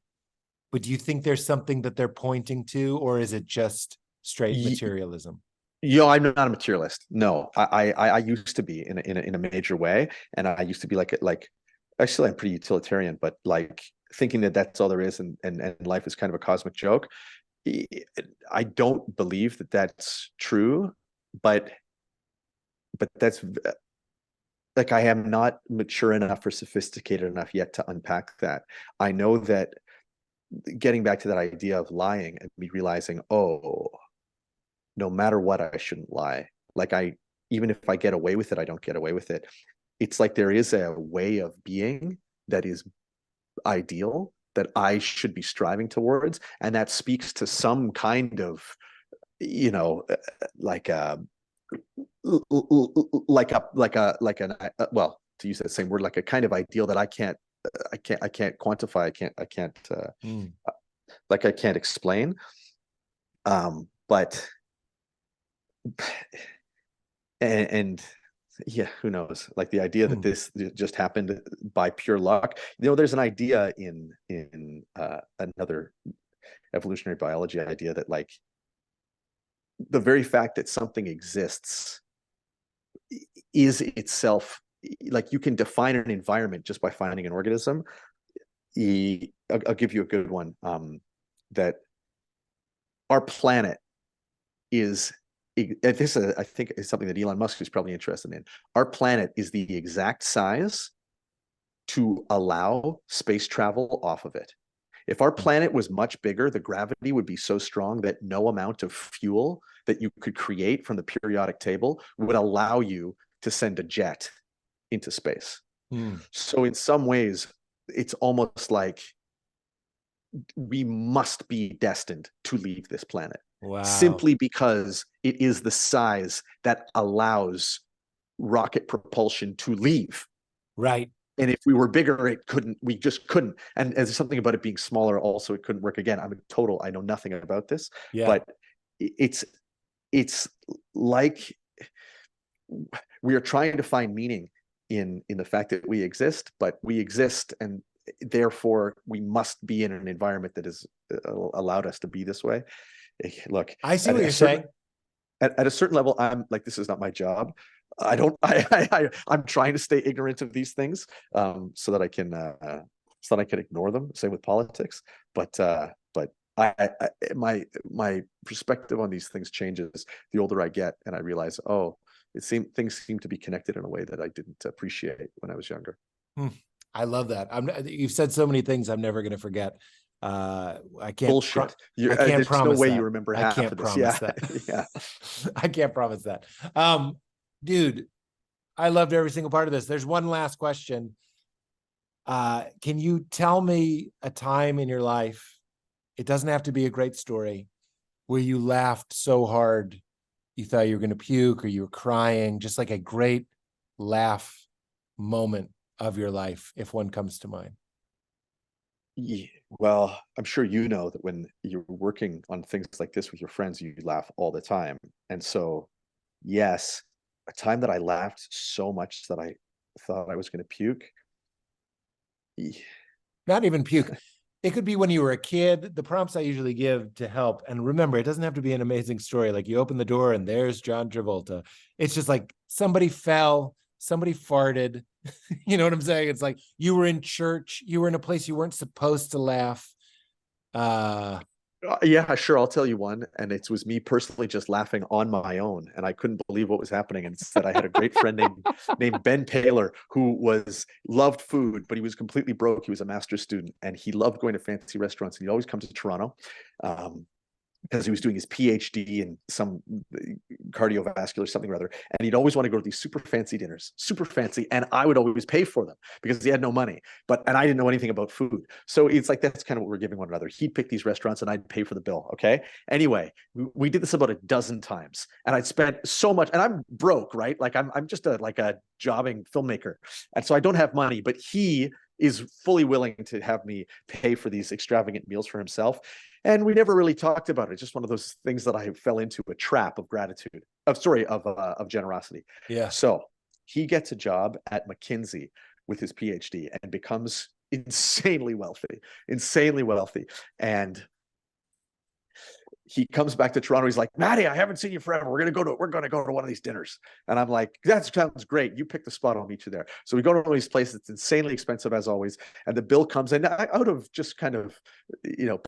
But do you think there's something that they're pointing to, or is it just straight materialism? I'm not a materialist. No, I used to be in a major way, and I used to be like actually I'm pretty utilitarian, but like thinking that that's all there is, and life is kind of a cosmic joke. I don't believe that that's true, but that's like, I am not mature enough or sophisticated enough yet to unpack that. I know that getting back to that idea of lying and me realizing, oh, no matter what, I shouldn't lie. Like, even if I get away with it, I don't get away with it. It's like there is a way of being that is ideal that I should be striving towards, and that speaks to some kind of, you know, like a well, to use that same word, like a kind of ideal that I can't quantify. I can't explain. But and yeah, who knows? Like, the idea that this just happened by pure luck. You know, there's an idea in another evolutionary biology idea that, like, the very fact that something exists is itself, like, you can define an environment just by finding an organism. I'll give you a good one. That our planet is, this I think is something that Elon Musk is probably interested in. Our planet is the exact size to allow space travel off of it. If our planet was much bigger, the gravity would be so strong that no amount of fuel that you could create from the periodic table would allow you to send a jet into space. So in some ways, it's almost like we must be destined to leave this planet. Wow. Simply because it is the size that allows rocket propulsion to leave. Right. And if we were bigger, we just couldn't. And there's something about it being smaller also, it couldn't work. Again, I know nothing about this, but it's like we are trying to find meaning in the fact that we exist, but we exist, and therefore we must be in an environment that has allowed us to be this way. Look, I see what you're saying. At a certain level, I'm like, this is not my job. I'm trying to stay ignorant of these things, so that I can ignore them. Same with politics, but my perspective on these things changes the older I get, and I realize, oh, things seem to be connected in a way that I didn't appreciate when I was younger. I love that. You've said so many things I'm never going to forget. I can't bullshit. I can't there's promise no way that. you remember I half can't of this. promise Yeah. that. Yeah. I can't promise that. Dude, I loved every single part of this. There's one last question. Can you tell me a time in your life, it doesn't have to be a great story, where you laughed so hard you thought you were going to puke, or you were crying, just like a great laugh moment of your life, if one comes to mind? Yeah. Well, I'm sure you know that when you're working on things like this with your friends, you laugh all the time. And so, yes, a time that I laughed so much that I thought I was going to puke. Not even puke. It could be when you were a kid. The prompts I usually give to help, and remember, it doesn't have to be an amazing story. Like, you open the door and there's John Travolta. It's just like somebody fell, somebody farted. You know what I'm saying? It's like you were in church, you were in a place you weren't supposed to laugh. Yeah, sure. I'll tell you one. And it was me personally just laughing on my own. And I couldn't believe what was happening. And instead, I had a great friend named Ben Taylor, who loved food, but he was completely broke. He was a master's student, and he loved going to fancy restaurants. And he'd always come to Toronto. Because he was doing his PhD in some cardiovascular something or other. And he'd always want to go to these super fancy dinners, super fancy. And I would always pay for them because he had no money. And I didn't know anything about food. So it's like, that's kind of what we're giving one another. He'd pick these restaurants and I'd pay for the bill. Okay. Anyway, we did this about a dozen times, and I'd spent so much, and I'm broke, right? Like, I'm just a jobbing filmmaker. And so I don't have money, but he is fully willing to have me pay for these extravagant meals for himself. And we never really talked about it. Just one of those things that I fell into, a trap of gratitude, of generosity. Yeah. So he gets a job at McKinsey with his PhD and becomes insanely wealthy. And he comes back to Toronto. He's like, Maddie, I haven't seen you forever. We're gonna go to one of these dinners. And I'm like, that sounds great. You pick the spot, I'll meet you there. So we go to one of these places. It's insanely expensive as always. And the bill comes in. Out of just kind of,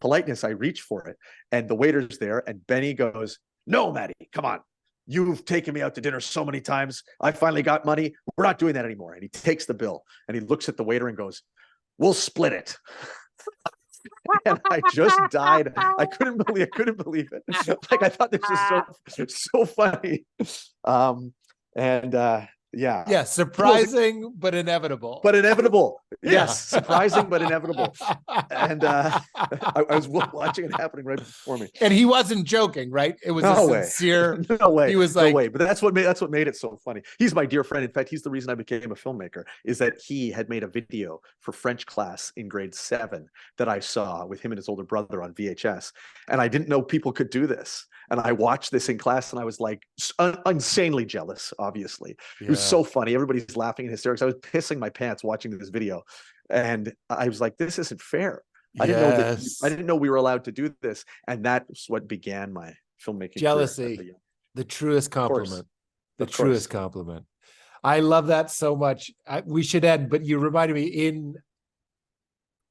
politeness, I reach for it. And the waiter's there. And Benny goes, no, Maddie, come on. You've taken me out to dinner so many times. I finally got money. We're not doing that anymore. And he takes the bill and he looks at the waiter and goes, we'll split it. And I just died. I couldn't believe it. Like, I thought this was so funny. Yeah, surprising but inevitable. Yes, surprising but inevitable. And I was watching it happening right before me. And he wasn't joking, right? It was sincere. No way. He was like, no way. But that's what made it so funny. He's my dear friend. In fact, he's the reason I became a filmmaker. Is that he had made a video for French class in grade 7 that I saw with him and his older brother on VHS, and I didn't know people could do this. And I watched this in class, and I was like insanely jealous. Obviously, It was so funny. Everybody's laughing in hysterics. I was pissing my pants watching this video, and I was like, "This isn't fair." I didn't know we were allowed to do this, and that's what began my filmmaking jealousy. Career. The truest compliment. The truest compliment. I love that so much. We should end, but you reminded me in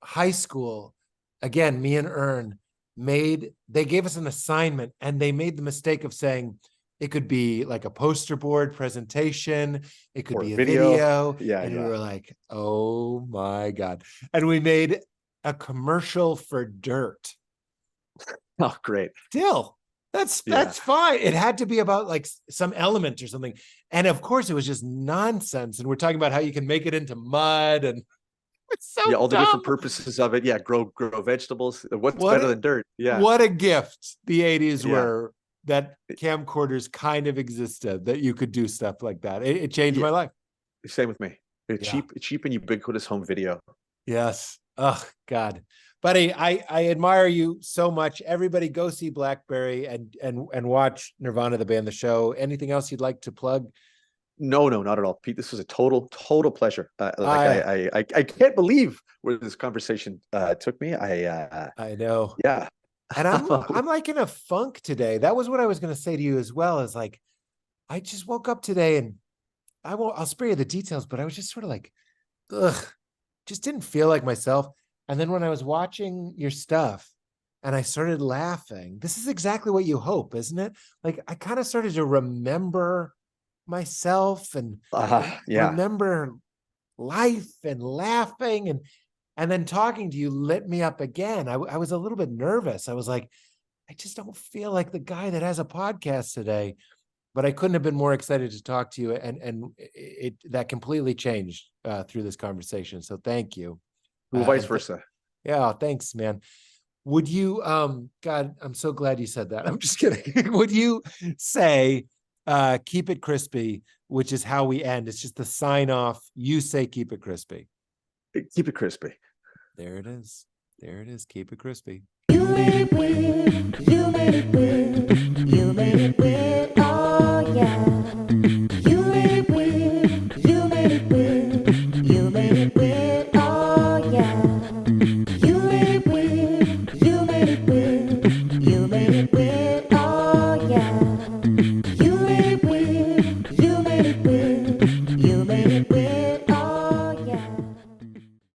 high school. Again, me and Ern they gave us an assignment, and they made the mistake of saying it could be like a poster board presentation, it could be a video. And we were like, oh my God. And we made a commercial for Dirt. Oh, great. Still, that's fine. It had to be about like some element or something. And of course it was just nonsense. And we're talking about how you can make it into mud, and it's so all dumb. the different purposes of it. Yeah, grow vegetables. What's better than dirt? Yeah. What a gift the 80s were, that camcorders kind of existed, that you could do stuff like that. It changed my life. Same with me. Cheap and ubiquitous home video. Yes. Oh God, buddy, I admire you so much. Everybody go see Blackberry and watch Nirvana, the band, the show. Anything else you'd like to plug? No, not at all, Pete. This was a total pleasure. I can't believe where this conversation took me. I know. Yeah. And I'm like in a funk today. That was what I was going to say to you as well. Is like, I just woke up today, and I'll spare you the details, but I was just sort of like, just didn't feel like myself. And then when I was watching your stuff and I started laughing, this is exactly what you hope, isn't it? Like, I kind of started to remember myself and remember life and laughing, and then talking to you lit me up again. I was a little bit nervous. I was like, I just don't feel like the guy that has a podcast today, but I couldn't have been more excited to talk to you. And that completely changed through this conversation. So thank you. Well, vice versa. Yeah. Thanks, man. Would you, God, I'm so glad you said that. I'm just kidding. Would you say, keep it crispy, which is how we end. It's just the sign off. You say, keep it crispy. Keep it crispy. There it is. There it is. Keep it crispy. You made it weird. You made it weird. You made it weird.